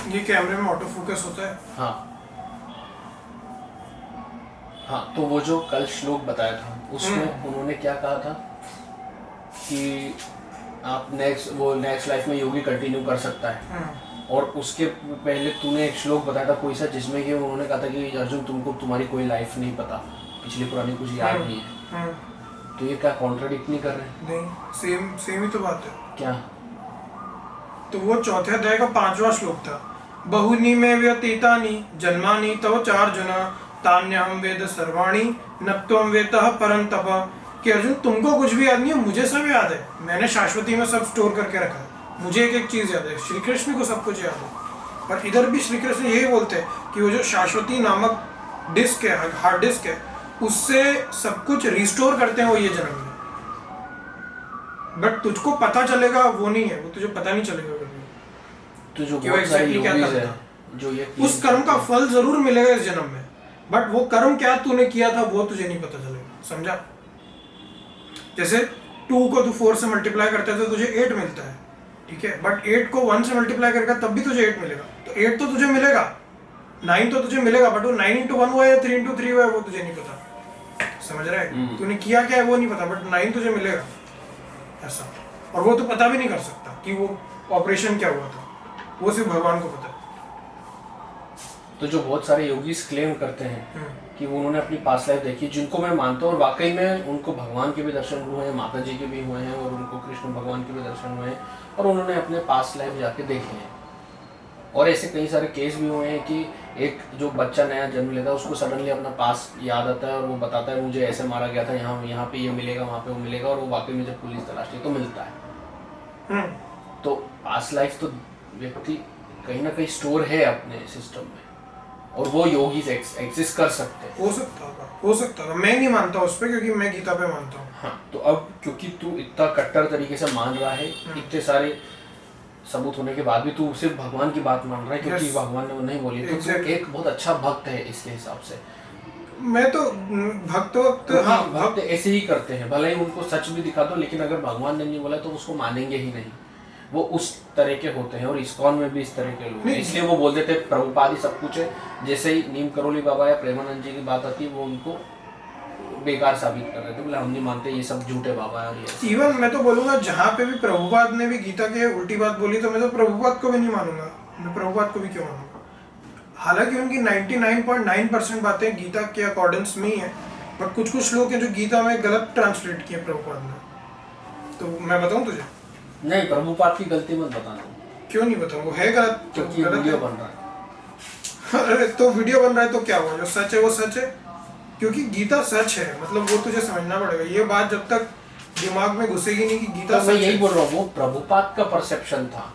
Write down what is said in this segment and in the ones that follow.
ये कैमरे में ऑटो फोकस होता है। हाँ हाँ, तो वो जो कल श्लोक बताया था उसमें उन्होंने क्या कहा था कि आप नेक्स्ट लाइफ में योगी कंटिन्यू कर सकता है। और उसके पहले तूने एक श्लोक बताया था कोई सा, जिसमें कि उन्होंने कहा था कि अर्जुन तुमको तुम्हारी कोई लाइफ नहीं पता, पिछली पुरानी कुछ याद नहीं है। तो ये क्या कॉन्ट्राडिक्ट नहीं कर रहे? नहीं, सेम ही तो बात है। क्या? तो वो चौथे अध्याय का 5वां श्लोक था, बहुनी में व्यतीतानि जन्मानि तव चार्जुन तान्यहम वेद सर्वाणि न त्वं वेदः परन्तप। कि अर्जुन तुमको कुछ भी याद नहीं है, मुझे सब याद है, मैंने शाश्वती में सब स्टोर करके रखा है, मुझे एक एक चीज याद है। श्री कृष्ण को सब कुछ याद है। और इधर भी श्री कृष्ण यही बोलते हैं कि वो जो शाश्वती नामक डिस्क है, हार्ड डिस्क है, उससे सब कुछ रिस्टोर करते हैं वो ये जन्म में। बट तुझको पता चलेगा वो नहीं है, वो तुझे पता नहीं चलेगा तो जो कि वो एग्जैक्टली क्या करता है, जो ये उस कर्म का फल जरूर मिलेगा इस जन्म में, बट वो कर्म क्या तूने किया था वो तुझे नहीं पता चलेगा। समझा? जैसे 2 को तू 4 से मल्टीप्लाई करता है तो तुझे 8 मिलता है, ठीक है, बट 8 को 1 से मल्टीप्लाई करेगा तब भी तुझे 8 मिलेगा। तो 8 तो तुझे मिलेगा, 9 तो तुझे मिलेगा, बट वो 9 इंटू 1 हुआ है 3 इंटू 3 हुआ है वो तुझे नहीं पता। समझ रहा है? तूने किया क्या है वो नहीं पता, बट 9 तुझे मिलेगा ऐसा। और वो तो पता भी नहीं कर सकता कि वो ऑपरेशन क्या हुआ था, वो सिर्फ भगवान को पता है। तो जो बहुत सारे योगीज क्लेम करते हैं कि वो उन्होंने अपनी पास्ट लाइफ देखी, जिनको मैं मानता हूँ, और वाकई में उनको भगवान के भी दर्शन हुए हैं, माता जी के भी हुए हैं, और उनको कृष्ण भगवान के भी दर्शन हुए हैं, और उन्होंने अपने पास्ट लाइफ जाके देखे हैं। और ऐसे कई सारे केस भी हुए हैं कि एक जो बच्चा नया जन्म लेता है उसको सडनली अपना पास्ट याद आता है और वो बताता है मुझे ऐसे मारा गया था, यहाँ पे ये मिलेगा, वहाँ पे वो मिलेगा, और वो वाकई में जब पुलिस तलाशती है तो मिलता है। तो पास्ट लाइफ तो व्यक्ति कहीं ना कहीं स्टोर है अपने सिस्टम में, और वो योगी एग्जिस्ट कर सकते हैं। हो सकता था। मैं नहीं मानता उस पर, क्योंकि मैं गीता पे मानता हूँ। हाँ, तो अब क्योंकि तू इतना कट्टर तरीके से मान रहा है, इतने सारे सबूत होने के बाद भी तू सिर्फ भगवान की बात मान रहा है क्योंकि भगवान ने वो नहीं बोली, तो तू एक बहुत अच्छा भक्त है इसके हिसाब से। मैं तो भक्त ऐसे ही करते हैं, भले ही उनको सच भी दिखा दो, लेकिन अगर भगवान ने नहीं बोला तो उसको मानेंगे ही नहीं। वो उस तरह के होते हैं, और इस्कॉन में भी इस तरह के लोग हैं, इसलिए वो बोल देते प्रभुपाद ही सब कुछ है। जैसे ही नीम करोली बाबा या प्रेमानंद जी की बात आती है वो उनको बेकार साबित कर रहे थे, बोले हम नहीं मानते, ये सब झूठे बाबा है। इवन मैं तो बोलूंगा जहाँ पे भी प्रभुपाद ने भी गीता के उल्टी बात बोली तो मैं तो प्रभुपाद को भी नहीं मानूंगा। मैं प्रभुपाद को भी क्यों मानूंगा? हालांकि उनकी 99.9% बातें गीता के अकॉर्डेंस में ही है, बट कुछ लोग हैं जो गीता में गलत ट्रांसलेट किए प्रभुपाद ने। तो मैं बताऊं तुझे? नहीं, प्रभुपाद की गलती मत बताना। क्यों नहीं बताऊं? वो है गलत, क्योंकि वीडियो बन रहा है। अरे तो वीडियो बन रहा है तो क्या हुआ, जो सच है वो सच है, क्योंकि गीता सच है, मतलब वो तुझे समझना पड़ेगा। ये बात जब तक दिमाग में घुसेगी नहीं कि गीता तो मैं यही बोल रहा हूँ, वो प्रभुपाद का परसेप्शन था।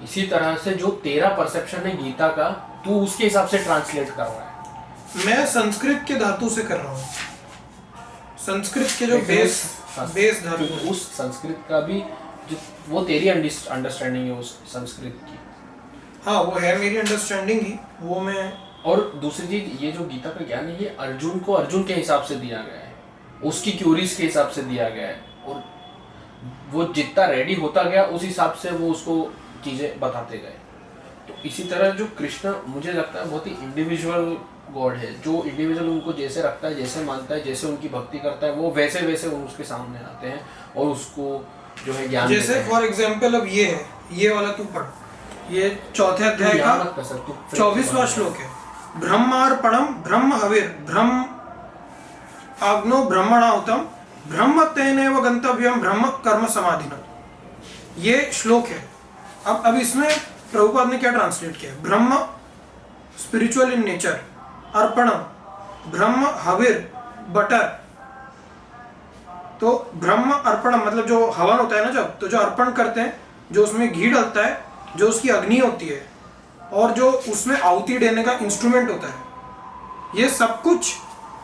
इसी तरह से जो तेरा परसेप्शन है गीता का, तू उसके हिसाब से ट्रांसलेट कर रहा है। मैं संस्कृत के धातु से कर रहा हूँ, संस्कृत के जो बेस धातु, उस संस्कृत का भी जो वो तेरी अंडरस्टैंडिंग है उस संस्कृत की। हाँ, वो है मेरी अंडरस्टैंडिंग ही, वो मैं। और दूसरी चीज, ये जो गीता का ज्ञान है ये अर्जुन को अर्जुन के हिसाब से दिया गया है, उसकी क्यूरीज के हिसाब से दिया गया है, और वो जितना रेडी होता गया उस हिसाब से वो उसको चीजें बताते गए। तो इसी तरह जो कृष्ण मुझे लगता है बहुत ही इंडिविजुअल गॉड है, जो इंडिविजुअल उनको जैसे रखता है, जैसे मानता है, जैसे उनकी भक्ति करता है, वो वैसे वैसे उसके सामने आते हैं और उसको जो है ज्ञान। जैसे फॉर एग्जाम्पल अब ये है, ये वाला तू पढ़, ये चौथे अध्याय का 24वां श्लोक है। ब्रह्मार्पणम ब्रह्म हविर ब्रह्म आग्नो ब्रह्मणाहुतम ब्रह्म तेनैव गंतव्यम ब्रह्म कर्म समाधिनम। ये श्लोक है। अब इसमें प्रभुपाद ने क्या ट्रांसलेट किया? ब्रह्म spiritual in nature, अर्पणम Brahma हविर butter. तो ब्रह्म अर्पण मतलब जो हवन होता है ना, जब तो जो अर्पण करते हैं, जो उसमें घी डलता है, जो उसकी अग्नि होती है, और जो उसमें आहुति देने का इंस्ट्रूमेंट होता है, ये सब कुछ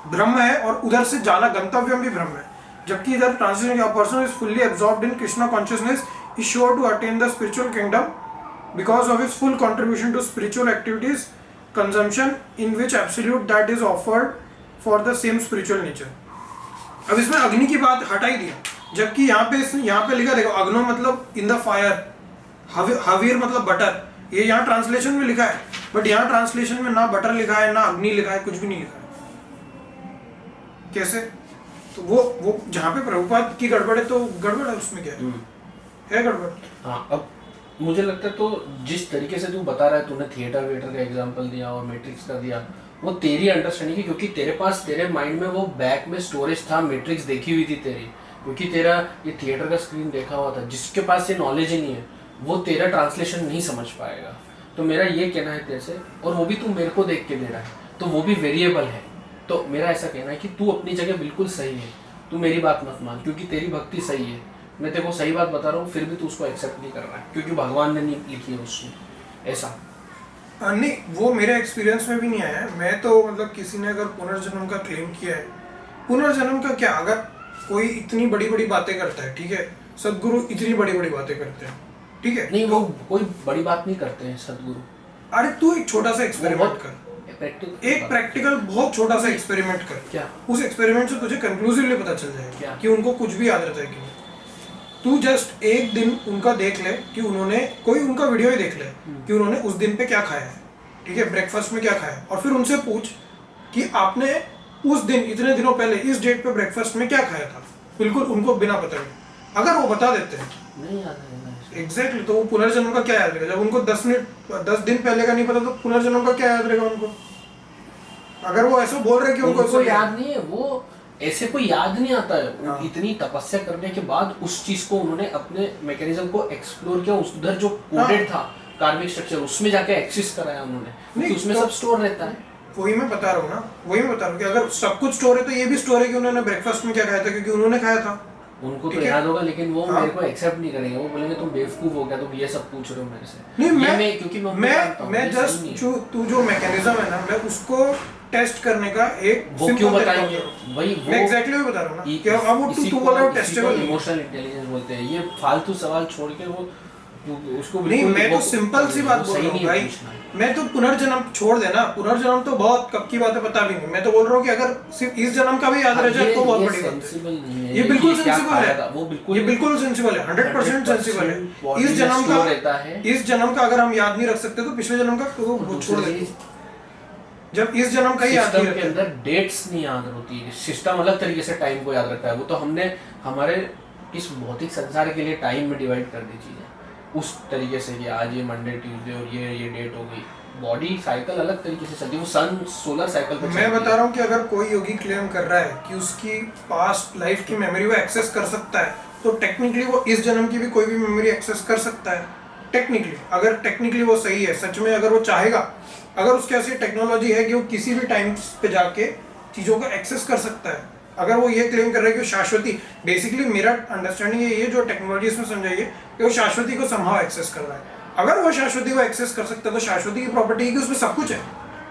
ब्रह्म है। और उधर से जाना गंतव्यम भी ब्रह्म है। जबकि इधर translation, a person is fully absorbed in Krishna consciousness is sure to attain the spiritual kingdom because of his full contribution to spiritual activities consumption in which absolute that is offered for the same spiritual nature. अब इसमें अग्नि की बात हटा ही दिया, जबकि यहाँ पे लिखा देखो, अग्नो मतलब इन द फायर, हवीर मतलब बटर, ये यहाँ ट्रांसलेशन में लिखा है, बट यहाँ ट्रांसलेशन में ना बटर लिखा है ना अग्नि लिखा है, कुछ भी नहीं लिखा है। कैसे? तो वो जहाँ पे प्रभुपाद की गड़बड़ है तो गड़बड़ है, उसमें क्या है गड़बड़। हाँ, अब मुझे लगता है तो जिस तरीके से तू बता रहा है, तूने थिएटर वेटर का एग्जांपल दिया और मैट्रिक्स का दिया, वो तेरी अंडरस्टैंडिंग है, क्योंकि तेरे पास तेरे माइंड में वो बैक में स्टोरेज था, मैट्रिक्स देखी हुई थी तेरी, क्योंकि तेरा ये थिएटर का स्क्रीन देखा हुआ था। जिसके पास ये नॉलेज ही नहीं है वो तेरा ट्रांसलेशन नहीं समझ पाएगा। तो मेरा ये कहना है तेरे से, और वो भी तू मेरे को देख के दे रहा है, तो वो भी वेरिएबल है। तो मेरा ऐसा कहना है कि तू अपनी जगह बिल्कुल सही है, तू मेरी बात मत मान, क्योंकि तेरी भक्ति सही है। मैं तेरे को सही बात बता रहा हूँ, फिर भी तू उसको एक्सेप्ट नहीं कर रहा है, क्योंकि भगवान ने नहीं लिखी है उसमें ऐसा। नहीं, वो मेरे एक्सपीरियंस में भी नहीं आया है। मैं तो मतलब किसी ने अगर पुनर्जन्म का क्लेम किया है, पुनर्जन्म का क्या, अगर कोई इतनी बड़ी बड़ी बातें करता है, ठीक है, सदगुरु इतनी बड़ी बड़ी बातें करते हैं, ठीक है, नहीं वो कोई बड़ी बात नहीं करते हैं सदगुरु। अरे तू एक छोटा सा एक्सपेरिमेंट कर, एक प्रैक्टिकल बहुत छोटा सा एक्सपेरिमेंट कर। क्या? उस एक्सपेरिमेंट से तुझे कंक्लूसिवली पता चल जाएगा कि उनको कुछ भी याद रहता है कि नहीं। तू जस्ट एक दिन उनका देख ले कि उन्होंने कोई उनका वीडियो ही देख ले कि उन्होंने उस दिन पे क्या खाया है, ठीक है, ब्रेकफास्ट में क्या खाया है, और फिर उनसे पूछ कि आपने उस दिन इतने दिनों पहले इस डेट पे ब्रेकफास्ट में क्या खाया था, बिल्कुल उनको बिना पता नहीं। अगर वो बता देते हैं नहीं याद है एग्जैक्टली, तो वो पुनर्जन्म का क्या याद रहेगा? जब उनको 10 दिन पहले का नहीं पता तो पुनर्जन्म का क्या याद रहेगा उनको? अगर वो ऐसा बोल रहे कि उनको याद नहीं है, वो ऐसे कोई याद नहीं आता है। हाँ। इतनी तपस्या करने के बाद उस चीज को उन्होंने अपने मैकेनिज्म को एक्सप्लोर किया, उधर जो कोडेड था कार्मिक स्ट्रक्चर उसमें जाके एक्सेस कराया उन्होंने, क्योंकि उसमें सब स्टोर रहता है। वही मैं बता रहा हूँ ना, वही मैं बता रहा हूँ कि अगर सब कुछ स्टोर है तो ये भी स्टोर है कि उन्होंने ब्रेकफास्ट में क्या खाया था, क्योंकि उन्होंने खाया था। उनको तो याद होगा, लेकिन वो मेरे को एक्सेप्ट नहीं करेंगे। वो बोलेंगे तुम बेवकूफ हो गया, तुम ये सब पूछ रहे हो मेरे से। नहीं, मैं क्योंकि मैं जस्ट तू जो मैकेनिज्म है ना, मैं उसको टेस्ट करने का एक वो क्यों बताएंगे, वही वो मैं एग्जैक्टली वही बता रहा हूँ ना कि अब वो तू बोल रहा है टेस्टेबल इमोशनल इंटेलिजेंस बोलते हैं। ये फालतू सवाल छोड़ के वो उसको नहीं, मैं तो सिंपल सी बात बोल रहा हूँ भाई। मैं तो पुनर्जन्म छोड़ देना, पुनर्जन्म तो बहुत कब की बात है पता भी नहीं। मैं तो बोल रहा हूँ कि अगर सिर्फ इस जन्म का भी याद रह जाए तो बहुत बड़ी बात है। ये बिल्कुल सेंसिबल है, वो ये बिल्कुल सेंसिबल है, 100% सेंसिबल है। इस जन्म का अगर हम याद नहीं रख सकते तो पिछले जन्म का तो वो छोड़ देते। जब इस जन्म का ही याद नहीं के अंदर डेट्स नहीं याद होती, सिस्टम अलग तरीके से टाइम को याद रखता है। वो तो हमने हमारे इस भौतिक संसार के लिए टाइम में डिवाइड कर दी चीजें उस तरीके से कि आज ये मंडे ट्यूसडे और ये डेट हो गई। बॉडी साइकिल अलग तरीके से चलती है, वो सन सोलर साइकिल पे मैं बता रहा हूँ कि अगर कोई योगी क्लेम कर रहा है कि उसकी पास्ट लाइफ की मेमोरी वो एक्सेस कर सकता है, तो टेक्निकली वो इस जन्म की भी कोई भी मेमोरी एक्सेस कर सकता है। टेक्निकली, अगर टेक्निकली वो सही है, सच में अगर वो चाहेगा, अगर उसके ऐसी टेक्नोलॉजी है कि वो किसी भी टाइम पे जाके चीज़ों को एक्सेस कर सकता है। अगर वो ये क्लेम कर रहा है कि वो शाश्वती, बेसिकली मेरा अंडरस्टैंडिंग ये जो टेक्नोलॉजी इसमें समझाइए कि वो शाश्वती को समहाउ एक्सेस कर रहा है। अगर वो शाश्वती को एक्सेस कर सकता है तो शाश्वती की प्रॉपर्टी है कि उसमें सब कुछ है,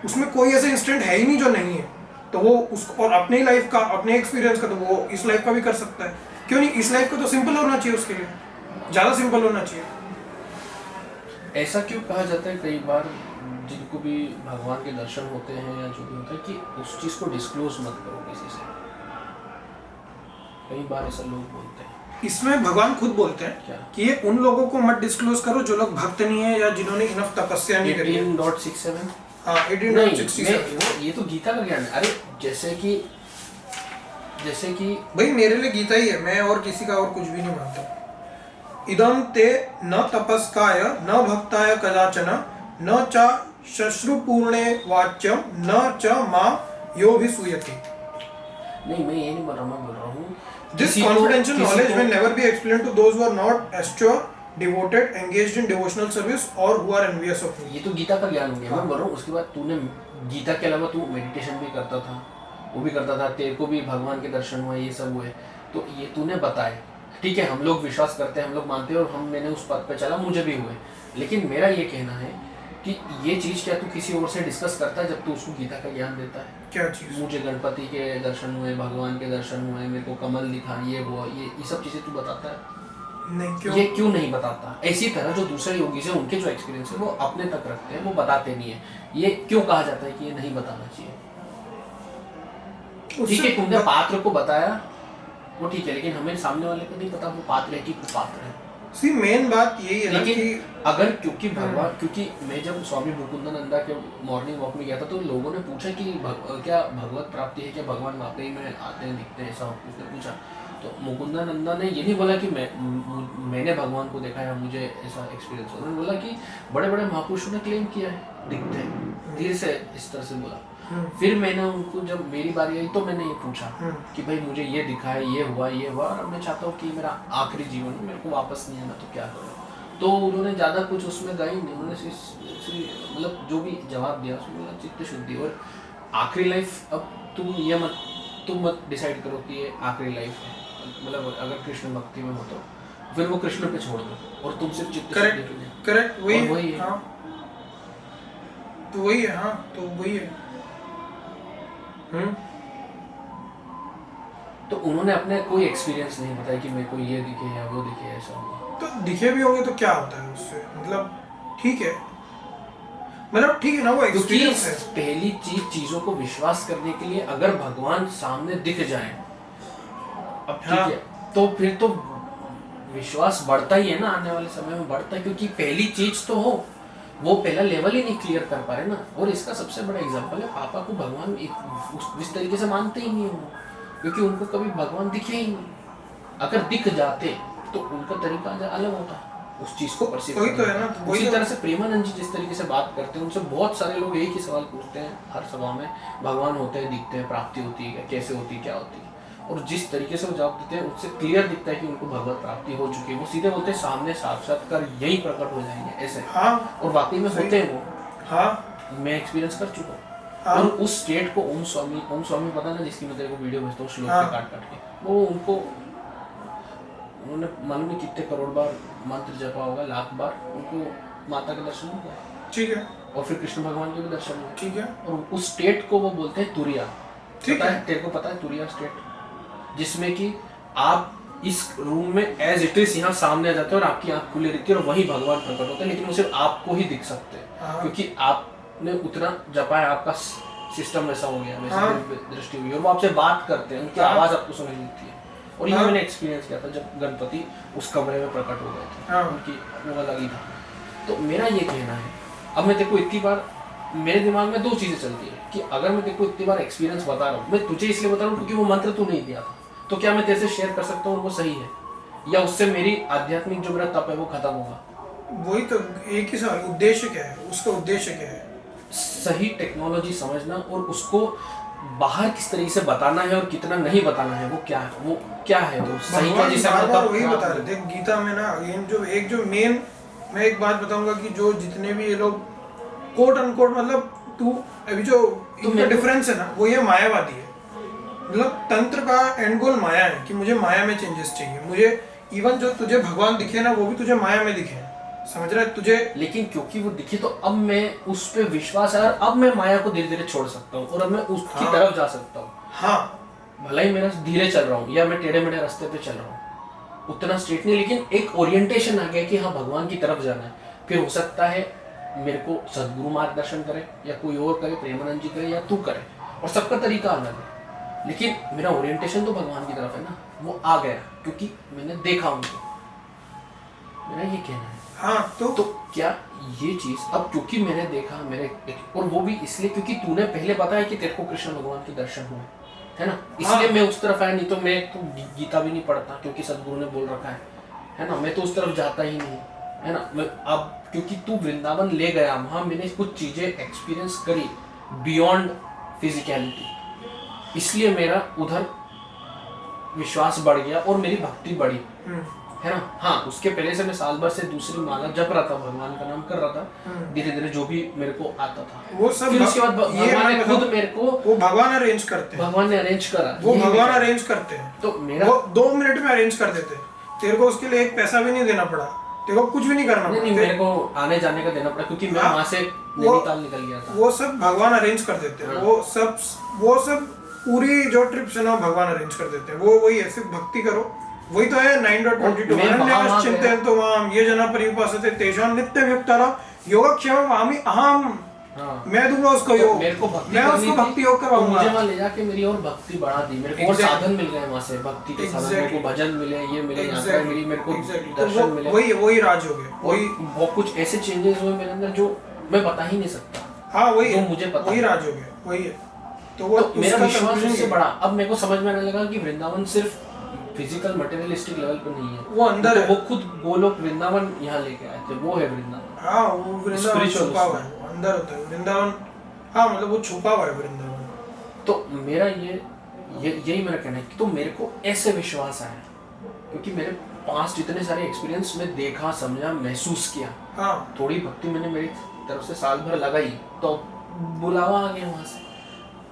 उसमें कोई ऐसा इंस्टेंट है ही नहीं जो नहीं है। तो वो उसको और अपनी लाइफ का, अपने एक्सपीरियंस का, तो वो इस लाइफ का भी कर सकता है। क्यों नहीं? इस लाइफ को तो सिंपल होना चाहिए, उसके लिए ज़्यादा सिंपल होना चाहिए। ऐसा क्यों कहा जाता है कई बार जिनको भी भगवान के दर्शन होते हैं या जो भी होता है कि उस चीज़ को डिस्क्लोज मत करो किसी से? कई बार ऐसा लोग बोलते हैं। इसमें भगवान खुद बोलते हैं क्या? कि ये उन लोगों को मत डिस्क्लोज करो जो लोग भक्त नहीं है या जिन्होंने इनफ तपस्या नहीं करी है। 18.67 हाँ 18.67 ये तो गीता का ज्ञान है। अरे जैसे कि भाई मेरे लिए गीता ही है, मैं और किसी का और कुछ भी नहीं मानता। इदम ते न तपस्काय न भक्ताय कदाचन न च शश्रुपूर्णे वाच्यम न च मां यो भी सूयति। नहीं, मैं ये नहीं बोल रहा, मैं बोल रहा हूँ This confidential knowledge will never be explained to those who are not asture, devoted, engaged in devotional service or who are envious of me. ये तो गीता का ज्ञान हो गया। मैं बोल रहा हूँ उसके बाद तूने गीता के अलावा तू मेडिटेशन भी करता था, वो भी करता था, तेरे को भी भगवान के दर्शन हुए, ये सब हुए, तो ये तूने बताए। ठीक है, हम लोग विश्वास करते हैं, हम लोग मानते हैं और मैंने उस पद पे चला, मुझे भी हुए। लेकिन मेरा ये कहना है कि ये चीज़ क्या तू किसी और से डिस्कस करता है जब तू उसको गीता का ज्ञान देता है? क्या चीज़? मुझे गणपति के दर्शन हुए, भगवान के दर्शन हुए, मेरे को कमल दिखा, ये वो, ये सब चीज़ें तू बताता है? नहीं, क्यों? ये क्यों नहीं बताता? इसी तरह जो दूसरे योगी से उनके जो एक्सपीरियंस है वो अपने तक रखते हैं, वो बताते नहीं है। ये क्यों कहा जाता है कि ये नहीं बताना चाहिए? ठीक है, तुमने पात्र को बताया वो ठीक है, लेकिन हमें सामने वाले को नहीं पता वो पात्र है कि कुपात्र है। सी मेन बात यही है ना लेकिन कि अगर क्योंकि भगवान, क्योंकि मैं जब स्वामी मुकुंदानंदा के मॉर्निंग वॉक में गया था तो लोगों ने पूछा कि क्या भगवत प्राप्ति है, क्या भगवान वाकई में आते हैं दिखते हैं, ऐसा उसने पूछा। तो मुकुंदानंदा ने ये नहीं बोला कि मैंने भगवान को देखा है, मुझे ऐसा एक्सपीरियंस हुआ। उन्होंने बोला कि बड़े बड़े महापुरुषों ने क्लेम किया है दिखते हैं, धीरे से इस तरह से बोला। फिर मैंने उनको, जब मेरी बारी आई तो मैंने ये पूछा कि भाई मुझे ये दिखा है, ये हुआ और अब मैं चाहता हूँ कि मेरा आखिरी जीवन है, मेरे को वापस नहीं आना, तो क्या करूँ। तो उन्होंने ज़्यादा कुछ उसमें गए नहीं, उन्होंने मतलब जो भी जवाब दिया उसमें बोला चित्त शुद्धि और आखिरी लाइफ। अब तुम मत डिसाइड करो कि ये आखिरी लाइफ है, मतलब अगर कृष्ण भक्ति में हो तो फिर वो कृष्ण पे छोड़ दो और तुम सिर्फ चित्त शुद्धि के लिए। करेक्ट, वही है। हाँ, तो वही है। हाँ, तो वही है। तो उन्होंने अपने कोई एक्सपीरियंस नहीं बताया कि मेरे को ये दिखे या वो दिखे, ऐसा हुआ। तो दिखे भी होंगे तो क्या होता है उससे, मतलब ठीक है, मतलब ठीक है ना, वो एक्सपीरियंस है। पहली चीजों को विश्वास करने के लिए अगर भगवान सामने दिख जाए, अब ठीक है, तो फिर तो विश्वास बढ़ता ही है ना, आने वाले समय में बढ़ता है, क्योंकि पहली चीज तो हो, वो पहला लेवल ही नहीं क्लियर कर पा रहे ना। और इसका सबसे बड़ा एग्जांपल है, पापा को भगवान इस तरीके से मानते ही नहीं हो, क्योंकि उनको कभी भगवान दिखे ही नहीं। अगर दिख जाते तो उनका तरीका अलग होता उस चीज को परसीव करने का। तो है ना, उसी तरह से प्रेमानंद जी जिस तरीके से बात करते हैं, उनसे बहुत सारे लोग एक ही सवाल पूछते हैं हर सभा में, भगवान होते हैं, दिखते हैं, प्राप्ति होती है, कैसे होती है, क्या होती है। और जिस तरीके से वो जवाब देते हैं उससे क्लियर दिखता है कि उनको भगवत प्राप्ति हो चुकी है। वो सीधे बोलते हैं सामने साक्षात्कार यही प्रकट हो जाएंगे, ऐसे। हाँ, और वाकई में होते हैं वो। हाँ, मैं एक्सपीरियंस कर चुका हूँ। हाँ। और उस स्टेट को ओम स्वामी पता ना, जिसकी मैं तेरे को वीडियो भेजता हूँ श्लोक पे काट के, वो उन्होंने मालूम नहीं कितने करोड़ बार मंत्र जपा होगा, लाख बार, उनको माता के दर्शन हो गए। ठीक है। और फिर कृष्ण भगवान के भी दर्शन हुए। ठीक है। और उस स्टेट को वो बोलते हैं तुरिया। ठीक है। तेरे को पता है तुरिया स्टेट, जिसमें कि आप इस रूम में एज इट इज यहाँ सामने आ जाते हैं और आपकी आंख खुली रहती है और वही भगवान प्रकट होते हैं, लेकिन वो सिर्फ आपको ही दिख सकते हैं, क्योंकि आपने उतना जपा है, आपका सिस्टम वैसा हो गया, वैसे दृष्टि हुई, और वो आपसे बात करते हैं, उनकी आवाज आपको सुनाई देती है। और ये मैंने एक्सपीरियंस किया था जब गणपति उस कमरे में प्रकट हो गए थे, उनकी वो अलग ही था। तो मेरा ये कहना है, अब मैं तेरे को इतनी बार, मेरे दिमाग में दो चीजें चलती है कि अगर मैं तेरे को इतनी बार एक्सपीरियंस बता रहा हूँ, मैं तुझे इसलिए बता रहा हूँ क्योंकि वो मंत्र तू नहीं दिया था, तो क्या मैं तेरे से शेयर कर सकता हूँ वो सही है, या उससे मेरी आध्यात्मिक जो मेरा तप है वो खत्म होगा? वही तो एक ही सवाल, उद्देश्य क्या है, उसका उद्देश्य क्या है? सही टेक्नोलॉजी समझना और उसको बाहर किस तरीके से बताना है और कितना नहीं बताना है, वो क्या है वो सही का, जिसे वही बता रहे थे गीता में ना। एक जो मेन, मैं एक बात बताऊंगा कि जो जितने भी ये लोग कोट अनकोट, मतलब तू अभी जो इनका डिफरेंस है ना, वो ये मायावादी है। मतलब तंत्र का एंड गोल माया है कि मुझे माया में चेंजेस चाहिए, मुझे इवन जो तुझे भगवान दिखे ना वो भी तुझे माया में दिखे, समझ रहा है तुझे। लेकिन क्योंकि वो दिखे तो अब मैं उस पे विश्वास है, और अब मैं माया को धीरे धीरे छोड़ सकता हूँ और अब मैं उसकी तरफ जा सकता हूँ। हाँ, भला ही मेरा धीरे चल रहा हूँ या मैं टेढ़े मेढ़े रास्ते पे चल रहा हूँ, उतना स्ट्रेट नहीं, लेकिन एक ओरिएंटेशन आ गया कि हाँ भगवान की तरफ जाना है। फिर हो सकता है मेरे को सदगुरु मार्गदर्शन करे या कोई और करे, प्रेमानंद जी करे या तू करे, और सबका तरीका अलग है, लेकिन मेरा ओरिएंटेशन तो भगवान की तरफ है ना, वो आ गया क्योंकि मैंने देखा उनको। मेरा ये कहना है। हाँ, तो क्या ये चीज अब क्योंकि मैंने देखा, और वो भी इसलिए क्योंकि तूने पहले बताया कि तेरे को कृष्ण भगवान के दर्शन हुए, है ना, इसलिए मैं उस तरफ आया, नहीं तो मैं तो गीता भी नहीं पढ़ता क्योंकि सदगुरु ने बोल रखा है ना, मैं तो उस तरफ जाता ही नहीं, है ना। मैं अब क्योंकि तू वृंदावन ले गया, वहां मैंने कुछ चीजें एक्सपीरियंस करी बियॉन्ड फिजिकलिटी, इसलिए मेरा उधर विश्वास बढ़ गया और मेरी भक्ति बढ़ी, है ना। हाँ, उसके पहले से मैं साल भर से दूसरी माला जप रहा था, भगवान का नाम कर रहा था, धीरे धीरे जो भी मेरे को आता था वो सब। फिर उसके बाद भगवान ने खुद मेरे को, वो भगवान अरेंज करते हैं, भगवान ने अरेंज करा, वो भगवान अरेंज करते हैं, तो मेरा वो 2 मिनट में अरेंज कर देते हैं। तेरे को उसके लिए एक पैसा भी नहीं देना पड़ा, तेरे को कुछ भी नहीं करना पड़ा। नहीं, मेरे को आने जाने का देना पड़ा क्योंकि मैं वहां से नैनीताल निकल गया था। वो सब भगवान अरेंज कर देते हैं, वो सब पूरी जो ट्रिप्स है ना भगवान अरेंज कर देते हैं। वो वही है, सिर्फ भक्ति करो, वही तो है 9.22 अनन्याश्चिन्तयन्तो मां ये जना पर्युपासते तेषां नित्यं युक्तानां योगक्षेमं वहामि अहम्। हाँ। मैं दूंगा उसको तो योग, मेरे को भक्ति मैं करनी उसको थी, भक्ति योग तो करवाऊंगा। मुझे वहाँ ले जाके मेरी और भक्ति बढ़ा दी, मेरे को और साधन मिल गए वहाँ से, भक्ति के साधन, मेरे को भजन मिले, ये मिले, यात्रा मिली, मेरे को दर्शन मिले, वही राज हो गया, वही बहुत कुछ ऐसे चेंजेस हुए मेरे अंदर जो मैं बता ही नहीं सकता। हाँ वही जो मुझे पता, वही राज हो गया, वही है। तो वो मेरा विश्वास उससे बड़ा। अब मेरे को समझ में आने लगा कि वृंदावन सिर्फ फिजिकल मटेरियलिस्टिक लेवल पे नहीं है, वो अंदर है, वो खुद गोलोक वृंदावन यहाँ लेके आए थे, वो है वृंदावन। हाँ वो वृंदावन छुपा हुआ है, वो अंदर होता है वृंदावन। हाँ मतलब वो छुपा हुआ है वृंदावन। तो मेरा यही मेरा कहना है कि तो मेरे को ऐसे विश्वास आया क्योंकि मेरे पास्ट इतने सारे एक्सपीरियंस में देखा, समझा, महसूस किया। हाँ थोड़ी भक्ति मैंने मेरी तरफ से साल भर लगाई तो बुलावा आ गया वहां से,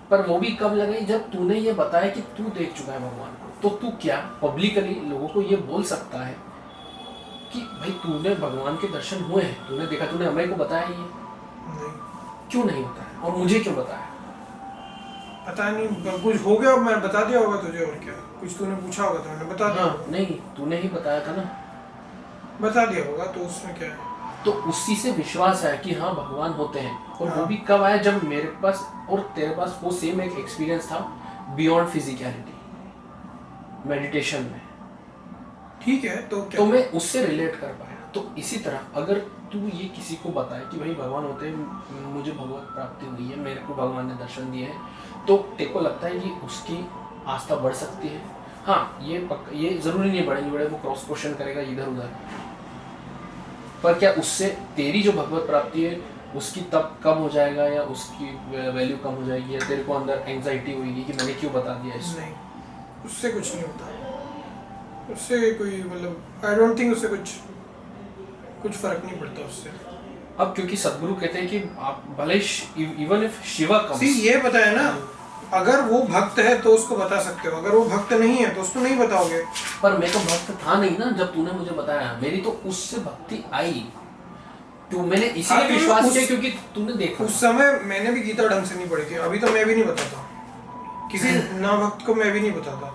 पर वो भी कब लगाई जब तूने ये बताया कि तू देख चुका है भगवान को। तो तू क्या पब्लिकली लोगों को ये बोल सकता है कि भाई तूने भगवान के दर्शन हुए हैं, तूने देखा, तूने हमें को बताया ये नहीं, क्यों नहीं बताया और मुझे क्यों बताया? पता नहीं, कुछ हो गया, मैं बता दिया होगा तुझे, और क्या, कुछ तूने पूछा होगा तो मैंने बता दिया। नहीं, तूने ही बताया था ना, बता दिया होगा, तो उसमें क्या है। तो उसी से विश्वास है कि हाँ भगवान होते हैं। और वो भी कब आया जब मेरे पास और तेरे पास वो सेम एक एक्सपीरियंस था बियॉन्ड फिजिकलिटी, मेडिटेशन में। ठीक है, तो क्या, तो मैं उससे रिलेट कर पाया। तो इसी तरह अगर तू ये किसी को बताए कि भाई भगवान होते हैं, मुझे भगवत प्राप्ति हुई है, मेरे को भगवान ने दर्शन दिए हैं, तो तेरे को लगता है कि उसकी आस्था बढ़ सकती है। हाँ ये जरूरी नहीं बढ़े, वो क्रॉस क्वेश्चन करेगा इधर उधर, पर क्या उससे तेरी जो भगवत प्राप्ति है उसकी तब कम हो जाएगा या उसकी वैल्यू कम हो जाएगी, या तेरे को अंदर एंजाइटी होगी कि मैंने क्यों बता दिया इसको? नहीं, उससे कुछ नहीं होता, उससे कोई मतलब आई डोंट थिंक उससे कुछ फर्क नहीं पड़ता उससे। अब क्योंकि सदगुरु कहते हैं कि आप भले इवन इफ शिवा कम्स, ये पता है ना, अगर वो भक्त है तो उसको बता सकते हो, अगर वो भक्त नहीं है तो उसको नहीं बताओगे। पर मैं तो भक्त था नहीं ना जब तूने मुझे बताया, मेरी तो उससे भक्ति आई, तो मैंने इसीलिए विश्वास किया क्योंकि तूने देखा। उस समय मैंने भी गीता ढंग से नहीं पढ़ी थी, अभी तो मैं भी नहीं बताता किसी ना भक्त को, मैं भी नहीं बताता।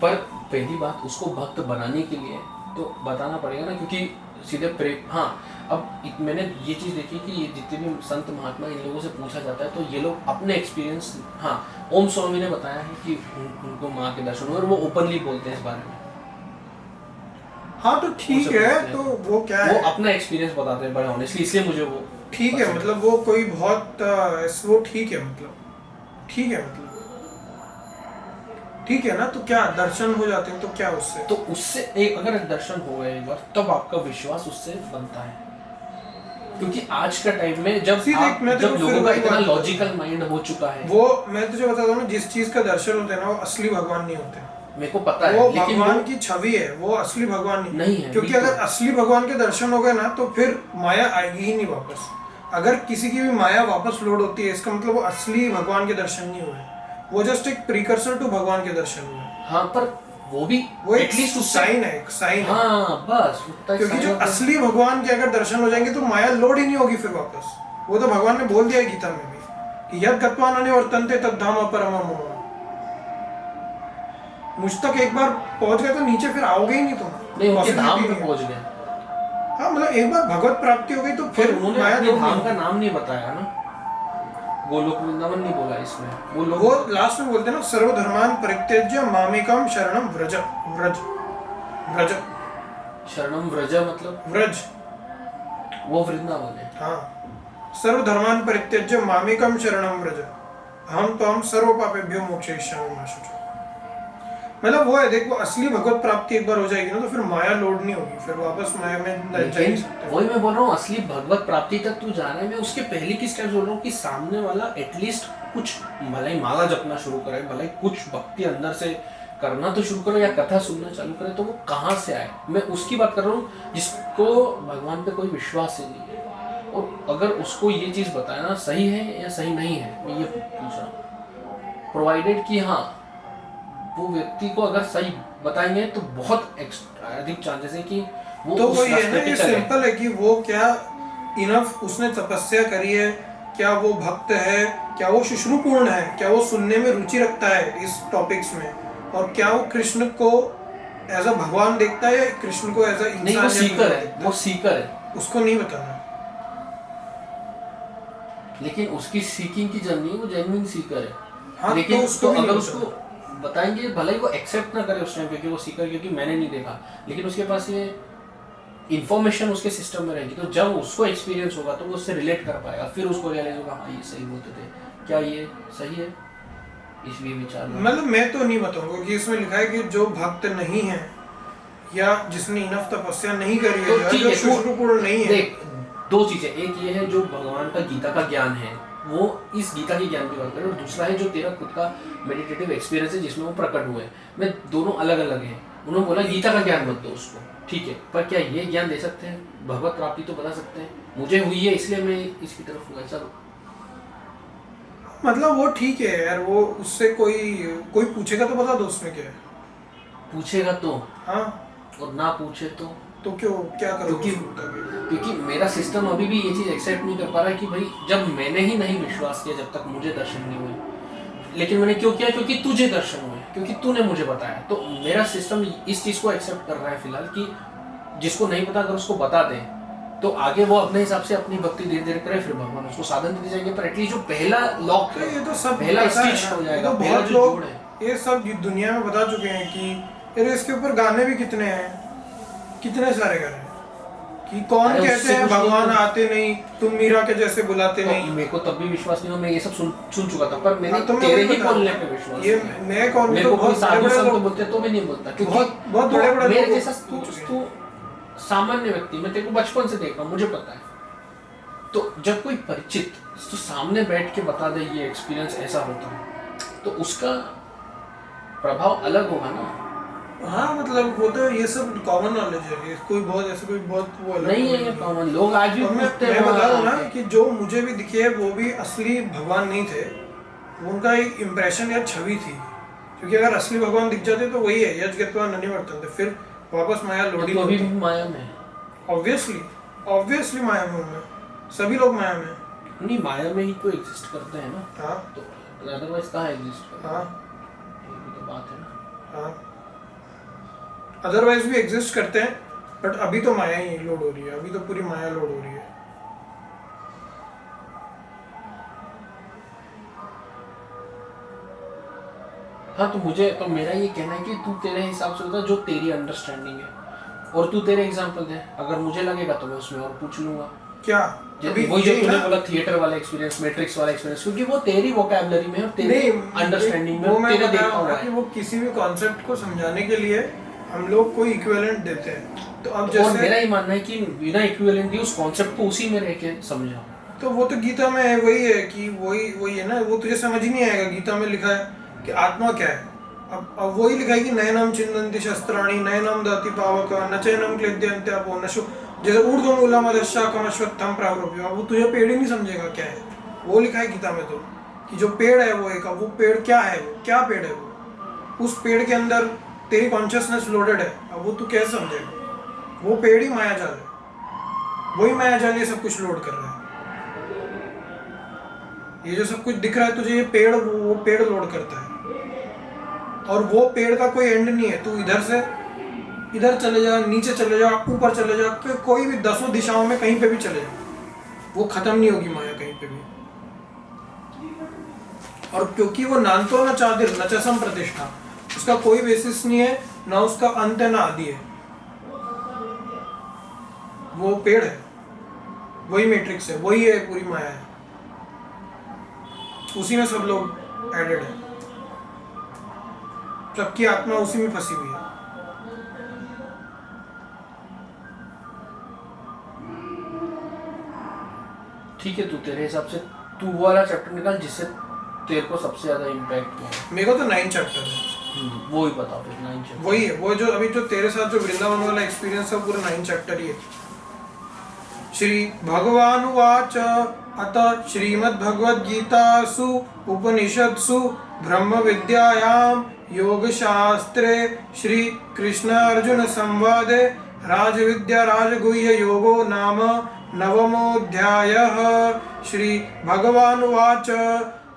पर पहली बात, उसको भक्त बनाने के लिए तो बताना पड़ेगा ना, क्योंकि सीधे प्रेम। हाँ, अब मैंने ये चीज़ देखी कि ये जितने भी संत महात्मा इन लोगों से पूछा जाता है तो ये लोग अपने एक्सपीरियंस, हाँ ओम स्वामी ने बताया है कि उनको माँ के दर्शन हुए और वो ओपनली बोलते हैं इस बारे में। हाँ तो ठीक है, तो वो क्या है, वो अपना एक्सपीरियंस बताते हैं बड़े ऑनेस्टली, इसलिए मुझे वो ठीक है, मतलब वो कोई बहुत वो ठीक है, मतलब ठीक है, मतलब ठीक है ना। तो क्या दर्शन हो जाते हैं तो क्या उससे, तो उससे एक अगर दर्शन हो गए एक बार तब आपका विश्वास उससे बनता है, क्योंकि आज का टाइम में जब लोगों का इतना लॉजिकल माइंड हो चुका है, वो मैं तुझे बताता हूँ, जिस चीज का दर्शन होता है ना वो असली भगवान नहीं होते। मेरे को पता है, वो लेकिन भगवान की छवि है, वो असली भगवान नहीं है, क्योंकि अगर असली भगवान के दर्शन हो गए ना तो फिर माया आएगी ही नहीं वापस। अगर किसी की भी माया वापस लोड होती है इसका मतलब वो असली भगवान के दर्शन नहीं हुए, वो जस्ट एक प्रीकर्सर टू भगवान के दर्शन हुए। हाँ, पर वो एक साइन है, एक साइन है। हाँ बस, क्योंकि जो असली भगवान के अगर दर्शन हो जाएंगे तो माया लोड ही नहीं होगी फिर वापस। वो तो भगवान ने बोल दिया है गीता में भी कि यद गत्वा न निवर्तन्ते तद्धाम परमम् मम। मुझ तक एक बार पहुंच गए तो नीचे फिर आओगे ही नहीं तुम, नहीं, उनके धाम पे पहुंच गए। हाँ मतलब एक बार भगवत प्राप्ति हो गई तो फिर उन्होंने अपने धाम का नाम नहीं बताया ना, गोलोक वृंदावन नहीं बोला इसमें, वो लास्ट में बोलते हैं ना, सर्वधर्मान परित्यज्य मामेकम शरणम व्रज। व्रज शरणम व्रज मतलब व्रज, वो वृंदावन है। हाँ, सर्वधर्मान परित्यज्य मामेकम शरणम व्रज अहम त्वां सर्व पापेभ्यो मोक्षयिष्यामि मा शुचः। मतलब वो है, देखो असली भगवत प्राप्ति एक बार हो जाएगी ना तो फिर माया लोड नहीं होगी, फिर वापस माया में जा नहीं सकते। वही मैं बोल रहा हूँ, असली भगवत प्राप्ति तक तू जाना है। मैं उसके पहले की स्टेप बोल रहा हूँ कि सामने वाला एटलीस्ट कुछ भले ही माला जपना शुरू करे, भले ही कुछ भक्ति अंदर से करना तो शुरू करो या कथा सुनना चालू करे, तो वो कहाँ से आए, मैं उसकी बात कर रहा हूँ जिसको भगवान पे कोई विश्वास ही नहीं है। और अगर उसको ये चीज़ बताना सही है या सही नहीं है, मैं ये पूछ रहा हूँ, प्रोवाइडेड कि हाँ वो व्यक्ति को अगर सही बताएंगे तो बहुत अधिक चांसेस है कि वो तो उस वही है रास्ते ना, पे ये चले। सिंपल है कि वो क्या इनफ उसने तपस्या करी है, क्या वो भक्त है, क्या वो शुश्रूपूर्ण है, क्या वो सुनने में रुचि रखता है इस टॉपिक्स में, और क्या वो कृष्ण को एज अ भगवान देखता है या कृष्ण को एज अ इंसान। नहीं, वो सीकर है, वो सीकर है, उसको नहीं बताना। लेकिन उसकी सीकिंग की जर्नी वो जेन्युइन सीकर है। हाँ, लेकिन तो उसको तो भी नहीं अगर पता। उसको बताएंगे, भले ही वो एक्सेप्ट ना करे उस टाइम क्योंकि वो सीकर, क्योंकि मैंने नहीं देखा, लेकिन उसके पास ये इन्फॉर्मेशन उसके सिस्टम में रहेगी, तो जब उसको एक्सपीरियंस होगा तो वो उससे रिलेट कर पाएगा, फिर उसको रियलाइज होगा हाँ ये सही बोलते थे, क्या ये सही है, इसलिए विचार में। मतलब मैं तो नहीं बताऊंगा कि इसमें लिखा है कि जो भक्त नहीं है या जिसने इनफ तपस्या नहीं करी तो है, ठीक जो है, शुश्रुकुल नहीं है। देख, दो चीजें, एक ये है जो भगवान का गीता का ज्ञान है, वो इस गीता के ज्ञान की बात करें, और दूसरा है जो तेरा खुद का मेडिटेटिव एक्सपीरियंस है जिसमें वो प्रकट हुए हैं। मैं दोनों अलग अलग हैं। उन्होंने बोला गीता का ज्ञान मत दो उसको, ठीक है, पर क्या ये ज्ञान दे सकते हैं? भगवत प्राप्ति तो बता सकते हैं, मुझे हुई है इसलिए मैं इसकी तरफ हुआ। चलो मतलब वो ठीक है यार, वो उससे कोई पूछेगा तो बता दो उसमें क्या है। पूछेगा तो, हाँ, और ना पूछे तो क्यों, क्या करोगे क्योंकि उसको बता के? क्योंकि मेरा सिस्टम अभी भी ये चीज़ एक्सेप्ट नहीं कर पा रहा है कि भाई जब मैंने ही नहीं विश्वास किया जब तक मुझे दर्शन नहीं हुए, लेकिन मैंने क्यों किया? क्योंकि तुझे दर्शन हुए, क्योंकि तूने मुझे बताया। तो मेरा सिस्टम इस चीज़ को एक्सेप्ट कर रहा है फिलहाल कि जिसको नहीं पता अगर उसको बता दें तो आगे वो अपने हिसाब से अपनी भक्ति धीरे धीरे करे, फिर भगवान उसको साधन देते जाएंगे। पर एटलीस्ट जो पहला लॉक तो ये तो सब पहला पता है स्टिच ना, हो ये जाएगा, तो पहला बहुत जो लोग जोड़ है। ये सब दुनिया में बता चुके हैं कि अरे इसके ऊपर गाने भी कितने हैं, कितने सारे गाने कि कौन अरे कहते उससे हैं कुछ नहीं भगवान होता। आते नहीं, तुम मीरा के जैसे बुलाते तो नहीं। मेरे को तब भी विश्वास नहीं हुआ, मैं ये सब सुन चुका था, पर मैंने हाँ, तो मैं तेरे वही ही बता रहा बोलने हूँ। पे विश्वास ये किया। मैं कौन, मेरे तो को कोई बहुत साधु बड़े संत लोग, बोलते तो मैं नहीं बोलता, क्योंकि बहुत बड़े मेरे लोग जैसा पूछ चुके हैं। तू सामान्य व्यक्ति, मैं तेरे को बचपन से देख रहा हूँ, मुझे पता है। तो जब कोई परिचित तो सामने बैठ के बता दे ये एक्सपीरियंस ऐसा होता है, तो उसका प्रभाव अलग होगा ना। हाँ, मतलब वो तो ये सब कॉमन नॉलेज है, ये कोई बहुत ऐसे कोई बहुत वो अलग नहीं है knowledge ये नहीं। कॉमन, लोग आज भी और मैं पूछते हैं बता रहा हूँ ना वहाँ कि जो मुझे भी दिखे वो भी असली भगवान नहीं थे, वो उनका एक इम्प्रेशन या छवि थी। क्योंकि अगर असली भगवान दिख जाते तो वही है यज गत्वा ननिवर्तन्ते, फिर वापस माया लौट ही तो अभी नहीं भी माया में है। ऑब्वियसली, ऑब्वियसली माया में हूँ मैं, सभी लोग माया में हैं। नहीं, माया में ही तो एग्जिस्ट करते हैं ना, हाँ तो अदरवाइज कहाँ एग्जिस्ट करते हैं? हाँ ये भी तो बात है ना। हाँ, अदरवाइज भी एग्जिस्ट करते हैं, बट अभी तो माया ही लोड हो रही है, अभी तो पूरी माया लोड हो रही है। हाँ, तो मेरा ये कहना है कि तू तेरे हिसाब से बता जो तेरी अंडरस्टैंडिंग है, और तू तेरे एग्जांपल दे, अगर मुझे लगेगा तो मैं उसमें और पूछ लूंगा। क्या अभी वही जो यही तूने ना? बोला थिएटर वाला एक्सपीरियंस, मैट्रिक्स वाला एक्सपीरियंस, क्योंकि वो तेरी वोकैबुलरी में और तेरी नहीं, अंडरस्टैंडिंग वो में मैं तेरे बता देखा रहा हूँ हुआ ना कि है। वो किसी भी कॉन्सेप्ट को समझाने के लिए हम लोग कोई इक्विवेलेंट देते हैं। तो अब और जैसे मेरा ही मानना है कि बिना इक्विवेलेंट उस कॉन्सेप्ट को उसी में रह के समझा। तो वो तो गीता में है, वही है कि वही है ना, वो तुझे समझ ही नहीं आएगा। गीता में लिखा है कि आत्मा क्या है, अब वही लिखा है कि नयनम छिन्दन्ति शस्त्राणि नयनम दहति पावक न चैनम क्लेद्यन्ते अपो नशो, जैसे ऊर्ध्वमूलम अधश्चाकम अश्वत्थम प्रावरोप्य। अब वो तुझे पेड़ ही नहीं समझेगा क्या है, वो लिखा है गीता में तो कि जो पेड़ है वो एक, अब वो पेड़ क्या है, वो क्या पेड़ है, वो उस पेड़ के अंदर तेरी कॉन्शियसनेस लोडेड है। अब वो तू कैसे समझेगा? वो पेड़ ही माया जाल है, वही माया जाल ये सब कुछ लोड कर रहा है। ये जो सब कुछ दिख रहा है तुझे, ये पेड़, वो पेड़ लोड करता है, और वो पेड़ का कोई एंड नहीं है। तू इधर से इधर चले जा, नीचे चले जा, ऊपर चले जा, कोई भी 10 दिशाओं में कहीं पे भी चले जा, वो खत्म नहीं होगी माया कहीं पे भी। और क्योंकि वो नान्तो न चादिर न च संप्रतिष्ठा, उसका कोई बेसिस नहीं है, ना उसका अंत है ना आदि है, वो पेड़ है, वही मैट्रिक्स है, वही है, पूरी माया है, उसी में सब लोग एडेड है, सबकी आत्मा उसी में फंसी हुई है। ठीक है, तू तेरे हिसाब से तू वो वाला चैप्टर निकाल जिससे तेरे को सबसे ज्यादा इम्पैक्ट हुआ। मेरे को तो 9 चैप्टर है, वो ही बता फिर 9 चैप्टर। वही है, वो जो अभी जो तेरे साथ जो वृंदावन वाला एक्सपीरियंस है, पूरा 9 चैप्टर ही है। श्री भगवानुवाच अत श्रीमद्भगवद्गीतासु उपनिषत्सु ब्रह्म विद्यायां योगशास्त्रे श्री कृष्ण अर्जुन संवादे राजविद्या राजगुह्य योगो नाम नवमोऽध्यायः। श्री भगवानुवाच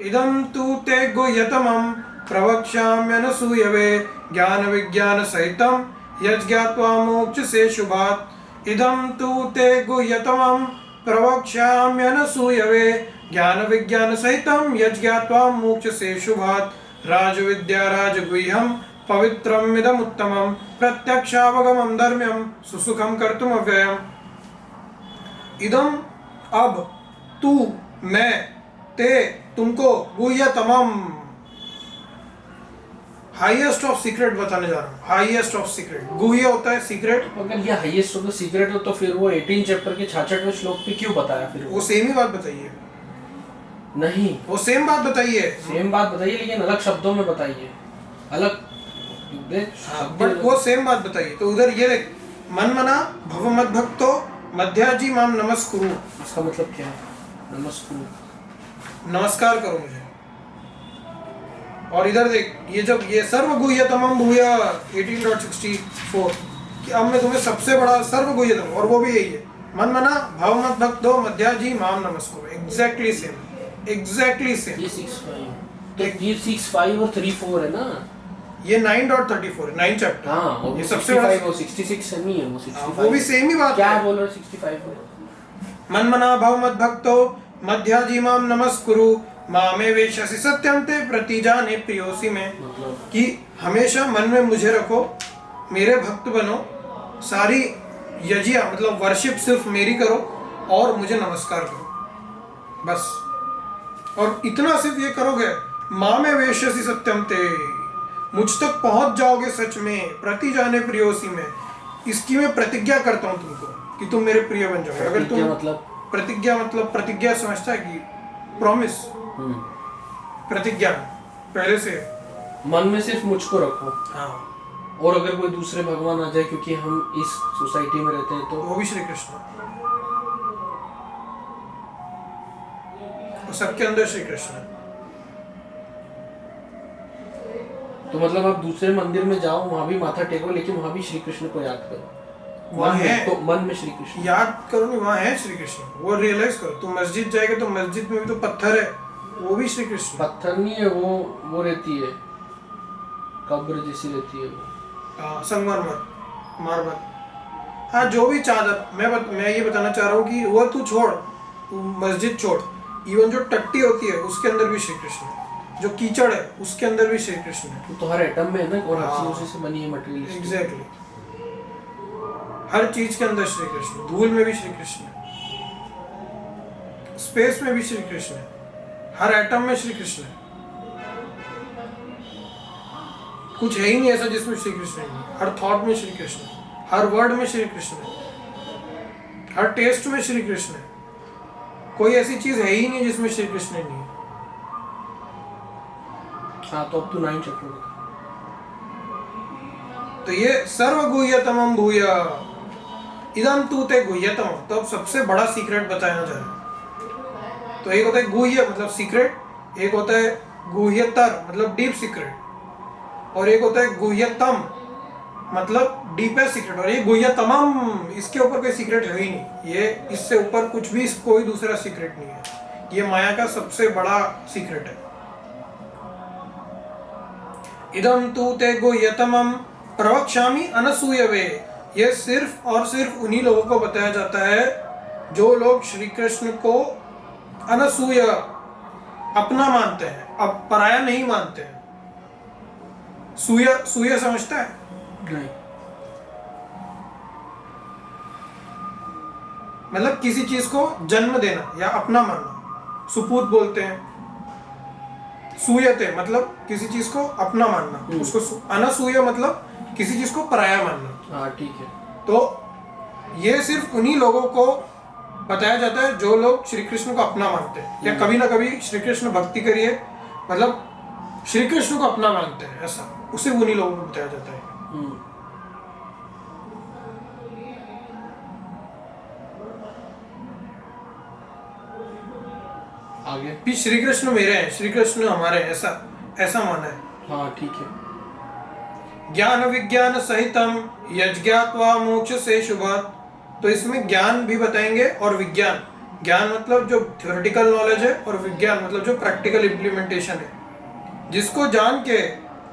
इदं तु ते गुह्यतमं प्रवक्ष्याम्यनसूयवे ज्ञान विज्ञान सहितं यज्ञात्वा मोक्षसे शुभात्। इदं तु ते गुह्यतमं प्रवक्ष्याम्यनसूयवे ज्ञान विज्ञान सहितम यज्ञात्वा मोक्ष से शुभात राज विद्या राजगुह्यम पवित्रम इदम उत्तमम प्रत्यक्षावगमम धर्म्यम सुसुखम कर्तुम अव्ययम। इदम अब तू मैं ते तुमको गुह्यतमम हाईएस्ट ऑफ सीक्रेट बताने जा रहा हूँ। हाईएस्ट ऑफ सीक्रेट, गुह्य होता है सीक्रेट। अगर ये हाईएस्ट ऑफ द सीक्रेट हो तो फिर वो 18 चैप्टर के 66वें श्लोक पे क्यों बताया फिर वो सेम ही बात बताइए। नहीं, वो सेम बात बताइए। सेम बात बताइए लेकिन अलग शब्दों में बताइए, अलग बट वो सेम बात बताइए। तो उधर ये देख, मन मना भव मद भक्तो मध्याजी माम नमस्कुरु। इसका मतलब क्या है? नमस्कुरु, नमस्कार करो मुझे। और इधर देख, ये जब ये सर्व गुह्यतमम भूय 18.64 कि अब मैं तुम्हें सबसे बड़ा सर्व गुह्यतम, और वो भी यही है, मन मना भव मद भक्तो मध्याजी माम नमस्कुरु। Exactly same, exactly same. 365 तो 365 और 34 है ना, ये 9.34 है, 9 चैप्टर। हाँ, और ये वो सबसे बड़ा 65 और 66 नहीं है, वो 65 वो भी सेम ही बात क्या है। बोल रहे हो 65 में? मन मना भव मद भक्तो मध्याजी माम नमस्कुरु मामे वेशसि सत्यम ते प्रतिजाने प्रियोसी में, मतलब कि हमेशा मन में मुझे रखो, मेरे भक्त बनो, सारी यजिया मतलब वर्शिप सिर्फ मेरी करो और मुझे नमस्कार करो, बस। और इतना सिर्फ ये करोगे, मामे वेशसि सत्यम ते, मुझ तक पहुंच जाओगे सच में, प्रतिजाने प्रियोसी में। इसकी मैं प्रतिज्ञा करता हूं तुमको कि तुम मेरे प्रिय बन जाओगे। अगर तुम मतलब प्रतिज्ञा मतलब प्रतिज्ञा समझता है कि प्रॉमिस, प्रतिज्ञा पहले से मन में सिर्फ मुझको रखो। हाँ, और अगर कोई दूसरे भगवान आ जाए, क्योंकि हम इस सोसाइटी में रहते हैं, तो वो भी श्री कृष्ण, और सबके अंदर श्री कृष्ण है। तो मतलब आप दूसरे मंदिर में जाओ, वहां भी माथा टेको, लेकिन वहां भी श्री कृष्ण को याद करो। वहाँ है, तो मन में श्री कृष्ण याद करो नहीं, वहाँ है श्री कृष्ण, वो रियलाइज करो। तुम मस्जिद जाएगा तो मस्जिद में भी तो पत्थर है, वो भी श्री कृष्ण। पत्थर नहीं है, वो रहती है, कब्र जैसी रहती है वो। हाँ, संगमरमर, मार्बल, हाँ जो भी चादर। मैं ये बताना चाह रहा हूँ कि वो तू छोड़, तू मस्जिद छोड़, इवन जो टट्टी होती है उसके अंदर भी श्री कृष्ण है, जो कीचड़ है उसके अंदर भी श्री कृष्ण है। वो तो हर एटम में है ना, और हर हाँ, चीज उसी से बनी है, मटेरियल। एग्जैक्टली, हर चीज के अंदर श्री कृष्ण, धूल में भी श्री कृष्ण है, स्पेस में भी श्री कृष्ण है, हर एटम में श्री कृष्ण है। कुछ है ही नहीं ऐसा जिसमें श्री कृष्ण नहीं है। हर थॉट में श्री कृष्ण है, हर वर्ड में श्री कृष्ण है, हर टेस्ट में श्री कृष्ण है। कोई ऐसी चीज है ही नहीं जिसमें श्री कृष्ण नहीं है। हाँ, तो अब तू 9 चैप्टर बता। तो ये सर्व गुह्यतमम भूय इदम तू ते गुह्यतम, तो अब सबसे बड़ा सीक्रेट बताया जा रहा है। तो एक होता है गुह्य मतलब सीक्रेट, एक होता है गुह्यतर मतलब डीप सीक्रेट, और एक होता है गुह्यतम मतलब डीपेस्ट सीक्रेट। और ये गुह्यतमम, इसके ऊपर कोई सीक्रेट है ही नहीं, ये इससे ऊपर कुछ भी कोई दूसरा सीक्रेट नहीं है। ये माया का सबसे बड़ा सीक्रेट है। इदम तू ते गुह्यतमम प्रवक्ष्यामि अनसूयवे, ये सिर्फ और सिर्फ उन्हीं लोगों को बताया जाता है जो लोग श्री कृष्ण को अनसूय अपना मानते हैं, अब पराया नहीं मानते हैं। सूय सूय समझता है? नहीं। मतलब किसी चीज को जन्म देना या अपना मानना, सुपूत बोलते हैं। सूयते मतलब किसी चीज को अपना मानना, उसको अनसूय मतलब किसी चीज को पराया मानना। हाँ, ठीक है। तो ये सिर्फ उन्हीं लोगों को बताया जाता है जो लोग श्री कृष्ण को अपना मानते हैं, या कभी ना कभी श्री कृष्ण भक्ति करिए, मतलब श्री कृष्ण को अपना मानते हैं, ऐसा उसे उन्हीं लोगों को बताया जाता है। आगे भी श्री कृष्ण मेरे हैं, श्री कृष्ण हमारे हैं, ऐसा माना है। हाँ, ठीक है। ज्ञान विज्ञान सहितम यज्ञात्वा मोक्ष से शुभात, तो इसमें ज्ञान भी बताएंगे और विज्ञान। ज्ञान मतलब जो थ्योरेटिकल नॉलेज है, और विज्ञान मतलब जो प्रैक्टिकल इम्प्लीमेंटेशन है, जिसको जान के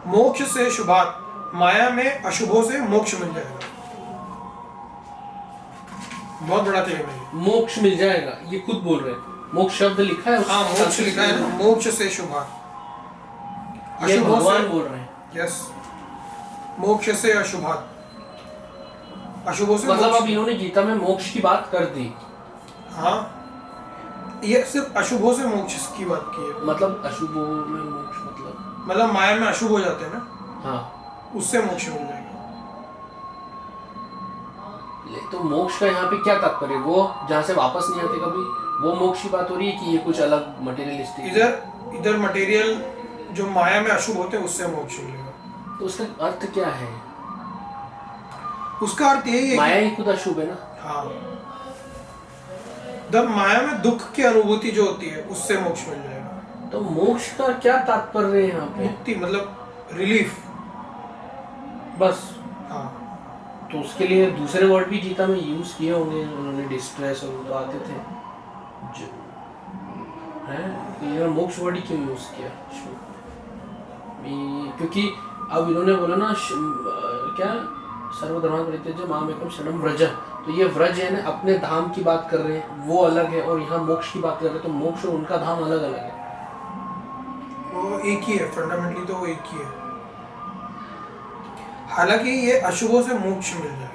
मोक्ष से शुभात, माया में अशुभों से मोक्ष मिल जाएगा। बहुत बड़ा क्लेम है। मोक्ष मिल जाएगा, ये खुद बोल रहे हैं। मोक्ष शब्द लिखा है हाँ मोक्ष लिखा है ना, मोक्ष से शुभा, ये अशुभों भगवान से, बोल रहे हैं। यस, मोक्ष से अशुभात, अशुभों से मतलब मोक्ष। अब इन्होंने गीता में मोक्ष की बात कर दी। हाँ, ये सिर्फ अशुभों से मोक्ष की बात की है। मतलब अशुभों में मोक्ष मतलब माया में अशुभ हो जाते हैं ना, हाँ, उससे मोक्ष मिल जाएगा। तो मोक्ष का यहाँ पे क्या तात्पर्य, वो जहाँ से वापस नहीं आते कभी, वो मोक्ष की बात हो रही है कि ये कुछ अलग मटेरियलिस्टिक? इधर मटेरियल जो माया में अशुभ होते हैं उससे मोक्ष मिलेगा। तो उसका अर्थ क्या है? उसका अर्थ यही है माया ही खुद अशुभ है ना। हाँ, जब माया में दुख की अनुभूति जो होती है उससे मोक्ष मिल जाएगा। तो मोक्ष का क्या तात्पर्य है यहाँ पे? मुक्ति मतलब रिलीफ, बस। हाँ। तो उसके लिए दूसरे वर्ड भी गीता में यूज किए होंगे उन्होंने, डिस्ट्रेस और तो आते थे जो है, ये मोक्ष वर्ड ही क्यों यूज किया? क्योंकि अब इन्होंने बोला ना क्या सर्वधर्मान् परित्यज्य माम् एकं शरणं व्रज, तो ये व्रज है ना, अपने धाम की बात कर रहे हैं, वो अलग है, और यहाँ मोक्ष की बात कर रहे हैं, तो मोक्ष और उनका धाम अलग अलग है। वो एक ही है, फंडामेंटली तो वो एक ही है। हालांकि ये अशुभों से मोक्ष मिल जाएगा।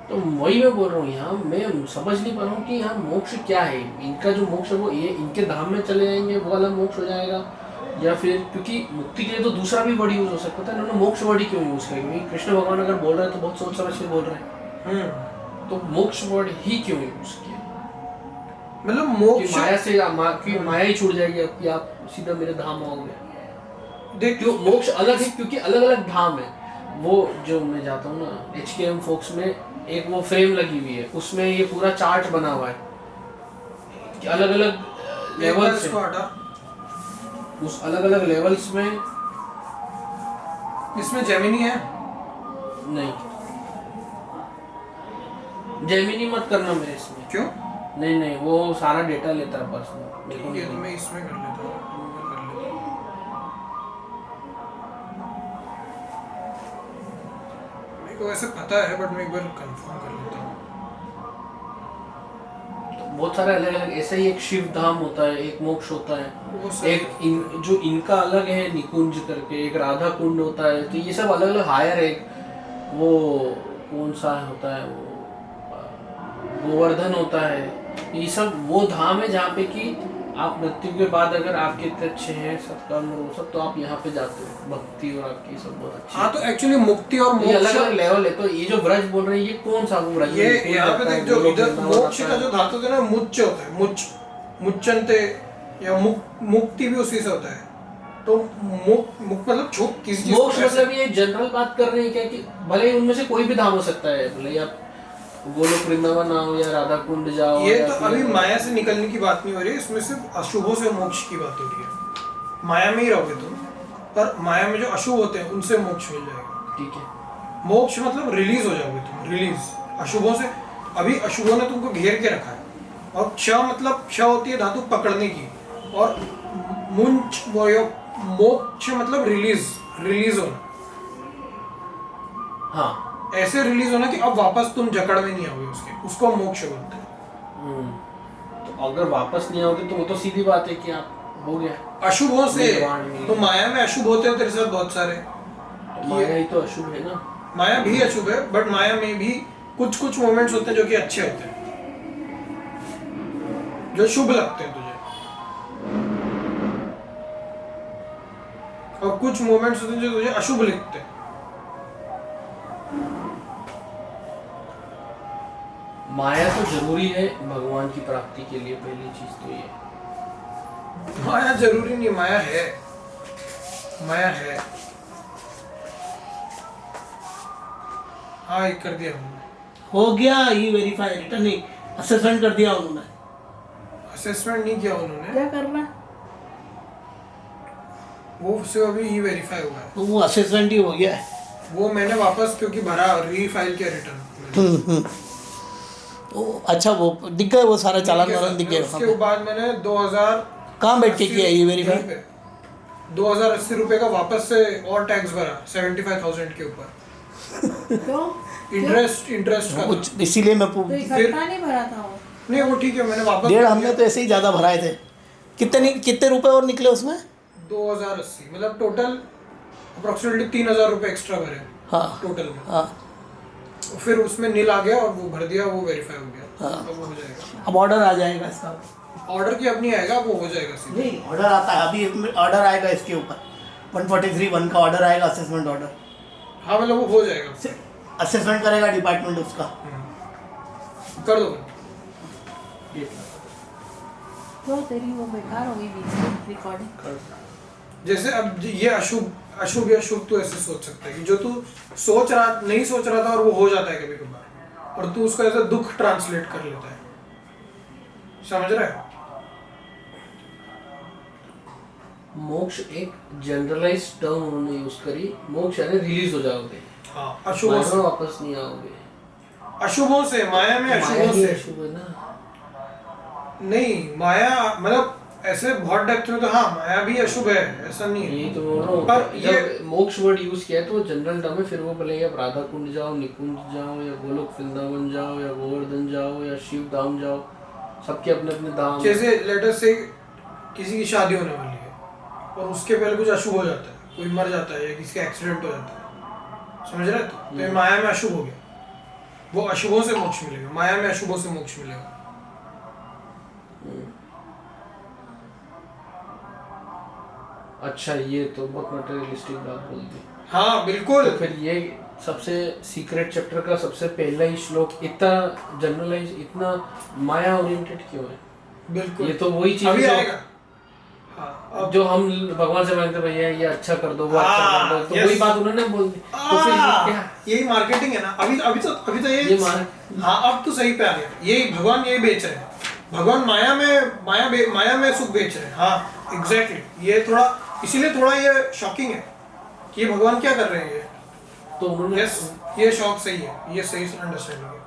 तो वही मैं बोल रहा हूँ, यहाँ मैं समझ नहीं पा रहा हूँ कि यहाँ मोक्ष क्या है। इनका जो मोक्ष है वो ये इनके धाम में चले जाएंगे, वो अलग मोक्ष हो जाएगा, या फिर क्योंकि मुक्ति के लिए तो दूसरा भी वर्ड यूज हो सकता था, इन्होंने मोक्ष वर्ड ही क्यों यूज किया? क्योंकि कृष्ण भगवान अगर बोल रहे हैं तो बहुत सोच समझ के बोल रहे हैं, तो मोक्ष वर्ड ही क्यों यूज किया? मतलब मोक्ष माया से कि माया ही छूट जाएगी आपकी, आप सीधा मेरे धाम आओगे। देख, क्यों मोक्ष अलग है? क्योंकि अलग अलग धाम है। वो जो मैं जाता हूँ ना HKM फोक्स में, एक वो फ्रेम लगी हुई है, उसमें ये पूरा चार्ट बना हुआ है कि अलग अलग लेवल्स है, उस अलग अलग लेवल्स में। इसमें जेमिनी है? नहीं, जेमिनी मत करना मेरे इसमें। क्यों? नहीं, वो सारा डेटा लेता है पर्सनल। ठीक है, तो मैं इसमें कर लेता हूँ। मेरे को वैसे पता है, बट मैं एक बार कंफर्म कर लेता हूँ। बहुत सारे अलग अलग, ऐसा ही एक शिव धाम होता है, एक मोक्ष होता है, एक जो इनका अलग है निकुंज करके, एक राधा कुंड होता है, तो ये सब अलग अलग हायर है। वो कौन सा होता है, वो गोवर्धन होता है, ये सब वो धाम है जहाँ पे कि आप मृत्यु के बाद अगर आपके इतने अच्छे हैं सत्कर्म और वो सब, तो आप यहाँ पे जाते हो, भक्ति और आपकी सब बहुत अच्छी। हाँ, तो एक्चुअली मुक्ति और मोक्ष अलग अलग लेवल है। तो ये जो व्रज बोल रहे हैं, ये कौन सा व्रज? ये यहाँ पे देख, जो इधर मोक्ष का जो धातु है ना, मुच्च होता है, मुच्चनते, या मुक्ति भी उसी से होता है। तो मुक्त मतलब छूट किसी चीज। मोक्ष मतलब ये जनरल बात कर रहे हैं क्या, कि भले उनमें से कोई भी धाम हो सकता है, भले आप गोलोक वृंदावन आओ या राधा कुंड जाओ। ये तो अभी माया से निकलने की बात नहीं हो रही है, इसमें सिर्फ अशुभों से मोक्ष की बात हो रही है। माया में ही रहोगे तुम, पर माया में जो अशुभ होते हैं उनसे मोक्ष मिल जाएगा। ठीक है, मोक्ष मतलब रिलीज हो जाओगे तुम, रिलीज अशुभों से। अभी अशुभों ने तुमको घेर के रखा है, और क्ष मतलब क्ष होती है धातु पकड़ने की, और मुंच मोक्ष मतलब रिलीज होना। हाँ, ऐसे रिलीज होना कि अब वापस तुम जकड़ में नहीं आओगे उसके, उसको मोक्ष बोलते हैं। तो अगर वापस नहीं आओगे तो वो तो सीधी बात है कि आप हो गया अशुभों से। तो माया में अशुभ होते हैं तेरे साथ बहुत सारे, तो माया ही तो अशुभ है ना। माया भी अशुभ है, बट माया में भी कुछ मोमेंट्स होते हैं जो कि अच्छे होते हैं, जो शुभ लगते हैं तुझे, और कुछ मोमेंट्स होते हैं जो तुझे अशुभ लगते हैं। माया तो जरूरी है भगवान की प्राप्ति के लिए, पहली चीज तो ये। माया जरूरी नहीं, माया है, माया है। हाँ, कर दिया हमने, हो गया ये वेरीफाई, रिटर्न नहीं, असेसमेंट कर दिया उन्होंने। असेसमेंट नहीं किया उन्होंने, क्या करना, वो से अभी ई वेरीफाई हुआ है, तो वो असेसमेंट ही हो गया है। वो मैंने वापस क्योंकि भरा, रीफाइल किया रिटर्न। तो अच्छा, वो दिख गए, वो सारा चालान वालान दिख गया। उसके बाद मैंने 2000 कहाँ बैठ के किया ये वेरीफाई? 2080 रुपए का वापस से और टैक्स भरा 75,000 के ऊपर। क्यों? इंटरेस्ट का कुछ इसीलिए मैं तो इकट्ठा नहीं भरा था वो? नहीं वो ठीक है, मैंने वापस 1.5 हमने तो ऐसे ही ज़्यादा भराए थे। कितने रुपए और निकले उसमें? 2080 मतलब टोटल अप्रोक्सीमेटली 3000 रुपये एक्स्ट्रा भरे हाँ टोटल में। हाँ। फिर उसमें नील आ गया और वो भर दिया, वो वेरीफाई हो गया। हाँ। तो वो हो जाएगा। अब ऑर्डर आ जाएगा इसका। ऑर्डर की अपनी आएगा, वो हो जाएगा सीधे। नहीं, ऑर्डर आता है अभी, ऑर्डर आएगा इसके ऊपर 143(1) का ऑर्डर आएगा, असेसमेंट ऑर्डर। हाँ मतलब वो हो जाएगा। असेसमेंट करेगा डिपार्टमेंट उसका। कर दो। तो तेरी वो बेकार हो गई बीच में रिकॉर्डिंग। जैसे अब ये अशुभ या शुभ तो ऐसे सोच सकता है कि जो तू नहीं सोच रहा था और वो हो जाता है कभी कभार, और तू उसको ऐसा दुख ट्रांसलेट कर लेता है। समझ रहा है? मोक्ष एक जनरलाइज टर्म उन्होंने यूज करी। मोक्ष यानी रिलीज हो जाओगे, हाँ, अशुभों से वापस नहीं आओगे। अशुभों से, माया में अशुभों से। अशुभ है ना? नहीं, माया मतलब ऐसे बहुत डेप्थ में तो हाँ माया भी अशुभ है, ऐसा नहीं है। यही तो बोल रहा हूँ। पर ये जब मोक्ष वर्ड यूज किया है तो वो जनरल टर्म है। फिर वो बोलेंगे आप राधा कुंड जाओ, निकुंज जाओ, या गोलोक वृंदावन जाओ, या गोवर्धन जाओ, या शिव धाम जाओ, सबके अपने अपने धाम। जैसे लेटर से किसी की शादी होने वाली है और उसके पहले कुछ अशुभ हो जाता है, कोई मर जाता है या किसी का एक्सीडेंट हो जाता है, समझ रहे? तो ये माया में अशुभ हो गया, वो अशुभों से मोक्ष मिलेगा। माया में अशुभों से मोक्ष मिलेगा। अच्छा, ये तो बहुत मटेरियलिस्टिक बात बोल दी। हाँ बिल्कुल। तो फिर ये सबसे सीक्रेट चैप्टर का सबसे पहला ही श्लोक इतना जनरलाइज, इतना माया ओरिएंटेड क्यों है? बिल्कुल, ये तो वही चीज अभी है आएगा। हाँ, जो हम भगवान से मांगते भैया ये अच्छा कर दो, वो अच्छा कर दो, तो yes। वही बात उन्होंने बोल दी। तो फिर ये क्या? यही मार्केटिंग है ना। अभी तो ये हाँ अब तो सही पे आ गया। यही भगवान यही बेच रहे हैं। भगवान माया में सुख बेच रहे हैं। हाँ एग्जैक्टली। ये थोड़ा इसीलिए थोड़ा ये शॉकिंग है कि ये भगवान क्या कर रहे हैं ये। तो उन्होंने यस, ये शॉक सही है, ये सही अंडरस्टैंडिंग है।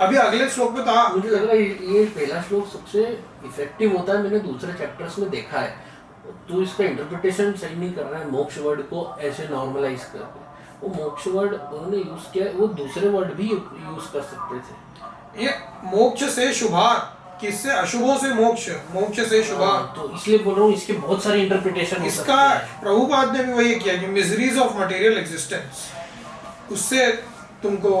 अभी अगले श्लोक पे था। मुझे लग रहा है ये पहला श्लोक सबसे इफेक्टिव होता है। मैंने दूसरे चैप्टर्स में देखा है। तो इसका इंटरप्रिटेशन सही नहीं कर रहा है। मोक्ष वर्ड को ऐसे नॉर्मलाइज करके वो मोक्ष वर्ड उन्होंने यूज किया, वो दूसरे वर्ड भी यूज कर सकते थे। ये मोक्ष से शुभार, किससे? अशुभों से मोक्ष, मोक्ष से शुभार। तो इसलिए बोल रहा हूँ इसके बहुत सारे इंटरप्रिटेशन हो सकते इसका हैं। प्रभुपाद ने भी वही किया कि मिजरीज ऑफ मटेरियल एग्जिस्टेंस, उससे तुमको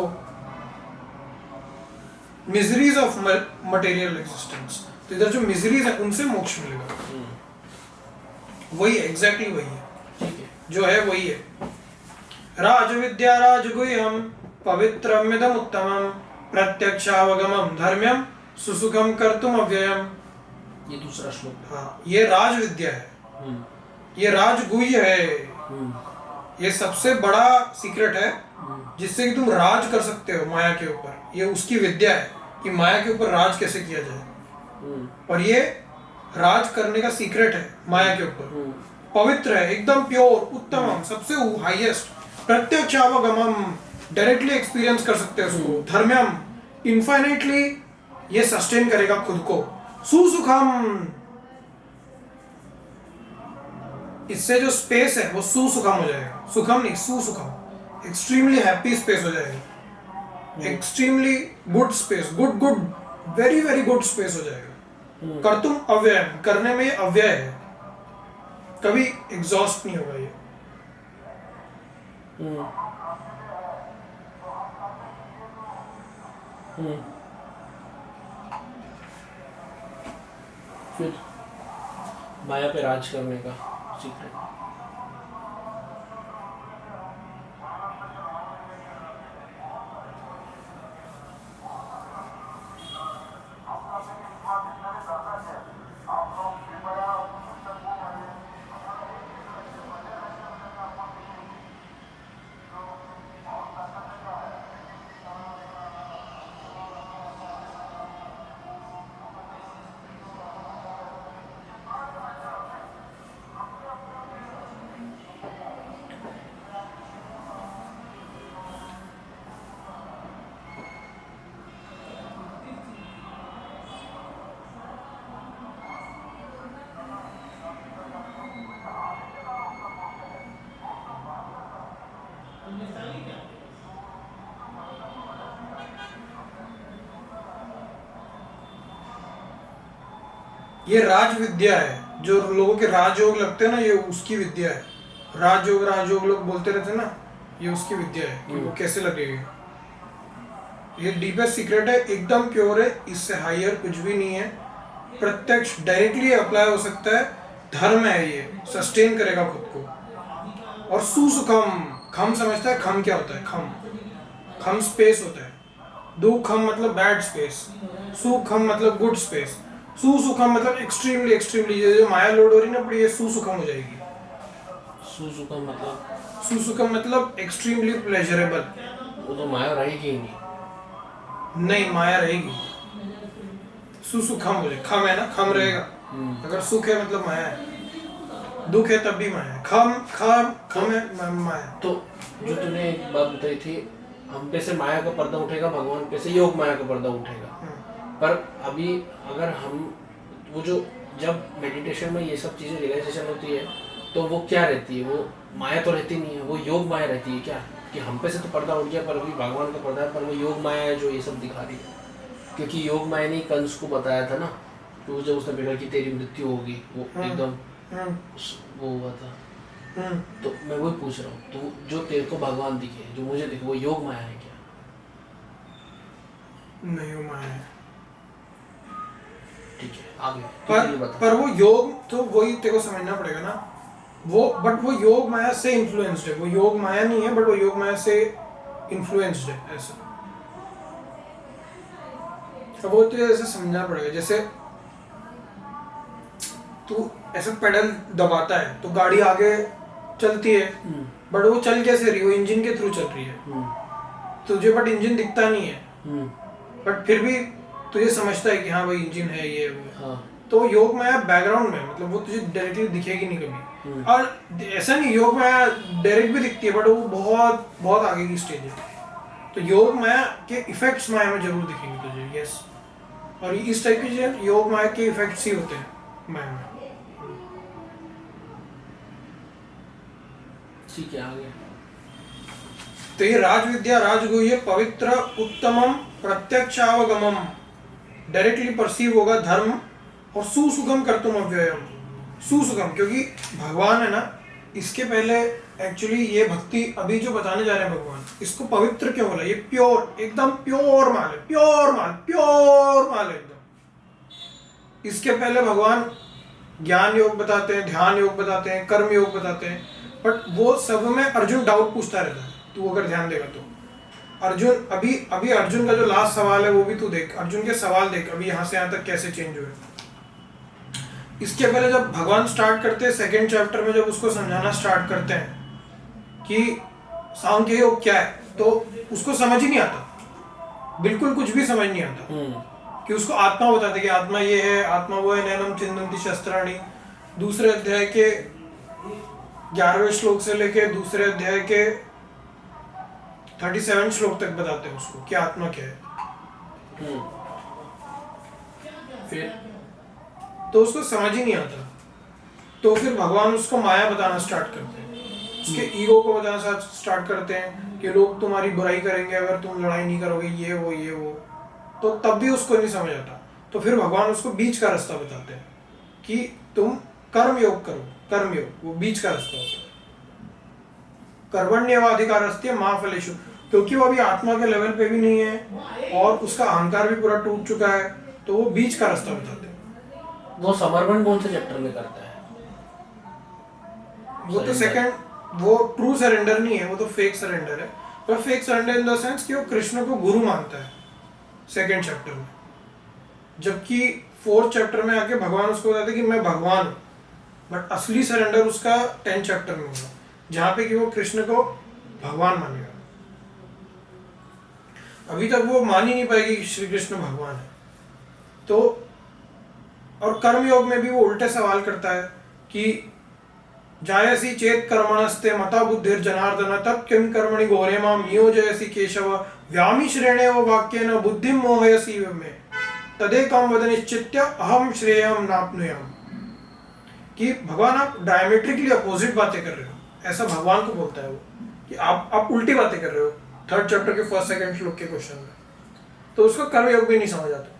मिजरीज ऑफ मटेरियल एग्जिस्टेंस, तो इधर जो मिजरीज है उनसे मोक्ष मिलेगा। वही एग्जैक्टली वही है, ठीक है, जो है वही है। राजविद्या राजगुह्यम पवित्रमिदम उत्तमम प्रत्यक्षावगमम धर्म्यम सुसुखम कर्तुम अव्ययम। ये दूसरा श्लोक। हाँ, ये राज विद्या है, ये राजगुह्य है, ये सबसे बड़ा सीक्रेट है जिससे कि तुम राज कर सकते हो माया के ऊपर। ये उसकी विद्या है कि माया के ऊपर राज कैसे किया जाए, और ये राज करने का सीक्रेट है माया के ऊपर। पवित्र है, एकदम प्योर, उत्तमम, सबसे हाईएस्ट, प्रत्यक्षावगमम, डायरेक्टली एक्सपीरियंस कर सकते हैं उसको, धर्म्यम, इनफाइनाइटली ये सस्टेन करेगा खुद को, सुसुखम, इससे जो स्पेस है वो सुसुखम हो जाएगा, सुखम नहीं सुसुखम, एक्सट्रीमली हैप्पी स्पेस हो जाएगा, extremely good space, good very very good space हो जाएगा। कर्तुम अव्यय, करने में अव्यय है, कभी एग्जॉस्ट नहीं होगा ये। फिर माया पे राज करने का सीक्रेट। ये राज विद्या है, जो लोगों के राजयोग लगते हैं ना, ये उसकी विद्या है। राजयोग लोग बोलते रहते हैं ना, ये उसकी विद्या है कि वो कैसे लगेगी। ये डीपेस्ट सीक्रेट है, एकदम प्योर है, इससे हायर कुछ भी नहीं है। प्रत्यक्ष डायरेक्टली अप्लाई हो सकता है, धर्म है, ये सस्टेन करेगा खुद को। और सुसुखम, खम समझता है? खम क्या होता है? खम स्पेस होता है। दुखम मतलब बैड स्पेस, सुखम मतलब गुड स्पेस, सुसुखम मतलब एक्सट्रीमली जो माया लोड हो रही ना पड़ी, ये सुसुखम हो जाएगी। सुसुखम मतलब एक्सट्रीमली प्लेजरेबल। वो तो माया रहेगी ही नहीं, माया रहेगी। सुसुखम हो जाए, खम है ना, खम रहेगा। अगर सुख है मतलब माया है, दुख है तब भी माया है। खम है माया। तो जो तूने एक बात बताई थी, हम पे से माया का पर्दा उठेगा, भगवान पे से योग माया का पर्दा उठेगा। पर अभी अगर हम वो जो जब मेडिटेशन में ये सब चीज़ें रियलाइजेशन होती है, तो वो क्या रहती है? वो माया तो रहती नहीं है, वो योग माया रहती है क्या? कि हम पे से तो पर्दा उठ गया, पर अभी भगवान का पर्दा है, पर वो योग माया है जो ये सब दिखा रही है। क्योंकि योग माया ने कंस को बताया था ना, तो जब उसने देखा कि तेरी मृत्यु होगी, वो एकदम वो हुआ था। तो मैं वही पूछ रहा हूँ, तो जो तेरे को भगवान दिखे, जो मुझे दिखे, वो योग माया है क्या? नहीं, वो माया है। ठीक है, आगे पर वो योग तो वही तेरे को समझना पड़ेगा ना, बट वो योग माया से इन्फ्लुएंस्ड है। वो योग माया नहीं है, बट वो योग माया से इन्फ्लुएंस्ड है, ऐसा। अब वो तो ऐसे समझना पड़ेगा, जैसे तू ऐसे पेडल दबाता है तो गाड़ी आगे चलती है, बट वो चल कैसे रही? वो इंजन के थ्रू चल रही है तुझे, बट इंजन दिखता नहीं है, बट फिर भी तुझे समझता है कि हाँ भाई इंजन है, ये वो। तो योग माया बैकग्राउंड में, मतलब वो तुझे डायरेक्टली दिखेगी नहीं कभी। और ऐसा नहीं, योग माया डायरेक्ट भी दिखती है, बट वो बहुत बहुत आगे की स्टेज है। तो योग माया के इफेक्ट्स माया में जरूर दिखेंगे तुझे, यस। और इस टाइप की चीजें योग माया के इफेक्ट्स ही होते हैं माया में। ठीक है, आगे। तो ये राज विद्या, राजगुह्य, पवित्र, उत्तमम, प्रत्यक्षावगमम, डायरेक्टली परसीव होगा धर्म, और सुसुगम कर्तुम अव्ययम। सुसुगम क्योंकि भगवान है ना, इसके पहले एक्चुअली ये भक्ति अभी जो बताने जा रहे हैं भगवान, इसको पवित्र क्यों बोला? ये प्योर, एकदम प्योर माल है, प्योर माल है एकदम। इसके पहले भगवान ज्ञान योग बताते हैं, ध्यान योग बताते हैं, कर्म योग बताते हैं, बट वो सब में अर्जुन डाउट पूछता रहता है। तू अगर ध्यान देगा तो अर्जुन अभी अर्जुन का जो लास्ट सवाल है वो भी तू देख, अर्जुन के सवाल देख अभी यहाँ से यहाँ तक कैसे चेंज हुए। इसके पहले जब भगवान स्टार्ट करते हैं सेकेंड चैप्टर में, जब उसको समझाना स्टार्ट करते हैं कि सांख्य योग क्या है, तो उसको समझ ही नहीं आता, बिल्कुल कुछ भी समझ नहीं आता। कि उसको आत्मा बताते कि आत्मा ये है, आत्मा वो है, नैनम चिंदन्ति शस्त्राणि। दूसरे अध्याय के 11वें श्लोक से लेके दूसरे अध्याय के 37 श्लोक तक बताते हैं उसको कि आत्मा क्या है। फिर तो उसको समझ ही नहीं आता, तो फिर भगवान उसको माया बताना स्टार्ट करते हैं, उसके ईगो को बताना स्टार्ट करते हैं कि लोग तुम्हारी बुराई करेंगे अगर तुम लड़ाई नहीं करोगे, ये वो। तो तब भी उसको नहीं समझ आता, तो फिर भगवान उसको बीच का रास्ता बताते हैं कि तुम कर्म योग करो। कर्म योग वो बीच का रास्ता होता है। कर्मण्येवाधिकारस्ते मा फलेषु, क्योंकि वो अभी आत्मा के लेवल पे भी नहीं है और उसका अहंकार भी पूरा टूट चुका है, तो वो बीच का रास्ता बताते हैं। वो समर्पण कौन से चैप्टर में करता है? वो तो सेकंड, वो ट्रू सरेंडर नहीं है, वो तो फेक सरेंडर है। पर fake surrender in the sense कि वो कृष्ण को गुरु मानता है सेकंड चैप्टर में, जबकि फोर्थ चैप्टर में आके भगवान उसको बताते कि मैं भगवान हूँ। बट असली सरेंडर उसका 10th चैप्टर में होगा, जहाँ पे कि वो कृष्ण को भगवान मानेगा। अभी तक वो मान ही नहीं पाएगी कि श्री कृष्ण भगवान है। तो और कर्म योग में भी वो उल्टे सवाल करता है कि जायसी चेत कर्मणस्ते मता बुद्धिर जनार्दन तब किम कर्मणि घोरे माम नियोजयसि केशव व्यामि श्रेणेव वाक्येन बुद्धिम मोहयसि मे तदेकं वद निश्चित्य अहम श्रेयम नाप्नुयाम। कि भगवान आप डायमेट्रिकली अपोजिट बातें कर रहे हो, ऐसा भगवान को बोलता है वो कि आप उल्टी बातें कर रहे हो 3rd चैप्टर के 1st 2nd श्लोक के क्वेश्चन में। तो उसको कर्म योग भी नहीं समझ आता।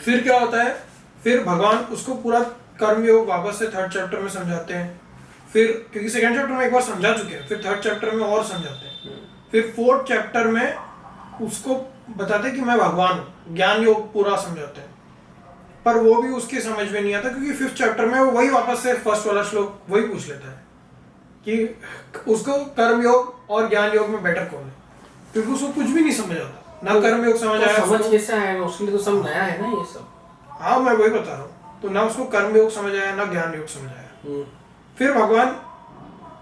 फिर क्या होता है, फिर भगवान उसको पूरा कर्मयोग वापस से थर्ड चैप्टर में समझाते हैं। फिर क्योंकि सेकंड चैप्टर में एक बार समझा चुके हैं, फिर थर्ड चैप्टर में और समझाते हैं। फिर फोर्थ चैप्टर में उसको बताते हैं कि मैं भगवान हूँ, ज्ञान योग पूरा समझाते हैं। पर वो भी उसके समझ में नहीं आता, क्योंकि फिफ्थ चैप्टर में वो वही वापस से फर्स्ट वाला श्लोक वही पूछ लेता है कि उसको कर्म योग और ज्ञान योग में बेटर कौन है, क्योंकि उसको कुछ भी नहीं समझ आता। ना कर्म योग समझ आया, समझ कैसे आएगा, उसके लिए तो सब नया है ना ये सब। हाँ मैं वही बता रहा हूँ। तो ना उसको कर्म योग समझ आया ना ज्ञान योग समझ आया। फिर भगवान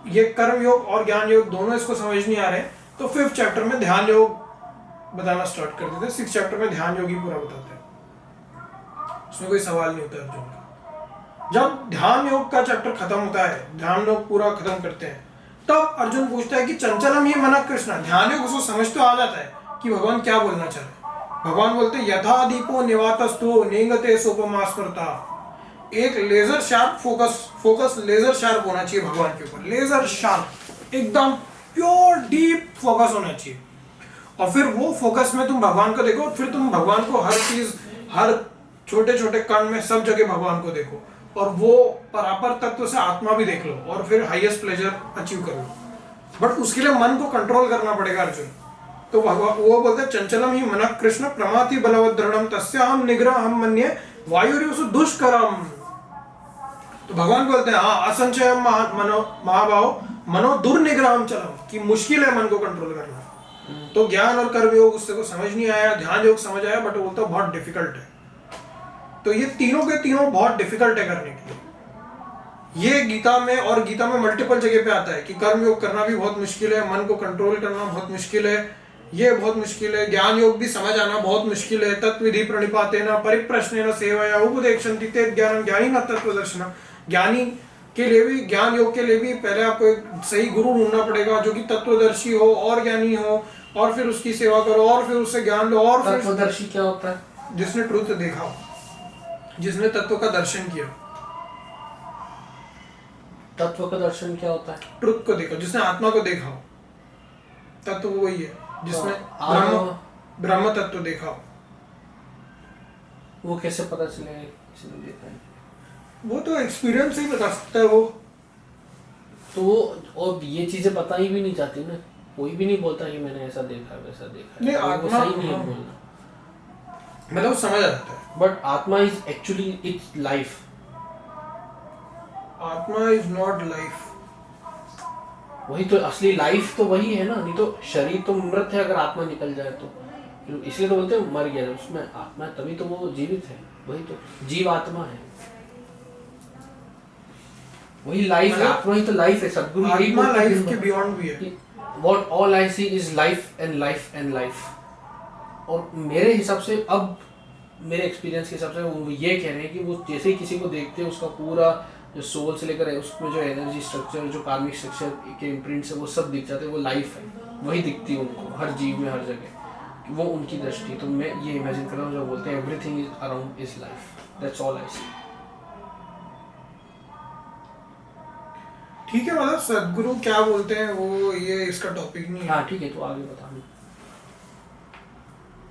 ये कर्म योग और ज्ञान योग दोनों इसको समझ नहीं आ रहे, तो फिफ्थ चैप्टर में ध्यान योग बताना स्टार्ट कर देते हैं। सिक्स चैप्टर में ध्यान योग ही पूरा बताते हैं, उसमें कोई सवाल नहीं होता अर्जुन का। जब ध्यान योग का चैप्टर खत्म होता है, ध्यान योग पूरा खत्म करते हैं, तब अर्जुन पूछता है कि चंचलम ही मन कृष्ण। ध्यान योग उसको समझ तो आ जाता है कि भगवान क्या बोलना चाह रहे हैं। भगवान बोलते हैं यथा दीपो निवातस्थो नेंगते सोपमा स्मृता। एक laser sharp focus laser sharp होना चाहिए भगवान के ऊपर, लेजर शार्प एकदम प्योर डीप फोकस होना चाहिए। और फिर वो फोकस में तुम भगवान को देखो, फिर तुम भगवान को हर चीज, हर छोटे छोटे कण में सब जगह भगवान को देखो, और वो परापर तत्व से आत्मा भी देख लो, और फिर हाईएस्ट प्लेजर अचीव कर लो। बट उसके लिए मन को कंट्रोल करना पड़ेगा अर्जुन। तो भगवान वो बोलते हैं चंचलम ही मन कृष्ण प्रमाति बलवत् दृढ़म तस्याहम निग्रहम मन्ये वायुर्युषु दुष्करम। तो भगवान बोलते हैं हाँ असंचय महाभाव मनो दुर्निग्रहम चलम, कि मुश्किल है मन को कंट्रोल करना। तो ज्ञान और कर्म योग उससे को समझ नहीं आया, ध्यान योग समझ आया, बट वो तो बहुत डिफिकल्ट है। तो ये तीनों के तीनों बहुत डिफिकल्ट है करने के लिए। ये गीता में, और गीता में मल्टीपल जगह पे आता है कि कर्म योग करना भी बहुत मुश्किल है, मन को कंट्रोल करना बहुत मुश्किल है, ये बहुत मुश्किल है, ज्ञान योग भी समझ आना बहुत मुश्किल है। तत्विधि प्रणिपातेन परिप्रश्नेन सेवया उपदेक्षन्ति ते ज्ञानं ज्ञानिनः तत्त्वदर्शिनः। ज्ञानी के लिए भी, ज्ञान योग के लिए भी पहले आपको एक सही गुरु ढूंढना पड़ेगा जो कि तत्वदर्शी हो और ज्ञानी हो, और फिर उसकी सेवा करो, और फिर उससे ज्ञान लो, और फिर तत्वदर्शी क्या होता है? जिसने ट्रुथ देखा हो, जिसने तत्व का दर्शन किया। तत्व का दर्शन क्या होता है? ट्रुथ को देखो, जिसने आत्मा को देखा हो, तत्व वही है जिसने ब्रह्म तत्व देखा हो। वो कैसे पता चलेगा किसी ने देखा है? वो तो एक्सपीरियंस ही बता सकता है वो। तो और ये चीजें पता ही भी नहीं जाती ना, कोई भी नहीं बोलता कि मैंने ऐसा देखा वैसा देखा। नहीं, वो आत्मा सही नहीं है बोलना, मतलब समझ आता है। बट आत्मा इज एक्चुअली इट्स लाइफ। आत्मा इज नॉट लाइफ। वही तो असली लाइफ तो वही है ना, नहीं तो शरीर तो मृत है अगर आत्मा निकल जाए तो। इसलिए तो बोलते हैं मर गया, उसमें आत्मा है तभी तो वो जीवित है, वही तो जीव आत्मा है, वही लाइफ है। आत्मा ही तो लाइफ है। सदगुरु आत्मा लाइफ के बियॉन्ड भी है। What all I see is life and life and life। और मेरे हिसाब से, अब मेरे एक्सपीरियंस के हिसाब से वो ये कह रहे हैं कि वो जैसे ही किसी को देखते हैं उसका पूरा जो सोल से लेकर है उसमें जो एनर्जी स्ट्रक्चर, जो कार्मिक स्ट्रक्चर के इम्प्रिंट्स है वो सब दिख जाते हैं, वो लाइफ है, वही दिखती है उनको हर जीव में, हर जगह, वो उनकी दृष्टि। तो मैं ये इमेजिन कर रहा हूँ, जो बोलते हैं everything is around is life, that's all I see. ठीक है, मतलब सदगुरु क्या बोलते हैं वो, ये इसका टॉपिक नहीं है। हाँ ठीक है, तो आगे बता।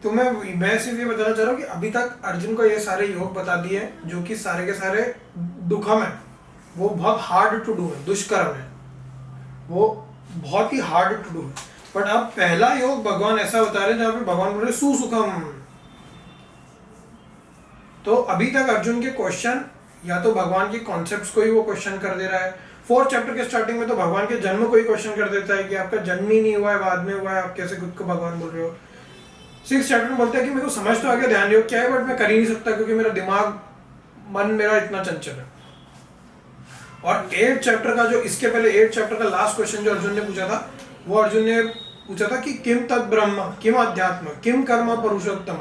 तो मैं सिर्फ ये बताना चाह रहा हूँ कि अभी तक अर्जुन को ये सारे योग बता दिए हैं जो कि सारे के सारे दुखम है, वो बहुत हार्ड टू डू है, दुष्कर्म है, वो बहुत ही हार्ड टू डू है। बट अब पहला योग भगवान ऐसा बता रहे हैं जहाँ पे भगवान बोल रहे सुसुखम। तो अभी तक अर्जुन के क्वेश्चन या तो भगवान के कॉन्सेप्ट्स को ही वो क्वेश्चन कर दे रहा है। फोर्थ चैप्टर के स्टार्टिंग में तो भगवान के जन्म को ही क्वेश्चन कर देता है कि आपका जन्म ही नहीं हुआ है, बाद में हुआ है, आप कैसे खुद को भगवान बोल रहे हो। सिक्स चैप्टर में बोलते हैं कि मेरे को समझ तो आ गया ध्यान योग क्या है, बट मैं कर ही नहीं सकता क्योंकि मेरा दिमाग, मन मेरा इतना चंचल है। और 8 चैप्टर का जो, इसके पहले 8 चैप्टर का लास्ट क्वेश्चन जो अर्जुन ने पूछा था, वो अर्जुन ने पूछा था कि किम तद ब्रह्म किम अध्यात्म किम कर्म पुरुषोत्तम,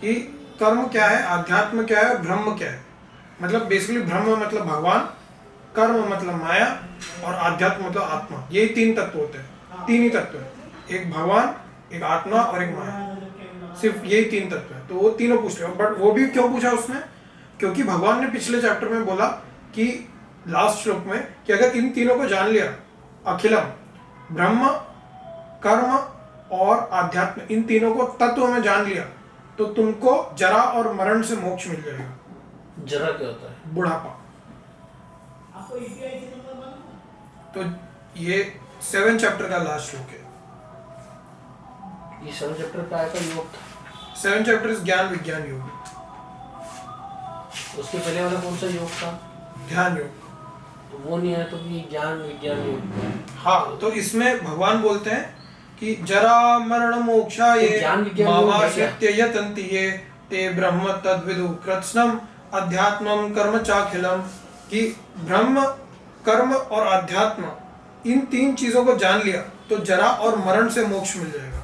कि कर्म क्या है, अध्यात्म क्या है, ब्रह्म क्या है। मतलब बेसिकली ब्रह्म मतलब भगवान, कर्म मतलब माया, और आध्यात्म मतलब आत्मा। यही 3 तत्व होते हैं, 3 ही तत्व है, एक भगवान, एक आत्मा और एक माया, सिर्फ यही 3 तत्व है। तो वो तीनों पूछ रहे हो। बट वो भी क्यों पूछा उसने, क्योंकि भगवान ने पिछले चैप्टर में बोला कि लास्ट श्लोक में कि अगर इन तीनों को जान लिया, अखिलम ब्रह्म, कर्म और आध्यात्म, इन तीनों को तत्व में जान लिया, तो तुमको जरा और मरण से मोक्ष मिल जाएगा। जरा क्या होता है? बुढ़ापा। आपको ईपीआई नंबर मालूम है? तो ये 7 चैप्टर का लास्ट श्लोक है। ये 7 चैप्टर का आया था योग था। 7 चैप्टर इज ज्ञान विज्ञान योग। उसके पहले वाला कौन सा योग था? ध्यान योग। तो वो नहीं है तो ये ज्ञान विज्ञान योग। हाँ, तो इसमें भगवान बोलते हैं कि जरा मरण मोक्षा तो ये ज्ञान विज्ञान योग है क्या? यतन्ति ये ते ब्रह्म तद्विदु कृत्स्नम अध्यात्मम कर्म चाखिलम, कि ब्रह्म, कर्म और अध्यात्म इन 3 चीजों को जान लिया तो जरा और मरण से मोक्ष मिल जाएगा।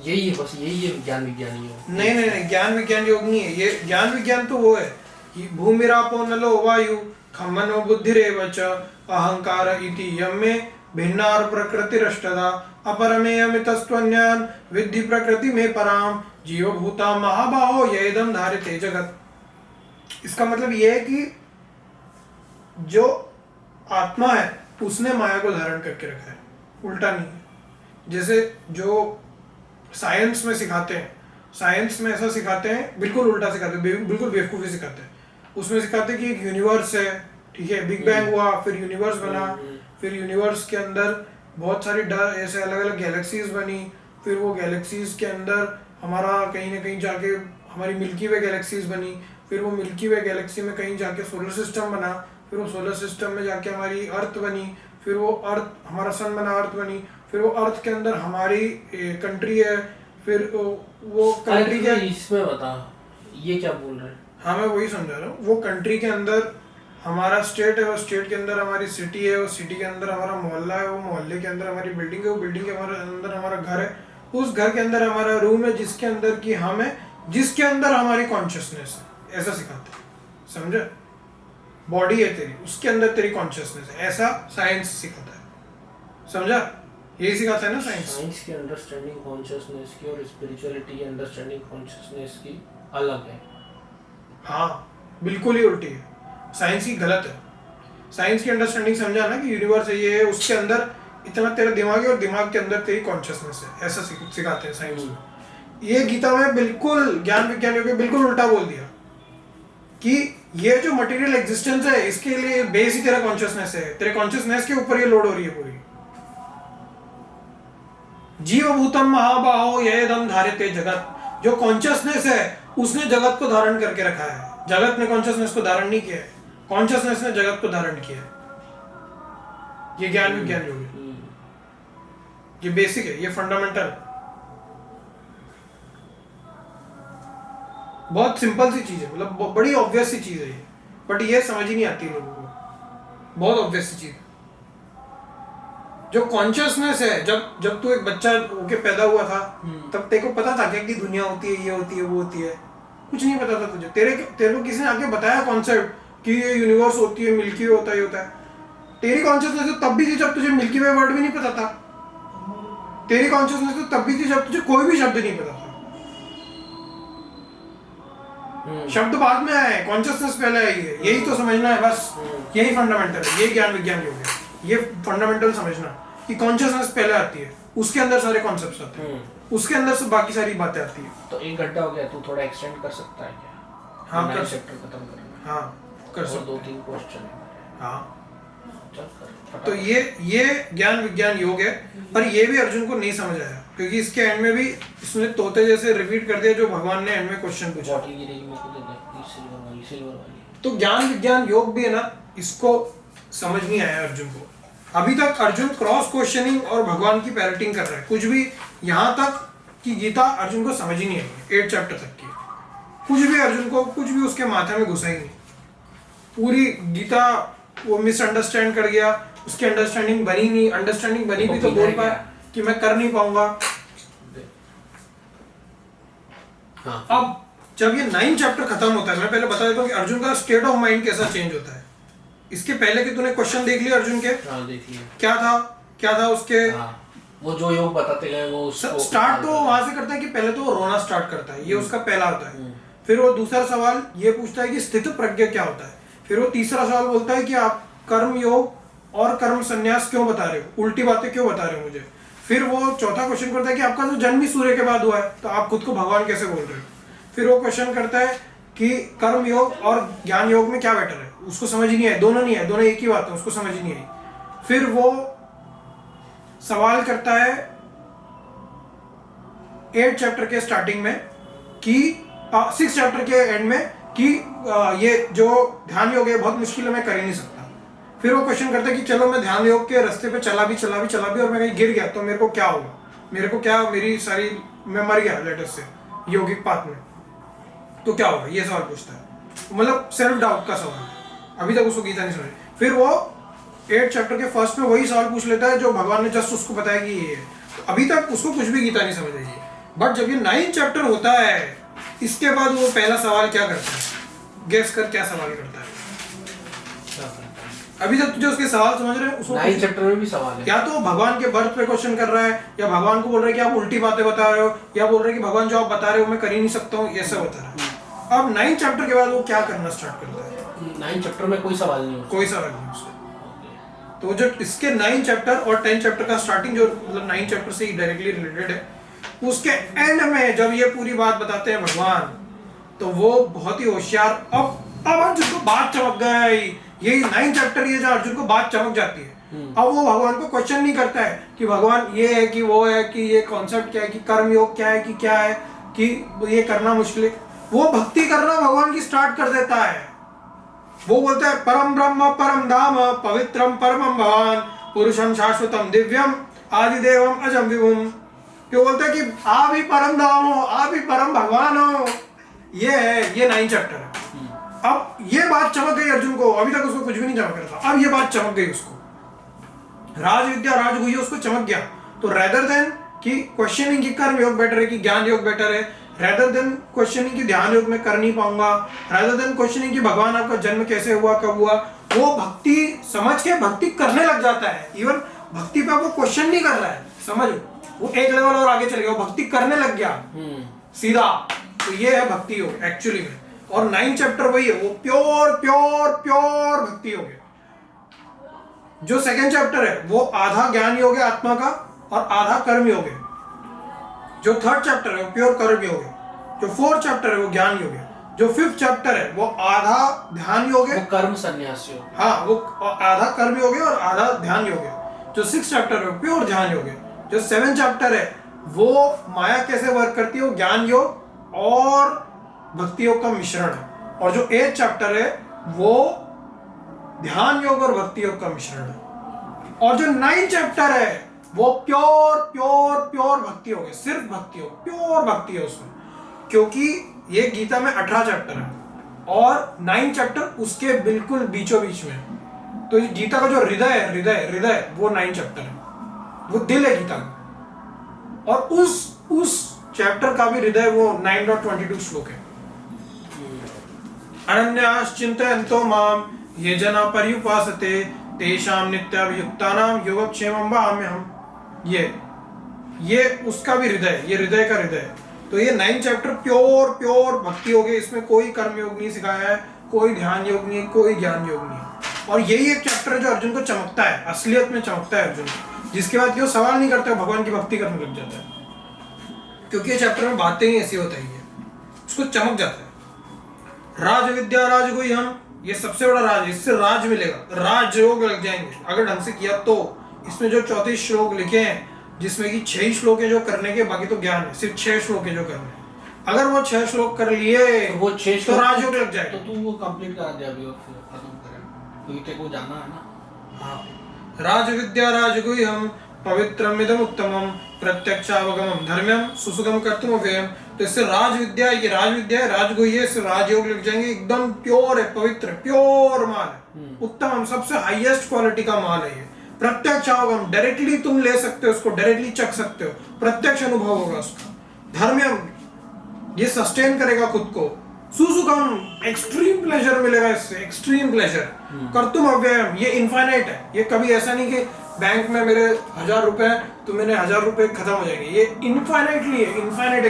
यही है, बस यही है ज्ञान विज्ञान योग। नहीं, ज्ञान विज्ञान योग नहीं है ये। ज्ञान विज्ञान तो वो है कि भूमिरापो नलो वायु खमनो बुद्धिरेव च अहंकार इति यम्मे भिन्नार प्रकृतिरष्टदा अपरमेयमितस्त्वन्यान विद्धि प्रकृति में पराम जीवभूता महाबाहो येदम धारिते जगत। इसका मतलब ये है कि जो आत्मा है उसने माया को धारण करके रखा है, उल्टा नहीं है। जैसे जो साइंस में सिखाते हैं, साइंस में ऐसा सिखाते हैं, बिल्कुल उल्टा सिखाते हैं, बिल्कुल बेवकूफ़ी सिखाते हैं। उसमें सिखाते हैं कि एक यूनिवर्स है, ठीक है, बिग बैंग हुआ, फिर यूनिवर्स बना, फिर यूनिवर्स के अंदर बहुत सारी ऐसे अलग अलग गैलेक्सीज बनी, फिर वो गैलेक्सीज के अंदर हमारा कहीं ना कहीं जाके हमारी मिल्की वे गैलेक्सीज बनी, फिर वो मिल्की वे गैलेक्सी में कहीं जाके सोलर सिस्टम बना, फिर वो सोलर सिस्टम में जाके हमारी अर्थ बनी, फिर वो अर्थ हमारा सन बना, अर्थ बनी, फिर वो अर्थ के अंदर हमारी कंट्री है, फिर वो कंट्री के इसमें बता ये क्या बोल रहे हैं? हाँ, मैं वही समझा रहा हूँ। वो कंट्री के अंदर हमारा स्टेट है, वो स्टेट के अंदर हमारी सिटी है, वो सिटी के अंदर हमारा मोहल्ला है, वो मोहल्ले के अंदर हमारी बिल्डिंग है, वो बिल्डिंग के अंदर हमारा घर है, उस घर के अंदर हमारा रूम है जिसके अंदर की हम है, जिसके अंदर हमारी कॉन्शियसनेस है। ऐसा सिखाते हैं, समझे? बॉडी है तेरी, उसके अंदर तेरी कॉन्शियसनेस है, ऐसा साइंस सिखाता है, समझा? यही सिखाता है ना साइंस। साइंस की अंडरस्टैंडिंग कॉन्शियसनेस की और स्पिरिचुअलिटी की अंडरस्टैंडिंग कॉन्शियसनेस की अलग है। हाँ, बिल्कुल ही उल्टी है, साइंस की गलत है। साइंस की अंडरस्टैंडिंग समझा ना कि यूनिवर्स है, ये है, उसके अंदर इतना तेरा दिमाग है और दिमाग के अंदर तेरी कॉन्शियसनेस है, ऐसा सिखाते हैं साइंस में। ये गीता में बिल्कुल ज्ञान विज्ञानियों के बिल्कुल उल्टा बोल दिया कि ये जो मटेरियल एग्जिस्टेंस है इसके लिए बेस ही तेरा कॉन्शियसनेस है, तेरे कॉन्शियसनेस के ऊपर ये लोड हो रही है पूरी। जीवभूतम महाबाहो येदम धारिते जगत, जो कॉन्शियसनेस है उसने जगत को धारण करके रखा है, जगत ने कॉन्शियसनेस को धारण नहीं किया है, कॉन्शियसनेस ने जगत को धारण किया है। ये ज्ञान विज्ञान योग है, ये बेसिक है, ये फंडामेंटल, बहुत सिंपल सी चीज है, मतलब बड़ी ऑब्वियस सी चीज है ये, बट ये समझ ही नहीं आती लोगों को। बहुत ऑब्वियस सी चीज, जो कॉन्शियसनेस है, जब तू एक बच्चा होके पैदा हुआ था तब तेरे को पता था क्या कि दुनिया होती है, ये होती है, वो होती है? कुछ नहीं पता था तुझे। तेरे को किसी ने आके बताया कॉन्सेप्ट कि ये यूनिवर्स होती है, मिल्की वे होता है, ये होता है? तेरी कॉन्शियसनेस तो तब भी थी जब तुझे मिल्की वे वर्ड भी नहीं पता था। तेरी कॉन्शियसनेस तो तब भी थी जब तुझे कोई भी शब्द नहीं पता था। शब्द बाद में आए, कॉन्शियसनेस पहले आई है, यही तो समझना है बस। यही फंडामेंटल है, ये ज्ञान विज्ञान योग है। ये फंडामेंटल समझना कि कॉन्शियसनेस पहले आती है, उसके अंदर सारे कॉन्सेप्ट्स आते हैं, उसके अंदर से बाकी सारी बातें आती है। तो 1 घंटा हो गया, तू थोड़ा एक्सटेंड कर सकता है क्या? हाँ, कर चैप्टर खत्म करना। हाँ, कर सकते 2-3 क्वेश्चन। हाँ, चल कर। तो ये ज्ञान विज्ञान योग है, पर ये भी अर्जुन को नहीं समझ आया क्योंकि इसके एंड में भी इसने तोते जैसे रिपीट कर दिया जो भगवान ने एंड में क्वेश्चन पूछा। बॉटल गिरेगी मेरे को, दे दे सिल्वर वाली। तो ज्ञान विज्ञान योग भी है ना, इसको समझ नहीं आया अर्जुन को। अभी तक अर्जुन क्रॉस क्वेश्चनिंग और भगवान की पैरेटिंग कर रहा है, कुछ भी यहाँ तक कि गीता अर्जुन को समझ ही नहीं आई 8 चैप्टर तक की। कुछ भी अर्जुन को, कुछ भी उसके माथे में घुसा ही नहीं। पूरी गीता वो मिसअंडरस्टैंड कर गया, उसकी अंडरस्टैंडिंग बनी नहीं। अंडरस्टैंडिंग बनी भी तो बोल पाया कि मैं कर नहीं पाऊंगा। हाँ। अब जब ये 9 चैप्टर खत्म होता है, मैं पहले बता देता हूँ कि अर्जुन का स्टेट ऑफ माइंड कैसा चेंज होता है। इसके पहले कि तूने क्वेश्चन देख लिया अर्जुन के, हाँ, देख लिया। क्या था उसके। हाँ, वो जो योग बताते गए वो स्टार्ट तो वहां से करता है कि पहले तो वो रोना स्टार्ट करता है, ये उसका पहला होता है। फिर वो दूसरा सवाल ये पूछता है कि स्थित प्रज्ञ क्या होता है। फिर वो तीसरा सवाल बोलता है कि आप कर्म योग और कर्म संन्यास क्यों बता रहे हो, उल्टी बातें क्यों बता रहे हो मुझे। फिर वो चौथा क्वेश्चन करता है कि आपका तो जन्म ही सूर्य के बाद हुआ है, तो आप खुद को भगवान कैसे बोल रहे हो। फिर वो क्वेश्चन करता है कि कर्म योग और ज्ञान योग में क्या बेटर है, उसको समझ ही नहीं आई, दोनों नहीं है, दोनों एक ही बात है, उसको समझ ही नहीं आई। फिर वो सवाल करता है 8 चैप्टर के स्टार्टिंग में कि 6 चैप्टर के एंड में कि ये जो ध्यान योग है बहुत मुश्किल है, मैं कर ही नहीं सकता। फिर वो क्वेश्चन करता है कि चलो मैं ध्यान योग के रास्ते पे चला भी और मैं कहीं गिर गया तो मेरे को क्या होगा, मेरे को क्या, मेरी सारी, मैं मर गया लेटर से योगिक पाथ में, तो क्या होगा, ये सवाल पूछता है। मतलब सेल्फ डाउट का सवाल है, अभी तक उसको गीता नहीं समझ। फिर वो 8 चैप्टर के फर्स्ट में वही सवाल पूछ लेता है जो भगवान ने जस्ट उसको बताया कि ये है, तो अभी तक उसको कुछ भी गीता नहीं समझ आई है। बट जब ये 9 चैप्टर होता है, इसके बाद वो पहला सवाल क्या करता है, गेस कर क्या सवाल करता है। अभी तक तुझे उसके सवाल समझ रहे हैं, उसको 9 चैप्टर में भी सवाल है। या तो भगवान के बर्थ पे क्वेश्चन कर रहा है, या भगवान को बोल रहा है कि आप उल्टी बातें बता रहे हो, या बोल रहे हैं कि भगवान जो आप बता रहे हो मैं कर ही नहीं सकता हूँ, ये सब बता रहा है। अब 9 चैप्टर के बाद वो क्या करना स्टार्ट करता है, 9 चैप्टर में कोई सवाल नहीं, कोई सवाल नहीं उसको। तो जो इसके 9 चैप्टर और 10 चैप्टर का स्टार्टिंग जो मतलब 9 चैप्टर से ही डायरेक्टली रिलेटेड है, उसके एंड में जब ये पूरी बात बताते हैं भगवान, तो वो बहुत ही होशियार, अब अर्जुन को बात चमक गई, यही 9 चैप्टर ये जो अर्जुन को बात चमक जाती है। अब वो भगवान को क्वेश्चन नहीं करता है कि भगवान ये है कि वो है कि ये कॉन्सेप्ट क्या है कि कर्म योग क्या है कि क्या है कि ये करना मुश्किल है, वो भक्ति करना भगवान की स्टार्ट कर देता है। वो बोलता है परम ब्रह्म परम धाम पवित्रम परमम भगवान पुरुषम शाश्वतम दिव्यम आदिदेवम अजम विभुम। वो बोलता है कि आप ही परम धाम हो, आप ही परम भगवान हो, ये है, ये 9 चैप्टर है। अब ये बात चमक गई अर्जुन को, अभी तक उसको कुछ भी नहीं चमक रहा था, अब ये बात चमक गई उसको, राज विद्या राजगुह्य उसको चमक गया। तो रेदर देन कि क्वेश्चनिंग की कर्म योग बेटर है कि ज्ञान योग बेटर है, रेदर देन क्वेश्चनिंग की ध्यान योग में कर नहीं पाऊंगा, रेदर देन क्वेश्चनिंग की भगवान आपका जन्म कैसे हुआ, कब हुआ, वो भक्ति समझ के भक्ति करने लग जाता है। इवन भक्ति पे वो क्वेश्चन नहीं कर रहा है, समझो, वो एक लेवल और आगे चले गया, वो भक्ति करने लग गया सीधा। तो ये है भक्ति योग एक्चुअली में। और 9 चैप्टर वही है, वो प्योर प्योर प्योर भक्ति योग है। जो 2nd चैप्टर है वो आधा ज्ञान योग है आत्मा का और आधा कर्म योग है। जो 3rd चैप्टर है वो प्योर कर्म योग है। जो 4th चैप्टर है वो ज्ञान योग है। जो 5th चैप्टर है वो आधा ध्यान योग है, वो कर्म संन्यास योग, हाँ वो आधा कर्म योग है और आधा ध्यान योग है। जो 6th चैप्टर है वो प्योर ध्यान योग है। जो 7th चैप्टर है वो माया कैसे वर्क करती है, वो ज्ञान योग और भक्ति योग का मिश्रण है। और जो 8th चैप्टर है वो ध्यान योग और भक्ति योग का मिश्रण है। और जो 9th चैप्टर है वो प्योर प्योर प्योर भक्ति योग है, सिर्फ भक्ति योग, प्योर भक्ति है उसमें। क्योंकि ये गीता में 18 चैप्टर है और 9 चैप्टर उसके बिल्कुल बीचों बीच में। तो गीता का जो हृदय वो 9 चैप्टर है, वो दिल है गीता का। और उस चैप्टर का भी हृदय वो 9.22 श्लोक है। अनन्याश्चिन्तयन्तो माम ये जना पर्युपासते तेषां नित्याभियुक्तानां योगक्षेमं वहाम्यहम्। ये उसका भी हृदय, ये हृदय का हृदय है। तो ये 9 चैप्टर प्योर प्योर भक्ति योग है, इसमें कोई कर्म योग नहीं सिखाया है, कोई ध्यान योग नहीं है, कोई ज्ञान योग नहीं है। और यही एक चैप्टर है जो अर्जुन को चमकता है, असलियत में चमकता है अर्जुन, जिसके बाद वो सवाल नहीं करता, भगवान की भक्ति करने लग जाता है। क्योंकि ये चैप्टर में बातें ही ऐसी होती है, उसको चमक जाता है। राज विद्या राजगुह्यम, ये सबसे बड़ा राज, इससे राज मिलेगा, राज योग लग जाएंगे अगर ढंग से किया तो। इसमें जो 34 श्लोक लिखे हैं, जिसमें कि 6 श्लोक है जो करने के, बाकी तो ज्ञान है, सिर्फ 6 श्लोक है जो करने। अगर वो 6 श्लोक कर लिए तो वो 6 तो राजयोग लग जाएगा। तो तू वो कंप्लीट करा दे अभी और फिर खत्म करें, क्योंकि तेरे को जाना है ना। हाँ, राज विद्या राजगुह्यम पवित्रमिदम उत्तमम प्रत्यक्षावगमम धर्म्यम सुसुगम कर्तुम अव्ययम। तो इससे राज विद्या, ये राज विद्या है, राजगुह्य, इससे राजयोग लग जाएंगे, एकदम प्योर है, पवित्र प्योर माल है, उत्तम सबसे हाईएस्ट क्वालिटी का माल है ये। प्रत्यक्षावगम, डायरेक्टली तुम ले सकते हो उसको, डायरेक्टली चख सकते हो, प्रत्यक्ष अनुभव होगा उसका। धर्म्यम, ये सस्टेन करेगा खुद को। सुसुखम, एक्सट्रीम प्लेजर मिलेगा इससे, एक्सट्रीम प्लेजर। कर्तुम अव्ययम, ये इनफाइनाइट है, ये कभी ऐसा नहीं कि बैंक में मेरे 1000 रुपए तो मेरे 1000 रुपए खत्म हो जाएंगे, ये इनफाइनाइटली है, इनफाइनाइट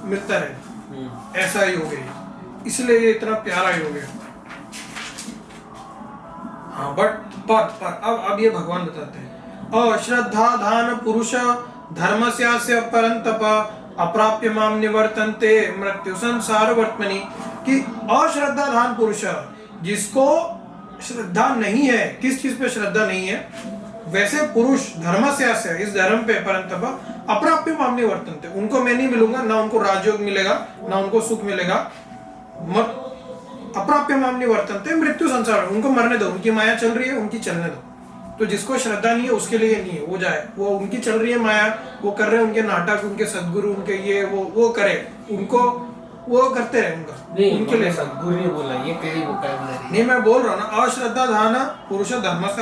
मिलता रहे, ऐसा ही हो गया, इसलिए ये इतना प्यारा योग है। हाँ, बट पर अब ये भगवान बताते हैं, अश्रद्धा धान पुरुष धर्मस्यास्य परंतप अप्राप्य माम निवर्तन्ते मृत्यु संसार वर्तमनि, कि अश्रद्धा धान पुरुष, जिसको श्रद्धा नहीं है, किस चीज पे श्रद्धा नहीं है, वैसे पुरुष धर्मस्यास्य, इस धर्म पे, परंतप अप्राप्य माम निवर्तन्ते, उनको मैं नहीं मिलूंगा, ना उनको राजयोग मिलेगा, ना उनको सुख मिलेगा, अप्राप्य माम निवर्तन्ते मृत्यु संसार, उनको मरने दो, उनकी माया चल रही है, उनकी चलने दो। तो जिसको श्रद्धा नहीं है उसके लिए नहीं है, वो जाए, वो उनकी चल रही है माया, वो कर रहे हैं उनके नाटक, उनके सदगुरु, उनके ये वो करे, उनको वो करते रहे, उनका नहीं, उनके लिए सदगुरु ने बोला, ये तेरी वोकैबुलरी नहीं, मैं बोल रहा हूँ ना, अश्रद्धा धान पुरुष धर्मस्य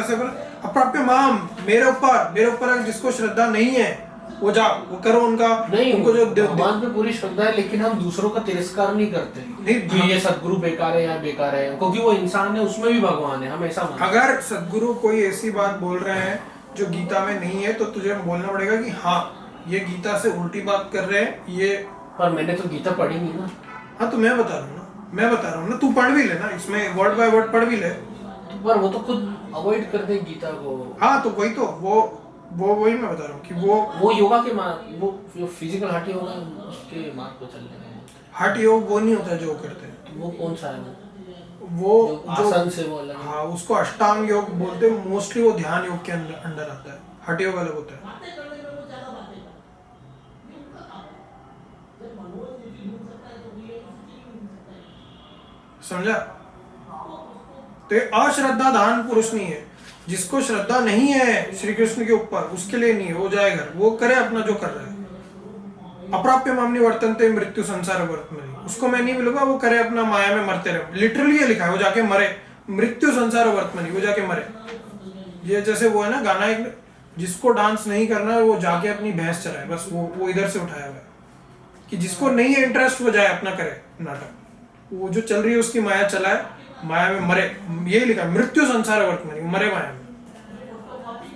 अप्राप्य माम, मेरे ऊपर जिसको श्रद्धा नहीं है वो जा, वो करो, उनका नहीं, उनको जो भगवान पे पूरी श्रद्धा है, लेकिन हम दूसरों का तिरस्कार नहीं करते नहीं, कि ये सदगुरु बेकार है या बेकार है, क्योंकि वो इंसान है, उसमें भी भगवान है, हम ऐसा मानते हैं। अगर सदगुरु कोई ऐसी बात बोल रहे हैं जो गीता में नहीं है, तो तुझे बोलना पड़ेगा कि हाँ ये गीता से उल्टी बात कर रहे हैं ये। पर मैंने तो गीता पढ़ी नहीं ना। हाँ तो मैं बता रहा हूँ ना, तू पढ़ भी ले ना, इसमें वर्ड बाय वर्ड पढ़ भी ले। पर वो तो खुद अवॉइड करते हैं गीता को। हाँ तो वही तो वही मैं बता रहा हूँ कि वो योगा के वो जो फिजिकल हट योगा उसके मार्ग पे चलने का। हट योग वो नहीं होता जो करते हैं, तो वो कौन सा है वो जो आसन से वो अलग है। हाँ उसको अष्टांग योग बोलते हैं, मोस्टली वो ध्यान योग के अंदर आता है, हट योग अलग होता है। समझा? तो ये अश्रद्धा धान पुरुष नहीं है, जिसको श्रद्धा नहीं है श्री कृष्ण के ऊपर, उसके लिए नहीं है, वो जाएगा, वो करे अपना जो कर रहा है। अप्राप्य मामनी वर्तनते मृत्यु संसार वर्तमनि, उसको मैं नहीं मिलूंगा, वो करे अपना माया में मरते रहे, लिटरली ये लिखा है, वो जाके मरे, मृत्यु संसार वर्तमनि, वो जाके मरे। ये जैसे वो है ना गाना एक, जिसको डांस नहीं करना है वो जाके अपनी भैंस चराए, बस वो इधर से उठाया हुआ है कि जिसको नहीं है इंटरेस्ट वो जाए अपना करे नाटक, वो जो चल रही है उसकी माया चलाए, माया में मरे, यही लिखा मृत्यु संसार वर्तमनि, मरे माया में,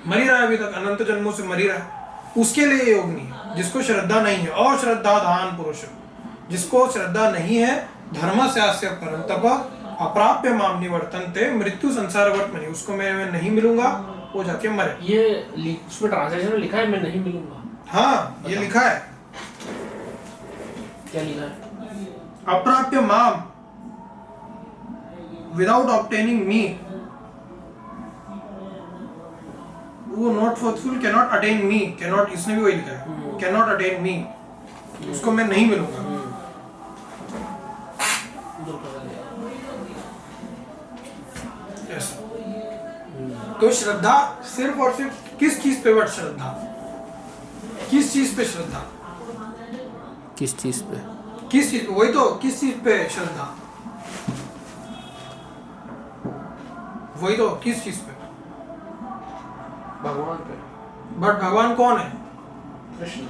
मरी रहा है अभी तक, अनंत जन्मों से मरी रहा है, उसके लिए योग नहीं है। जिसको श्रद्धा नहीं है, अश्रद्धा धान पुरुष, जिसको श्रद्धा नहीं है, धर्मस्यास्य परंतप अप्राप्य माम निवर्तन्ते मृत्यु संसार वर्तमनि, उसको मैं नहीं मिलूंगा, वो जाके मरे। ये उसमें ट्रांसलेशन में लिखा है मैं नहीं मिलूंगा। हाँ ये लिखा है, क्या लिखा है? अप्राप्य माम विदाउट ऑब्टेनिंग मी, वो not faithful cannot attain me, cannot, इसने भी वही लिखा है, कैनॉट अटेन मी, उसको मैं नहीं मिलूंगा। ऐसा तो श्रद्धा सिर्फ और सिर्फ किस चीज पे, बट श्रद्धा किस चीज पे, श्रद्धा किस चीज पे, किस चीज, वही तो किस चीज पे श्रद्धा, वही तो किस चीज पे, भगवान पे। बट भगवान कौन है? कृष्ण।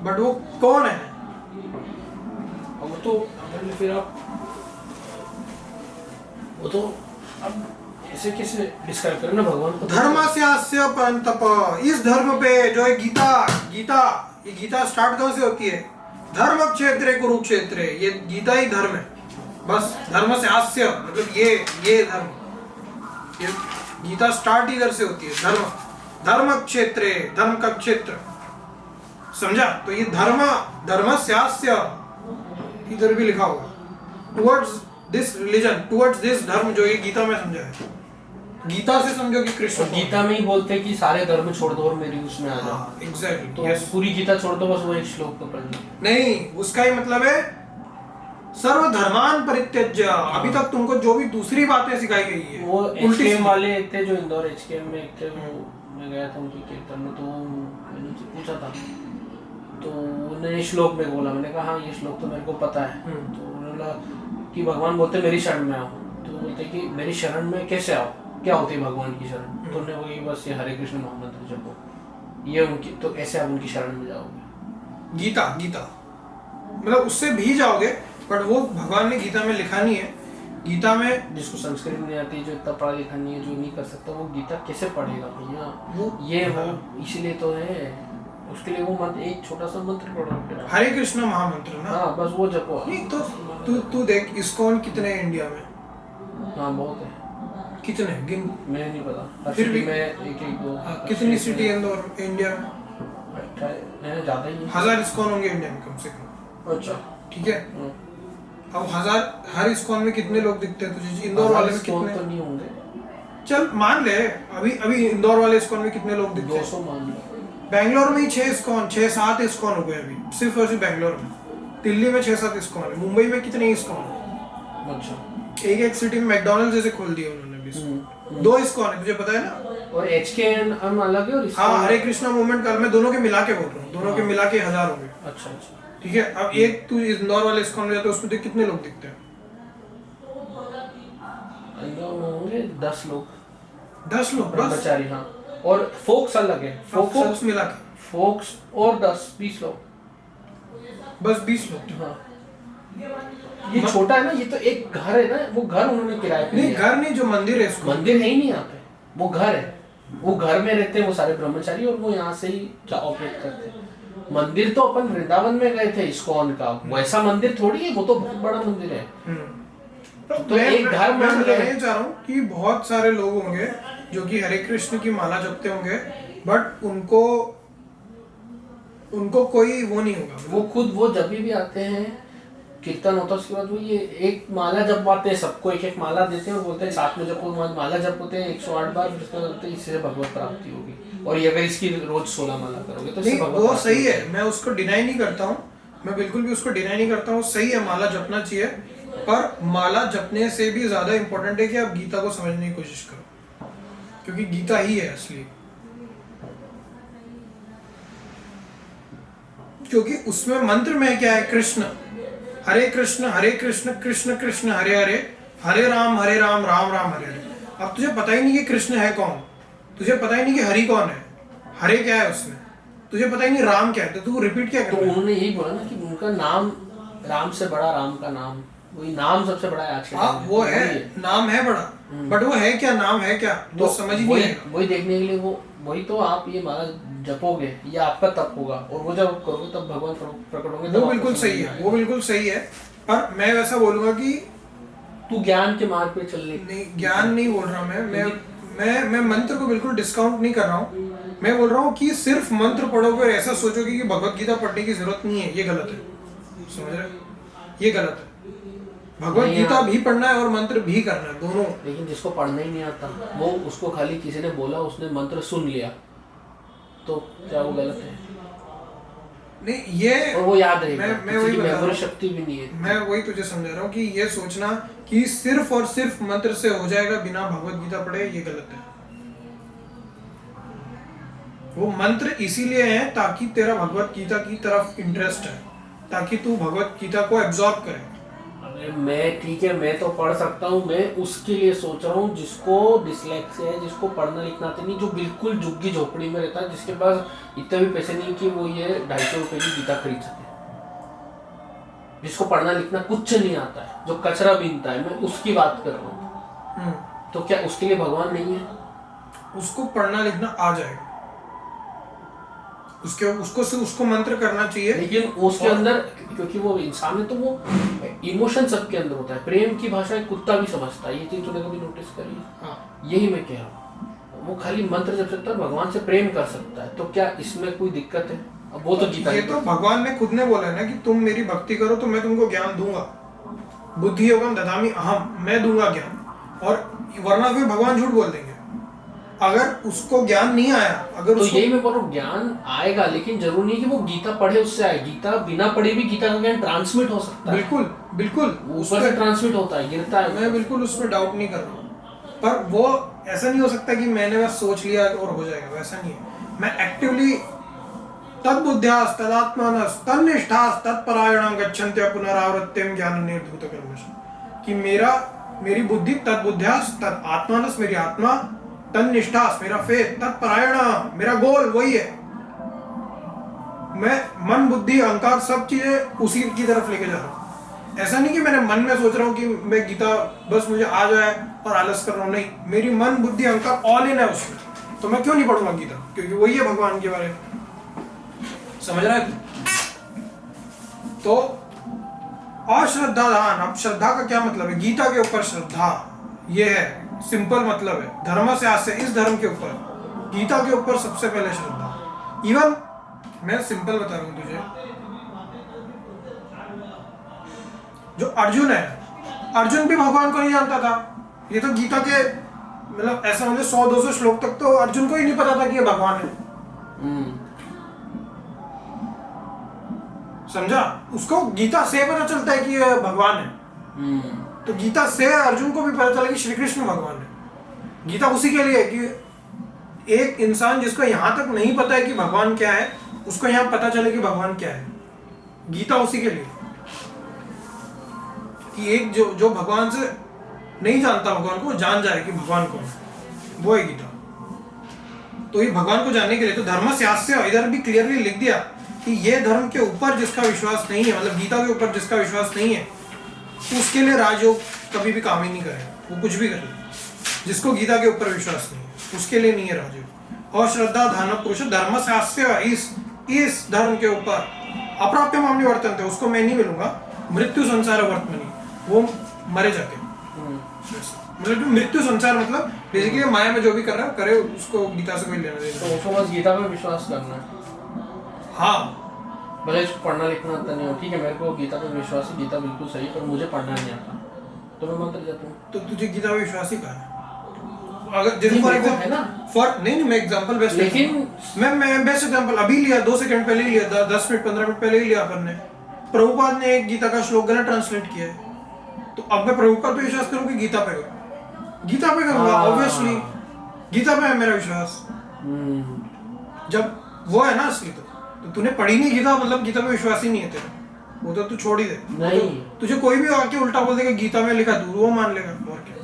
बट वो कौन है? वो तो फिर आप वो तो अब ऐसे कैसे डिस्क्राइब करें ना भगवान को? धर्मस्यास्य परंतप, इस धर्म पे जो है ये गीता स्टार्ट कहाँ से होती है? धर्म क्षेत्रे कुरुक्षेत्रे, ये गीता ही धर्म है, बस धर्मस्यास्य मतलब ये धर्म, ये गीता स्टार्ट इधर से होती है, धर्म क्षेत्रे, धर्म का क्षेत्र, समझा? तो ये धर्मस्यास्य इधर भी लिखा होगा, towards this religion, towards this धर्म, जो ये गीता में समझा है, गीता से समझो कि कृष्ण गीता में ही बोलते हैं कि सारे धर्म छोड़ दो और मेरी उसमें आ जाओ। एग्जैक्टली, तो पूरी गीता छोड़ दो, बस वो एक श्लोक को पढ़ना। नहीं, उसका ही मतलब है सर्वधर्मान परित्यज्य। अभी तक तुमको जो भी दूसरी बातें सिखाई गई है, वो एचकेएम वाले थे जो इंदौर एचकेएम में थे, वो मैं गया था उनके कीर्तन में, तो मैंने उनसे पूछा था, तो उन्होंने श्लोक में बोला, मैंने कहा हाँ ये श्लोक तो मेरे को पता है। तो उन्होंने बोला कि भगवान बोलते मेरी शरण में आओ, तो बोलते कि मेरी शरण में कैसे आओ, क्या होती है भगवान की शरण? तो उन्होंने बोली बस ये हरे कृष्ण महामंत्र जपो, ये उनकी, तो ऐसे आप उनकी शरण में जाओगे। गीता मतलब उससे भी जाओगे, बट वो भगवान ने गीता में लिखा नहीं है। गीता में जिसको संस्कृत नहीं आती, जो इतना पढ़ा लिखा नहीं है, जो नहीं कर सकता, वो गीता कैसे पढ़ेगा भैया? वो इसीलिए तो है, उसके लिए वो मंत्र, एक छोटा सा मंत्र पढ़ो, हरे कृष्ण महामंत्र ना। हाँ बस वो जपो। नहीं तो तू देख इस्कॉन कितने हैं इंडिया में? हाँ बहुत है। कितने गिन? मैं नहीं पता, हर फिर सिटी भी- में एक एक दो। कितनी सिटी है इंदौर इंडिया में? है ज़्यादा ही है। 1000 इस्कॉन होंगे इंडिया में कम से कम। अच्छा। ठीक है, अब 1000 हर इस्कॉन में कितने लोग दिखते हैं तुझे? इंदौर वाले में इस्कॉन कितने? तो नहीं होंगे, चल मान ले, अभी अभी इंदौर वाले इस्कॉन में कितने लोग दिखते हैं? 200 मान लो। बैंगलोर में ही 6 इस्कॉन, 6-7 इस्कॉन हो गए अभी, सिर्फ और सिर्फ बैंगलोर में। दिल्ली में 6-7 इस्कॉन है, मुंबई में कितने इस्कॉन है? अच्छा। एक एक सिटी में मैकडोनल्ड जैसे खोल दिए उन्होंने भी। 2 इस्कॉन है, तुझे पता है ना? और HKN अलग है और हाँ, ISKCON- हरे कृष्णा मूवमेंट काल में दोनों के मिला के बोल रहा हूँ, दोनों के मिला के 1000 हो गए। अच्छा अच्छा। ठीक है, अब एक तू इंदौर वाले इस्कॉन में जाता है, उसमें देख कितने लोग दिखते हैं? इंदौर में होंगे 10 लोग 10 लोग बस। ब्रह्मचारी, हाँ। और फोक्स अलग है, फोक्स मिला के फोक्स और 10-20 लोग, बस 20 लोग। हाँ। ये छोटा है ना, ये तो एक घर है ना, वो घर उन्होंने किराए पे नहीं, लिया। घर नहीं, जो मंदिर है इसको। मंदिर है ही नहीं यहाँ पे, वो घर है। वो घर में रहते हैं वो सारे ब्रह्मचारी, और वो यहाँ से ही ऑपरेट करते हैं। मंदिर तो अपन वृंदावन में गए थे इस्कॉन का, वैसा मंदिर थोड़ी है, वो तो बहुत बड़ा मंदिर है। तो एक घर मैं मान बताना रहे ये चाह रहा हूँ कि बहुत सारे लोग होंगे जो कि हरे कृष्ण की माला जपते होंगे, बट उनको कोई वो नहीं होगा। वो खुद वो जब भी आते हैं, कीर्तन होता है, उसके बाद वो ये एक माला जपवाते हैं, सबको एक एक माला देते हैं और बोलते हैं साथ में जपो। माला जपते हैं 108 बार, फिर उसके बाद बोलते हैं इससे भगवत प्राप्ति होगी, और ये अगर इसकी रोज 16 माला करोगे तो इससे नहीं, भगवत वो प्राप्ति सही है, होगी। मैं उसको डिनाई नहीं करता हूँ, मैं बिल्कुल भी उसको डिनाई नहीं करता हूँ, सही है, माला जपना चाहिए। पर माला जपने से भी ज्यादा इंपॉर्टेंट है कि आप गीता को समझने की कोशिश करो, क्योंकि गीता ही है असली। क्योंकि उसमें मंत्र में क्या है? कृष्ण, हरे कृष्ण कृष्ण कृष्ण हरे हरे, हरे राम राम राम हरे हरे। अब तुझे पता ही नहीं कि कृष्ण है कौन, तुझे पता ही नहीं कि हरि कौन है, हरे क्या है उसमें, तुझे पता ही नहीं राम क्या है, तो तू रिपीट क्या कर तो रहा है? उन्होंने यही बोला ना कि उनका नाम राम से बड़ा, राम का नाम, वही नाम सबसे बड़ा है आज के हाँ, टाइम में। वो तो है, वही नाम है बड़ा, बट वो है क्या, नाम है क्या, वो समझ ही नहीं वही आएगा। वही देखने के लिए वही तो आप ये माला जपोगे, ये आपका तप होगा, और वो जब करोगे तब भगवान प्रकट होंगे। वो बिल्कुल सही है, वो बिल्कुल सही है, पर मैं वैसा बोलूंगा कि तू ज्ञान के मार्ग पे चलने नहीं, ज्ञान नहीं बोल रहा मैं मंत्र को बिल्कुल डिस्काउंट नहीं कर रहा हूँ। मैं बोल रहा हूँ कि सिर्फ मंत्र पढ़ोगे और ऐसा सोचोगे कि भगवत गीता पढ़ने की जरूरत नहीं है, ये गलत है। समझ रहे? ये गलत है। भगवत नहीं गीता यार। भी पढ़ना है और मंत्र भी करना है, दोनों। लेकिन जिसको पढ़ना ही नहीं आता, वो उसको खाली किसी ने बोला, उसने मंत्र सुन लिया, तो क्या वो गलत है? नहीं, ये और वो याद रहेगा, मैं किसी वही की बता रहा मेमोरी हूँ। शक्ति भी नहीं है। मैं वही तुझे समझा रहा हूँ कि ये सोचना कि सिर्फ और सिर्फ मंत्र से हो जाएगा बिना भगवत गीता पढ़े, ये गलत है। वो मंत्र इसीलिए है ताकि तेरा भगवत गीता की तरफ इंटरेस्ट है, ताकि तू भगवत गीता को एब्जॉर्ब करे। अरे मैं ठीक है, मैं तो पढ़ सकता हूँ, मैं उसके लिए सोच रहा हूँ जिसको डिसलेक्सिया है, जिसको पढ़ना लिखना आता नहीं, जो बिल्कुल झुग्गी झोपड़ी में रहता है, जिसके पास इतने भी पैसे नहीं कि वो ये 250 रुपए की गीता खरीद सके, जिसको पढ़ना लिखना कुछ नहीं आता है, जो कचरा बीनता है, मैं उसकी बात कर रहा हूँ। तो क्या उसके लिए भगवान नहीं है? उसको पढ़ना लिखना आ जाएगा, उसको मंत्र करना चाहिए। लेकिन उसके अंदर, क्योंकि वो इंसान है तो वो इमोशन सबके अंदर होता है। प्रेम की भाषा एक कुत्ता भी समझता है, ये चीज तूने कभी नोटिस करी है? हाँ, यही मैं कह रहा हूँ, वो खाली मंत्र जप सकता है, भगवान से प्रेम कर सकता है, तो क्या इसमें कोई दिक्कत है? अब वो तो गीता ये तो भगवान ने खुद ने बोला है ना कि तुम मेरी भक्ति करो तो मैं तुमको ज्ञान दूंगा, बुद्धि योगम ददामि अहम, मैं दूंगा ज्ञान। और वरना फिर भगवान झूठ बोल देंगे अगर उसको ज्ञान नहीं आया। अगर तो उसको यही मैं बोल रहा हूँ, ज्ञान आएगा, लेकिन जरूरी नहीं कि वो गीता पढ़े उससे आए। गीता बिना पढ़े भी गीता का ज्ञान ट्रांसमिट हो सकता है, बिल्कुल बिल्कुल ऊपर से ट्रांसमिट होता है, गिरता है। मैं बिल्कुल उसमें डाउट नहीं कर रहा हूँ, पर वो ऐसा नहीं हो सकता कि मैंने बस सोच लिया और हो जाएगा, वैसा नहीं है। मैं एक्टिवली तद्बुद्ध्यास तदात्मानस तन्निष्ठास तत्परायणं गच्छन्त्य पुनरावृत्तिं ज्ञान निर्धूत कर्मश, कि मेरी बुद्धि तद्बुद्ध्यास तद आत्मानस, मेरी आत्मा, तन्निष्ठास मेरा फेथ, तत्परायण मेरा गोल वही है। मैं मन बुद्धि अहंकार सब चीजें उसी की तरफ लेके जा रहा हूँ। ऐसा नहीं कि मैंने मन में सोच रहा हूँ कि मैं गीता बस मुझे आ जाए और आलस कर रहा हूँ, नहीं, मेरी मन बुद्धि अहंकार ऑल इन है उसमें, तो मैं क्यों नहीं पढ़ूंगा गीता, क्योंकि वही है भगवान के बारे में। समझ रहा है? तो अश्रद्धा दान, अब श्रद्धा का क्या मतलब है? गीता के ऊपर श्रद्धा, ये है सिंपल मतलब है धर्म से आज से इस धर्म के ऊपर गीता के ऊपर सबसे पहले श्रद्धा। इवन मैं सिंपल बता रहा हूँ तुझे, जो अर्जुन है, अर्जुन भी भगवान को नहीं जानता था। ये तो गीता के मतलब ऐसा मतलब 100-200 श्लोक तक तो अर्जुन को ही नहीं पता था कि ये भगवान है। समझा? उसको गीता से पता चलता है कि ये भगवान है। तो गीता से अर्जुन को भी पता चला कि श्री कृष्ण भगवान है। गीता उसी के लिए है कि एक इंसान जिसको यहाँ तक नहीं पता है कि भगवान क्या है, उसको यहाँ पता चले कि भगवान क्या है। गीता उसी के लिए कि एक जो भगवान से नहीं जानता भगवान को, वो जान जाए कि भगवान कौन है, वो है गीता। तो ये भगवान को जानने के लिए तो धर्म शास्त्र इधर भी क्लियरली लिख दिया कि ये धर्म के ऊपर जिसका विश्वास नहीं है, मतलब गीता के ऊपर जिसका विश्वास नहीं है, उसके लिए राजयोग कभी भी काम ही नहीं करेगा। वो कुछ भी कर ले, जिसको गीता के ऊपर विश्वास नहीं है उसके लिए नहीं है राजयोग। और श्रद्धा धान पुरुष धर्म शास्त्र इस धर्म के ऊपर अप्राप्य मामले वर्तन थे, उसको मैं नहीं मिलूंगा। मृत्यु संसार वर्तमनी, वो मरे जाके, मतलब मृत्यु संसार मतलब बेसिकली माया में जो भी कर रहा है करे, उसको गीता से कोई लेना देना। तो उसको बस गीता में विश्वास करना है। हाँ, भले इसको पढ़ना लिखना आता नहीं हो, ठीक है, मेरे को गीता पे विश्वास है, गीता बिल्कुल सही, पर मुझे पढ़ना नहीं आता, तो मैं मंत्र जाता हूँ। तो तुझे गीता में विश्वास ही कहा है? अगर जैसे फॉर है ना, एग्जांपल नहीं मैं एग्जांपल बेस्ट, लेकिन मैं बेस्ट एग्जांपल अभी लिया, 2 सेकंड पहले ही लिया, 10 मिनट 15 मिनट पहले ही लिया अपन ने। प्रभुपाद ने एक गीता का श्लोक गलत ट्रांसलेट किया है, तो अब मैं प्रभुपाद पे विश्वास करूँ कि गीता पे करूँ? गीता पे करूँगा ऑब्वियसली, गीता पे है मेरा विश्वास। जब वो है ना असली, तो तूने पढ़ी नहीं गीता, मतलब गीता पे विश्वास ही नहीं है तेरा, वो तो तू छोड़ ही दे। नहीं, तो तुझे कोई भी आके उल्टा बोल देगा गीता में लिखा, तू वो मान लेगा। और क्या,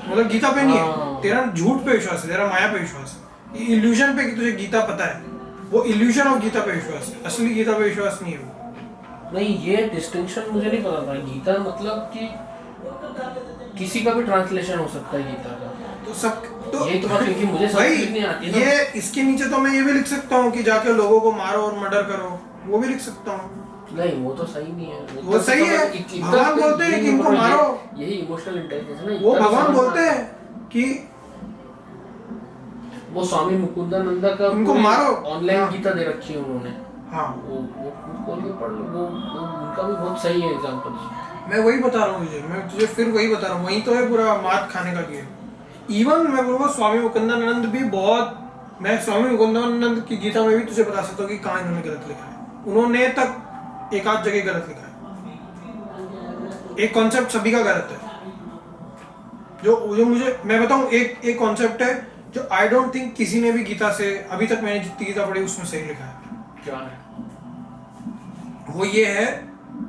मतलब गीता पे नहीं है तेरा, झूठ पे विश्वास है तेरा, माया पे विश्वास है, इल्यूजन पे कि तुझे गीता पता है, वो इल्यूजन और गीता पे विश्वास है, असली गीता पे विश्वास नहीं है वो। नहीं, ये डिस्टिंक्शन मुझे नहीं पता था। गीता मतलब कि किसी का भी ट्रांसलेशन हो सकता है गीता का, तो सब तो यही तो बात, क्योंकि मुझे संस्कृत नहीं आती ना। ये इसके नीचे तो मैं ये भी लिख सकता हूँ कि जाके लोगों को मारो और मर्डर करो, वो भी लिख सकता हूँ। नहीं, वो तो सही नहीं है। वो सही है, भगवान बोलते हैं कि इनको मारो, यही इमोशनल इंटेलिजेंस है ना। वो भगवान बोलते हैं कि वो स्वामी मुकुंदानंद का उनको मारो, ऑनलाइन गीता दे रखी है उन्होंने। हाँ, वो खोल के पढ़ लो, वो उनका भी बहुत सही है एग्जांपल। मैं वही बता रहा हूँ तुझे, मैं तुझे फिर वही बता रहा हूँ, वही तो है पूरा मात खाने का गेम। इवन मैं बोलूँगा स्वामी मुकुंदानंद भी बहुत, मैं स्वामी मुकुंदानंद की गीता में भी तुझे बता सकता हूँ कि कहाँ इन्होंने गलत लिखा है। उन्होंने तक एक आध जगह गलत लिखा है, एक कॉन्सेप्ट सभी का गलत है। जो मुझे मैं बताऊँ, एक कॉन्सेप्ट है जो आई डोंट थिंक किसी ने भी गीता से अभी तक मैंने जितनी गीता पढ़ी उसमें सही लिखा है। क्या है वो? ये है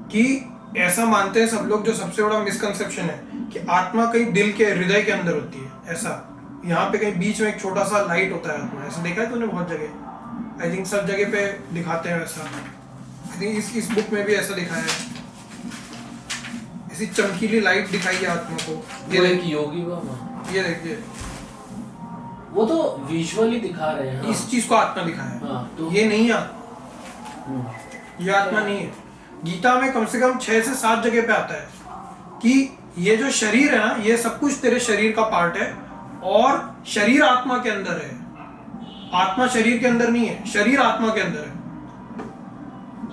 कि ऐसा मानते हैं सब लोग, जो सबसे बड़ा मिसकंसेप्शन है, कि आत्मा कहीं दिल के हृदय के अंदर होती है। ऐसा यहाँ पे कहीं बीच में एक छोटा सा लाइट होता है आत्मा, ऐसा देखा है तूने बहुत जगह, आई थिंक सब जगह पे दिखाते हैं वैसा। आई थिंक इस बुक में भी ऐसा दिखाया है, ऐसी चमकीली लाइट दिखाई है आत्मा को। ये एक योगी बाबा, ये देखिए, वो तो विजुअली दिखा रहे हैं। इस चीज को आत्मा दिखाया है। हाँ, तो ये नहीं है, ये आत्मा नहीं है। गीता में कम से कम 6 से 7 जगह पे आता है कि ये जो शरीर है ना, ये सब कुछ तेरे शरीर का पार्ट है, और शरीर आत्मा के अंदर है, आत्मा शरीर के अंदर नहीं है, शरीर आत्मा के अंदर है।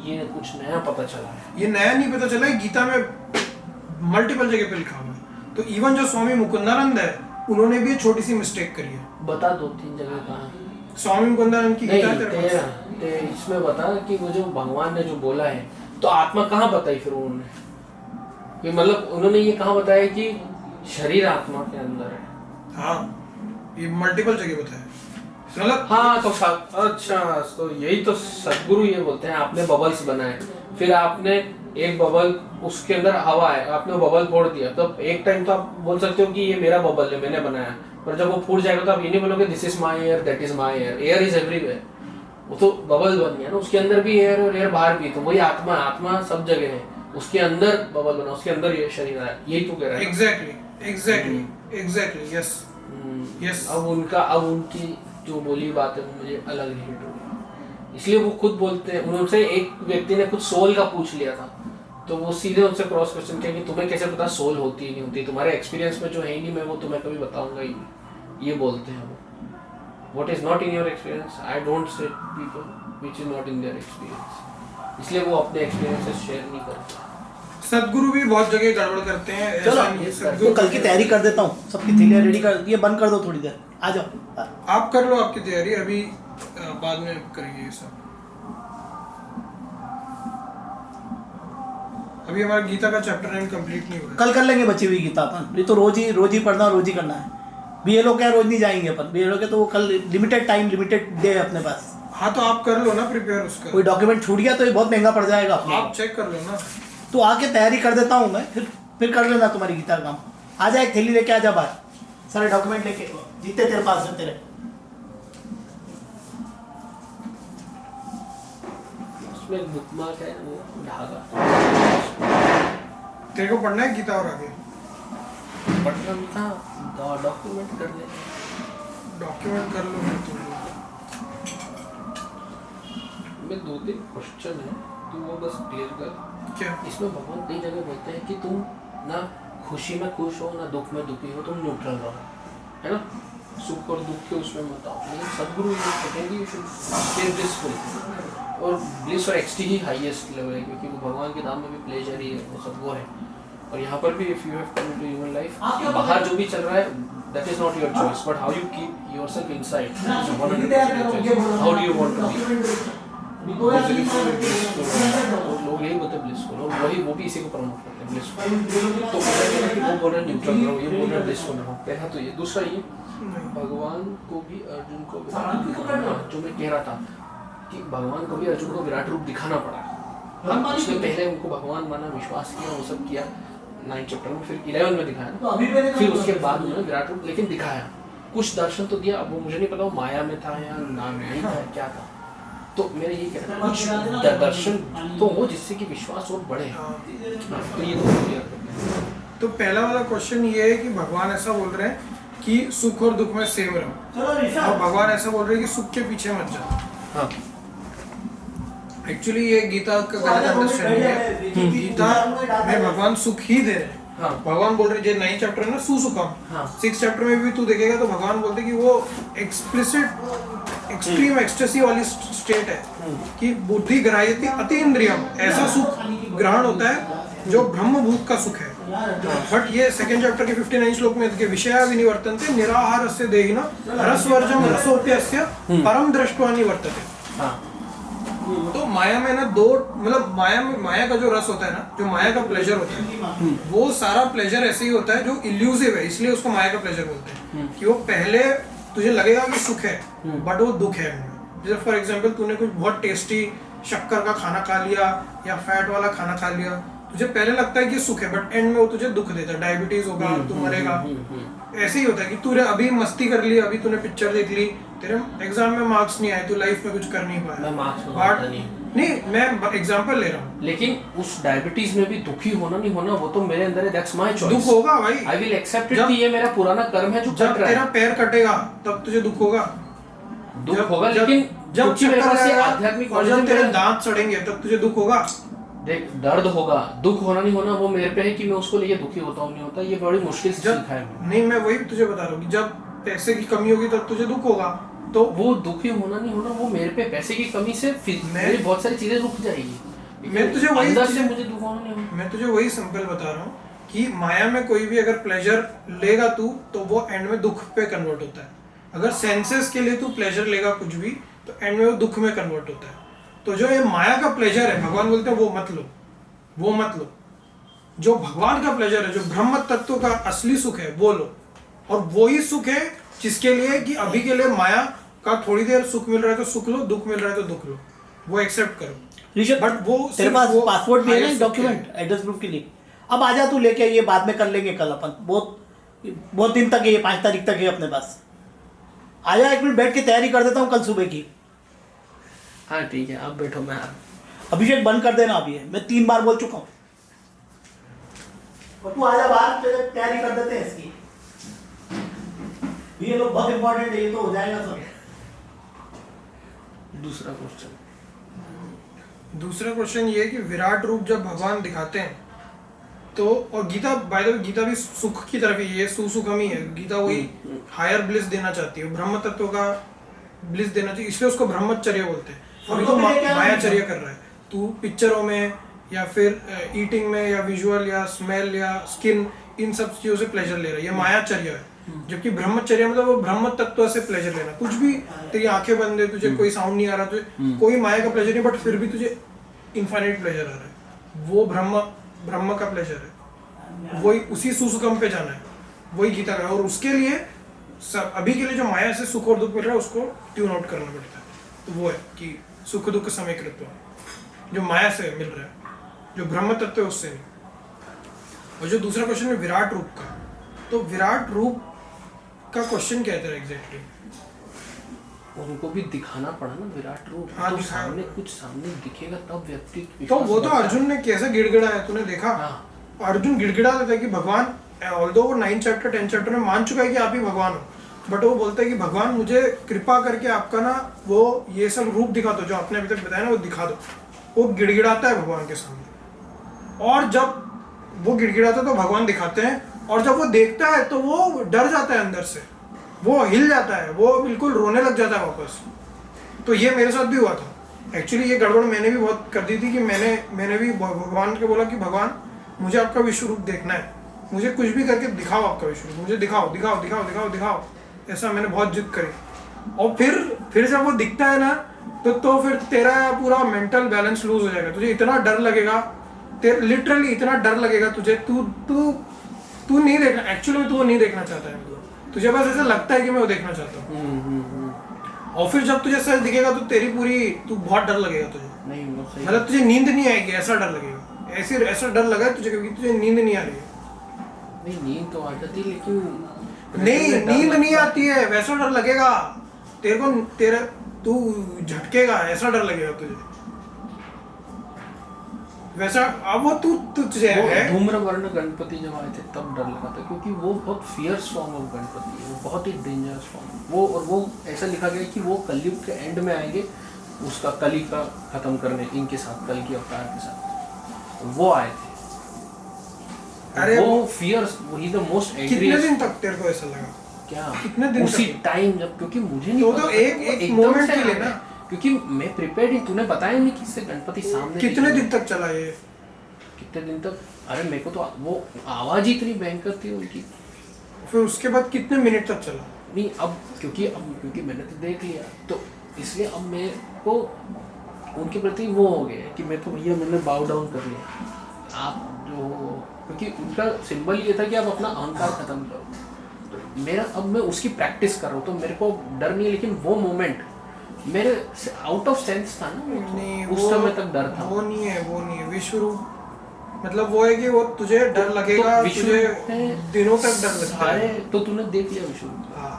ये कुछ नया पता चला है, ये नया नहीं पता चला है, गीता में मल्टीपल जगह पे लिखा हुआ है। तो इवन जो स्वामी मुकुंदानंद है, उन्होंने भी छोटी सी मिस्टेक करी है। बता 2-3 जगह कहाँ। स्वामी मुकुंदानंद की गीता है तेरे पास? ते इसमें बता कि वो जो भगवान ने जो बोला है, तो आत्मा कहाँ बताई फिर उन्होंने? कि मतलब उन्होंने ये कहाँ बताया कि शरीर आत्मा के अंदर है? हाँ, ये मल्टीपल जगह बताया, मतलब हाँ, तो अच्छा, तो यही तो सदगुरु ये बोलते हैं, आपने बबल्स बनाए, फिर आपने एक बबल, उसके अंदर हवा है, आपने बबल फोड़ दिया, तो एक टाइम तो आप बोल सकते हो कि ये मेरा बबल है, मैंने बनाया, पर जब वो फूट जाएगा तो आप ये नहीं बोलोगे this is my air, that is my air. Air is everywhere, वो तो बबल बन गया ना, उसके अंदर भी एयर और एयर बाहर भी, तो वही आत्मा, आत्मा सब जगह है, उसके अंदर बबल बना, उसके अंदर ये शरीर है, यही तो कह रहा है। Exactly, yes. अब उनकी जो बोली बात है वो मुझे अलग रिलेट हो गई, इसलिए वो खुद बोलते हैं, उनसे एक व्यक्ति ने कुछ सोल का पूछ लिया था, तो वो सीधे उनसे क्रॉस क्वेश्चन किया कि तुम्हें कैसे पता सोल होती है नहीं होती, तुम्हारे एक्सपीरियंस में जो है ही नहीं, मैं वो तुम्हें कभी बताऊंगा ही नहीं, ये बोलते हैं वो। What is not in your experience I don't say people which is not in their experience, इसलिए वो अपने एक्सपीरियंसेस शेयर नहीं करते। सदगुरु भी बहुत जगह गड़बड़ करते हैं, चलो ऐसा नहीं है, तो सदगुरु कल की तैयारी कर देता हूँ, सबकी थैलियाँ रेडी कर, ये बंद कर दो थोड़ी देर, आ जाओ। आप कर लो आपकी तैयारी, अभी बाद में करेंगे ये सब। अभी हमारा गीता का चैप्टर 9 कंप्लीट नहीं हुआ है। कल कर लेंगे बची हुई गीता अपन, ये तो रोज ही पढ़ना, रोज ही करना है। बीएलओ क्या रोज नहीं जाएंगे अपन, बीएलओ के तो वो कल लिमिटेड टाइम लिमिटेड डे है अपने पास। हाँ तो आप कर लो ना प्रिपेयर उसका, कोई डॉक्यूमेंट छूट गया तो ये बहुत महंगा पड़ जाएगा अपने। आप चेक कर लो ना। तो आके तैयारी कर देता हूँ मैं, फिर कर लेना तुम्हारी गीता का काम। आ जा, एक थैली लेके आ जा बाहर, सारे डॉक्यूमेंट लेके, जितने तेरे पास है तेरे। उसमें एक बुकमार्क है वो धागा, तेरे को पढ़ना है गीता और आगे पढ़ना भी था, डॉक्यूमेंट कर ले। डॉक्यूमेंट कर लो फिर तुम लोग। मैं 2-3 क्वेश्चन है तो वो बस क्लियर कर। क्या? इसमें भगवान कई जगह बोलते हैं कि तुम ना खुशी में खुश हो ना दुख में दुखी हो, तुम न्यूट्रल रहो, है ना, सुख और दुख के उसमें मत आओ। लेकिन सदगुरु ये कहते हैं कि यू शुड स्टे ब्लिसफुल, और ब्लिस और एक्सटी ही हाईएस्ट लेवल है, क्योंकि वो भगवान के धाम में भी प्लेजर ही है, वो सब वो है। और यहाँ पर भी if you have come to human life, बाहर जो भी चल रहा है that is not your choice, but how you keep yourself inside is 100% choice. How do you want to be? और लोग यही बोलते हैं blissful, और वही वो भी इसी को प्रमोट करते हैं blissful। तो वो बोल रहे न्यूट्रल रहो, ये बोल रहे blissful रहो। पहला तो ये, दूसरा ये भगवान को भी अर्जुन को जो मैं कह रहा था कि भगवान को भी अर्जुन को विराट रूप दिखाना पड़ा। उसने पहले उनको भगवान माना, विश्वास किया, वो सब किया 9 चैप्टर में, फिर 11 में दिखाया, फिर उसके बाद उन्होंने विराट रूप लेकिन दिखाया, कुछ दर्शन तो दिया। अब वो मुझे नहीं पता वो माया में था या ना नहीं था, क्या था। तो मेरा ये कहना है कुछ दर्शन तो वो जिससे कि विश्वास और बढ़े, तो ये तो क्लियर करते हैं। तो पहला वाला क्वेश्चन ये है कि भगवान ऐसा बोल रहे हैं कि सुख और दुख में सेम रहो, और भगवान ऐसा बोल रहे हैं कि सुख के पीछे मत जाओ। हाँ, एक्चुअली ये गीता का गलत अंडरस्टैंडिंग है। गीता में भगवान सुख ही दे रहे हैं। हाँ। भगवान बोल रहे हैं, 9 चैप्टर है ना सुसुखम, हाँ। 6 चैप्टर में भी तू देखेगा तो भगवान बोलते हैं कि वो एक्सट्रीम एक्सटेसी वाली स्टेट है कि बुद्धि ग्राह्यति अतीन्द्रियम, ऐसा सुख ग्रहण होता है जो ब्रह्मभूत का सुख है। बट ये 2nd चैप्टर के 59 श्लोक में के विषया विनिवर्तन्ते निराहारस्य देहिना रसवर्जम रसोप्यस्य परम दृष्ट्वा निवर्तते। हाँ। तो माया में ना दो, मतलब माया का जो रस होता है ना, जो माया का प्लेजर होता है, वो सारा प्लेजर ऐसे ही होता है जो इल्यूसिव है, इसलिए उसको माया का प्लेजर बोलते हैं। कि वो पहले तुझे लगेगा कि सुख है बट वो दुख है। जैसे फॉर एग्जांपल तूने कुछ बहुत टेस्टी शक्कर का खाना खा लिया या फैट वाला खाना खा लिया, तुझे पहले लगता है कि सुख है बट एंड में वो तुझे दुख देता है, डायबिटीज होगा, तू मरेगा। ऐसे ही होता है कि तूने अभी मस्ती कर ली, अभी तूने पिक्चर देख ली, तेरे एग्जाम में मार्क्स नहीं आए, तू लाइफ में कुछ कर नहीं पाया। मैं मार्क्स में आता नहीं, मैं एग्जांपल ले रहा हूँ। लेकिन उस डायबिटीज में भी दुखी होना नहीं होना वो तो मेरे अंदर है, दैट्स माय चॉइस। दुख होगा भाई, आई विल एक्सेप्ट इट कि ये मेरा पुराना कर्म है जो जब कट रहा तेरा है। पैर कटेगा तब तुझे दुख होगा, दुख होगा, लेकिन जब क्योंकि मेरे पास ये आध्यात्मिक और जब knowledge तेरे है, दांत सड़ेंगे तब तुझे दुख होगा। देख दर्द होगा, दुख होना नहीं होना वो मेरे पे है कि मैं उसको लेके दुखी होता हूँ नहीं होता, ये बड़ी मुश्किल से सीखा है मैंने। नहीं, मैं वही तुझे बता रहा हूँ कि जब पैसे की कमी होगी तब तुझे दुख होगा। तो वो दुखी होना नहीं होना वो मेरे पे पैसे की कमी से मेरी बहुत सारी चीजें रुक जाएगी। मैं तुझे वही अंदर से मुझे दुख होना नहीं होना। मैं तुझे वही सिंपल बता रहा हूँ कि माया में कोई भी अगर प्लेजर लेगा तू तो वो एंड में दुख पे कन्वर्ट होता है। अगर सेंसेस के लिए तू प्लेजर लेगा कुछ भी तो एंड में वो दुख में कन्वर्ट होता है। तो जो ये माया का प्लेजर है, भगवान बोलते हैं वो मत लो, वो मत लो। जो भगवान का प्लेजर है, जो ब्रह्म तत्व का असली सुख है वो लो। और वही सुख है जिसके लिए कि अभी के लिए माया का थोड़ी देर सुख मिल रहा है तो सुख लो, दुख मिल रहा है तो दुख लो, वो एक्सेप्ट करो। ऋषभ, बट वो तेरे पास वो पासपोर्ट भी है ना, highest डॉक्यूमेंट एड्रेस प्रूफ के लिए। अब आजा तू लेके, ये बाद में कर लेंगे कल अपन, बहुत दिन तक है ये, 5 तारीख तक है अपने पास। आजा, 1 मिनट बैठ के तैयारी कर देता हूँ कल सुबह की। हाँ ठीक है, आप बैठो, मैं अभिषेक बंद कर देना अभी, मैं 3 बार बोल चुका हूँ। और तू आजा बाहर, तैयारी कर देते हैं इसकी। ये लोग बहुत इंपॉर्टेंट है, ये तो हो जाएगा सब। दूसरा क्वेश्चन दूसरा क्वेश्चन ये है कि विराट रूप जब भगवान दिखाते हैं तो, और Gita by the way Gita भी सुख की तरफ ही, ये सुसुखम ही है। गीता वही हायर ब्लिस देना चाहती है, ब्रह्म तत्व का ब्लिस देना चाहिए, इसलिए उसको ब्रह्मचर्य बोलते हैं। अभी तो मायाचर्य कर रहा है तू, पिक्चरों में या फिर ईटिंग में या विजुअल या स्मेल या स्किन, इन सब चीजों से प्लेजर ले रहा है, ये मायाचर्य है। जबकि ब्रह्मचर्य मतलब वो ब्रह्म तत्व से प्लेजर लेना, कुछ भी तेरी आंखें बंद है, तुझे कोई साउंड नहीं आ रहा, तुझे कोई माया का प्लेजर नहीं, बट फिर भी तुझे इनफाइनाइट प्लेजर आ रहा है, वो ब्रह्म का प्लेजर है। वही उसी सुसुखम पे जाना है, वही गीता का। और उसके लिए सब अभी के लिए जो माया से सुख और दुख मिल रहा है उसको ट्यून आउट करना पड़ता है। तो वो है कि सुख दुख समीकृत्व जो माया से मिल रहा है, जो ब्रह्म तत्व है उससे नहीं। और जो दूसरा क्वेश्चन है विराट रूप का, तो विराट रूप का क्वेश्चन क्या है एग्जैक्टली? उनको भी दिखाना पड़ा ना विराट रूप। हाँ, तो दिखाया। सामने कुछ सामने दिखेगा तब व्यक्ति तो विश्वास वो तो करता है। अर्जुन ने कैसे गिड़गिड़ा है, तूने देखा? हाँ। अर्जुन गिड़गिड़ा देता है कि भगवान, ऑल्दो वो 9 चैप्टर 10 चैप्टर में मान चुका है कि आप ही भगवान हो, बट वो बोलता है कि भगवान मुझे कृपा करके आपका ना वो ये सब रूप दिखा दो जो आपने अभी तक बताया ना, वो दिखा दो। वो गिड़गिड़ाता है भगवान के सामने, और जब वो गिड़गिड़ाता है तो भगवान दिखाते हैं, और जब वो देखता है तो वो डर जाता है अंदर से, वो हिल जाता है, वो बिल्कुल रोने लग जाता है वापस। तो ये मेरे साथ भी हुआ था एक्चुअली। ये गड़बड़ मैंने भी बहुत कर दी थी कि मैंने भी भगवान को बोला कि भगवान मुझे आपका विश्व रूप देखना है, मुझे कुछ भी करके दिखाओ आपका विश्व रूप, मुझे दिखाओ दिखाओ दिखाओ दिखाओ दिखाओ, ऐसा मैंने बहुत जिद करी। और फिर जब वो दिखता है ना तो फिर तेरा पूरा मेंटल बैलेंस लूज हो जाएगा, तुझे इतना डर लगेगा, लिटरली इतना डर लगेगा तुझे, तू नहीं देखना, एक्चुअली में तू वो नहीं देखना चाहता है, तुझे बस ऐसा लगता है कि मैं वो देखना चाहता हूँ। और फिर जब तुझे सच दिखेगा तो तू बहुत डर लगेगा तुझे, नहीं वो सही मतलब तुझे नींद नहीं आएगी, ऐसा डर लगेगा, ऐसा डर लगा तुझे क्योंकि तुझे नींद नहीं आ रही है। नहीं, नींद तो आ जाती है लेकिन नहीं, नींद नहीं आती है, वैसा डर लगेगा तू झटकेगा, ऐसा डर लगेगा तुझे वैसा। अब वो तुझे है। धूम्रवर्ण गणपति जब आए थे तब डर लगा था, क्योंकि वो बहुत फियर्स फॉर्म ऑफ गणपति है, वो बहुत ही डेंजरस फॉर्म वो। और वो ऐसा लिखा गया कि वो कलयुग के एंड में आएंगे उसका कली का खत्म करने, इनके साथ कल की अवतार के साथ वो आए थे। अरे वो फियर्स, वही द मोस्ट कितने दिन तक तेरे को ऐसा लगा? क्या कितने दिन उसी तक? टाइम जब, क्योंकि मुझे नहीं तो पता, एक एकदम मोमेंट से के लिए आया। ना, क्योंकि मैं प्रिपेयर्ड ही, तूने बताया नहीं किससे गणपति सामने कितने दिखे। दिन तक चला ये? कितने दिन तक? अरे मेरे को तो वो आवाज ही इतनी भयंकर थी उनकी। फिर उसके बाद कितने मिनट तक चला? नहीं अब क्योंकि मैंने तो देख लिया, तो इसलिए अब मेरे को उनके प्रति वो हो गया कि मैं तो भैया मैंने बाउ डाउन कर लिया। आप जो, क्योंकि उनका सिंबल ये था कि आप अपना अहंकार खत्म करो, तो मेरा अब मैं उसकी प्रैक्टिस कर रहा हूँ, तो मेरे को डर नहीं है। लेकिन वो मोमेंट मेरे आउट ऑफ सेंस था ना, नहीं, उस समय तक डर था। वो नहीं है विश्व रूप, मतलब वो है कि वो तुझे डर लगेगा, विश्व तुझे रूप में दिनों तक डर लगता सारे, है। तो तूने देख लिया विश्व रूप? हाँ,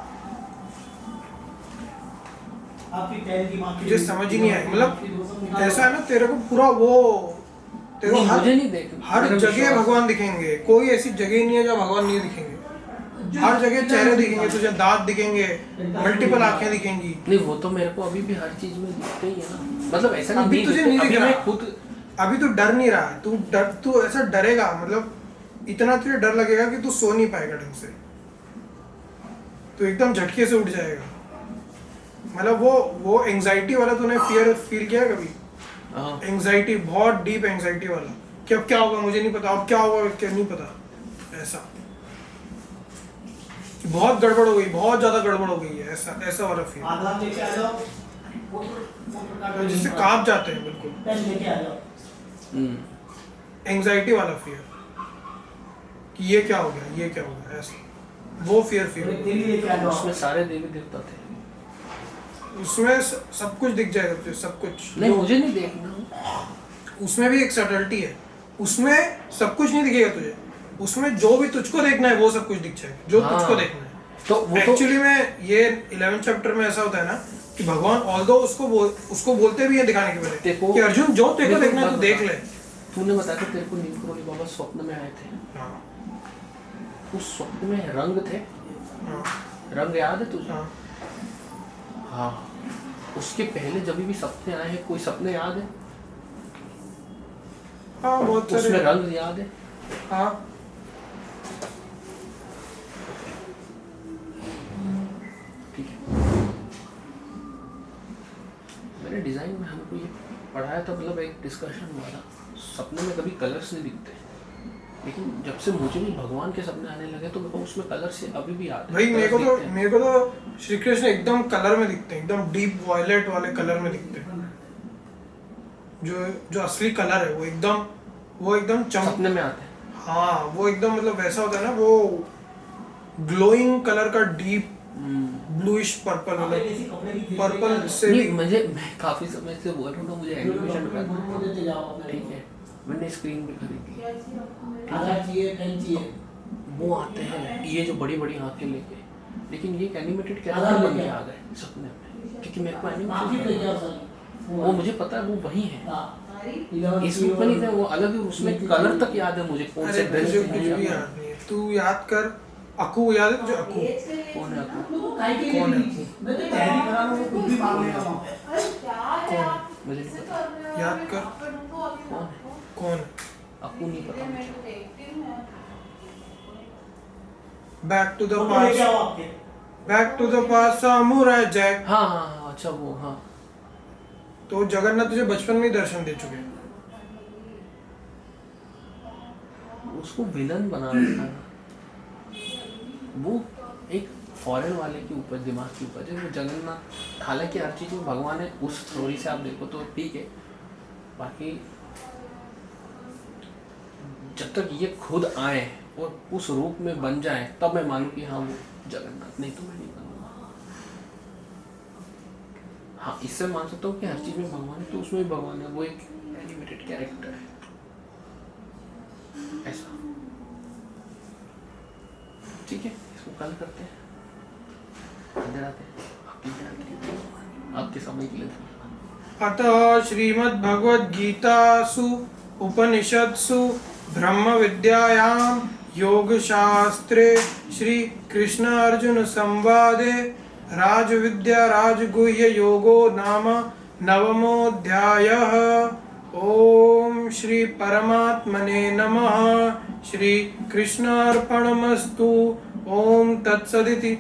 आपकी पैर की माँ तुझे समझ ही नहीं आएगा, मतलब ऐसा है ना तेरे को पूरा वो, तेरे को नहीं, मुझे नहीं देखना, हर मेरा जगह विश्वास- भगवान दिखेंगे, कोई ऐसी जगह नहीं है जहाँ भगवान नहीं दिखेंगे। हर जगह चेहरे दिखेंगे तुझे, दांत दिखेंगे, मल्टीपल आंखें दिखेंगी। नहीं वो तो मेरे को अभी भी हर चीज में दिखते ही है ना, मतलब ऐसा नहीं अभी तुझे नहीं अभी दिख मैं रहा। खुद अभी तू डर नहीं रहा है, तू ऐसा डरेगा, मतलब इतना तुझे डर लगेगा कि तू सो नहीं पाएगा ढंग से, तू एकदम झटके से उठ जाएगा। मतलब वो एंजाइटी वाला तूने फियर फील किया है कभी? हाँ। एंजाइटी, बहुत डीप एंजाइटी वाला कि अब क्या होगा मुझे नहीं पता, अब क्या होगा क्या नहीं पता, ऐसा बहुत गड़बड़ हो गई, बहुत ज्यादा गड़बड़ हो गई है, ऐसा वाला फील, आधा लेके आ जाओ, जिससे कांप जाते हैं बिल्कुल। पेन लेके आ जाओ। एंजाइटी वाला फियर कि ये क्या हो गया, ये क्या हो गया, ऐसा वो फियर फील। तेरी लेके आ जाओ। उसमें सारे देवी देवता थे। उसमें सब कुछ दिख जाएगा तुझे, सब कुछ। नहीं मुझे नहीं देखना। उसमें भी एक सटलिटी है, उसमें सब कुछ नहीं दिखेगा तुझे, उसमें जो भी तुझको देखना है वो सब कुछ दिख जाएगा, जो हाँ। तुझको देखना है। तो वो एक्चुअली में ये 11th चैप्टर में ऐसा होता है ना कि भगवान ऑल्दो उसको बोलते भी है दिखाने के पहले देखो, कि अर्जुन जो तेरे को देखो, देखना है तू देख ले। तूने बताया कि तेरे को नीलकरोली बाबा स्वप्न में आए थे। हाँ, उस स्वप्न में रंग थे, हाँ, रंग याद है तुझे? हाँ। हाँ। उसके पहले जब भी सपने आए हैं, कोई सपने याद है? हाँ बहुत उसमें सारे। रंग याद है? हाँ ठीक है। मैंने डिजाइन में हमको ये पढ़ाया था, मतलब एक डिस्कशन हुआ था, सपने में कभी कलर्स नहीं दिखते, लेकिन जब से मुझे भी भगवान के सपने आने लगे तो मेरे को उसमें कलर से अभी भी याद है। भाई colours दिखते हैं। मेरे को तो श्री कृष्ण एकदम कलर में दिखते हैं, एकदम डीप वॉयलेट वाले कलर में दिखते हैं। जो जो असली कलर है वो एकदम सपने में आते हैं। हाँ वो एकदम मतलब वैसा होता है ना, वो ग्लोइंग कलर का डीप ब्लूइश पर्पल, मतलब पर्पल से नहीं, मैं काफी समय से बोल रहा हूँ, मुझे एनिमेशन करना है, ठीक है, मैंने स्क्रीन पे खरीदी है, वो आते हैं ये जो बड़ी बड़ी आंखें लेके, लेकिन ये एक एनिमेटेड कैरेक्टर बन के आ गए सपने में, क्योंकि मेरे को एनिमेशन वो मुझे पता है वो वही है, इस रूप में नहीं थे, वो अलग है, उसमें कलर तक याद है मुझे, कौन से ड्रेस मुझे कुछ भी याद नहीं है। तू याद कर, अकू याद है तुझे? अकू कौन है आपको? कौन है? मुझे नहीं पता, याद कर कौन है? कौन है? आपको नहीं पता मुझे। Back to the past samurai Jack. हाँ हाँ हाँ, अच्छा वो, हाँ तो जगन्नाथ तुझे बचपन में ही दर्शन दे चुके हैं। उसको विलन बना रखा था, वो एक फॉरेन वाले के ऊपर, दिमाग के ऊपर, जैसे जगन्नाथ, हालांकि हर चीज़ में भगवान है, उस स्टोरी से आप देखो तो ठीक है, बाकी जब तक ये खुद आए और उस रूप में बन जाए तब मैं मानूं कि हाँ वो जगन्नाथ, नहीं तो मैं नहीं मानूंगा। हाँ इससे मान सकता हूँ कि हर चीज़ में भगवान है तो उसमें भी भगवान है, वो एक एनिमेटेड कैरेक्टर है ऐसा। ठीक है, इसको कल करते हैं, अंदर आते हैं, आपकी ख्याल के लिए, आपके समय के लिए धन्यवाद। अतः श्रीमद् भगवद गीतासु उपनिषत्सु ब्रह्म विद्यायां योग शास्त्रे श्री कृष्ण अर्जुन संवादे राजविद्या राजगुह्य योगो नाम नवमोऽध्यायः। ओम श्री परमात्मने नमः। श्री कृष्णार्पणमस्तु। ओम तत्सदिति।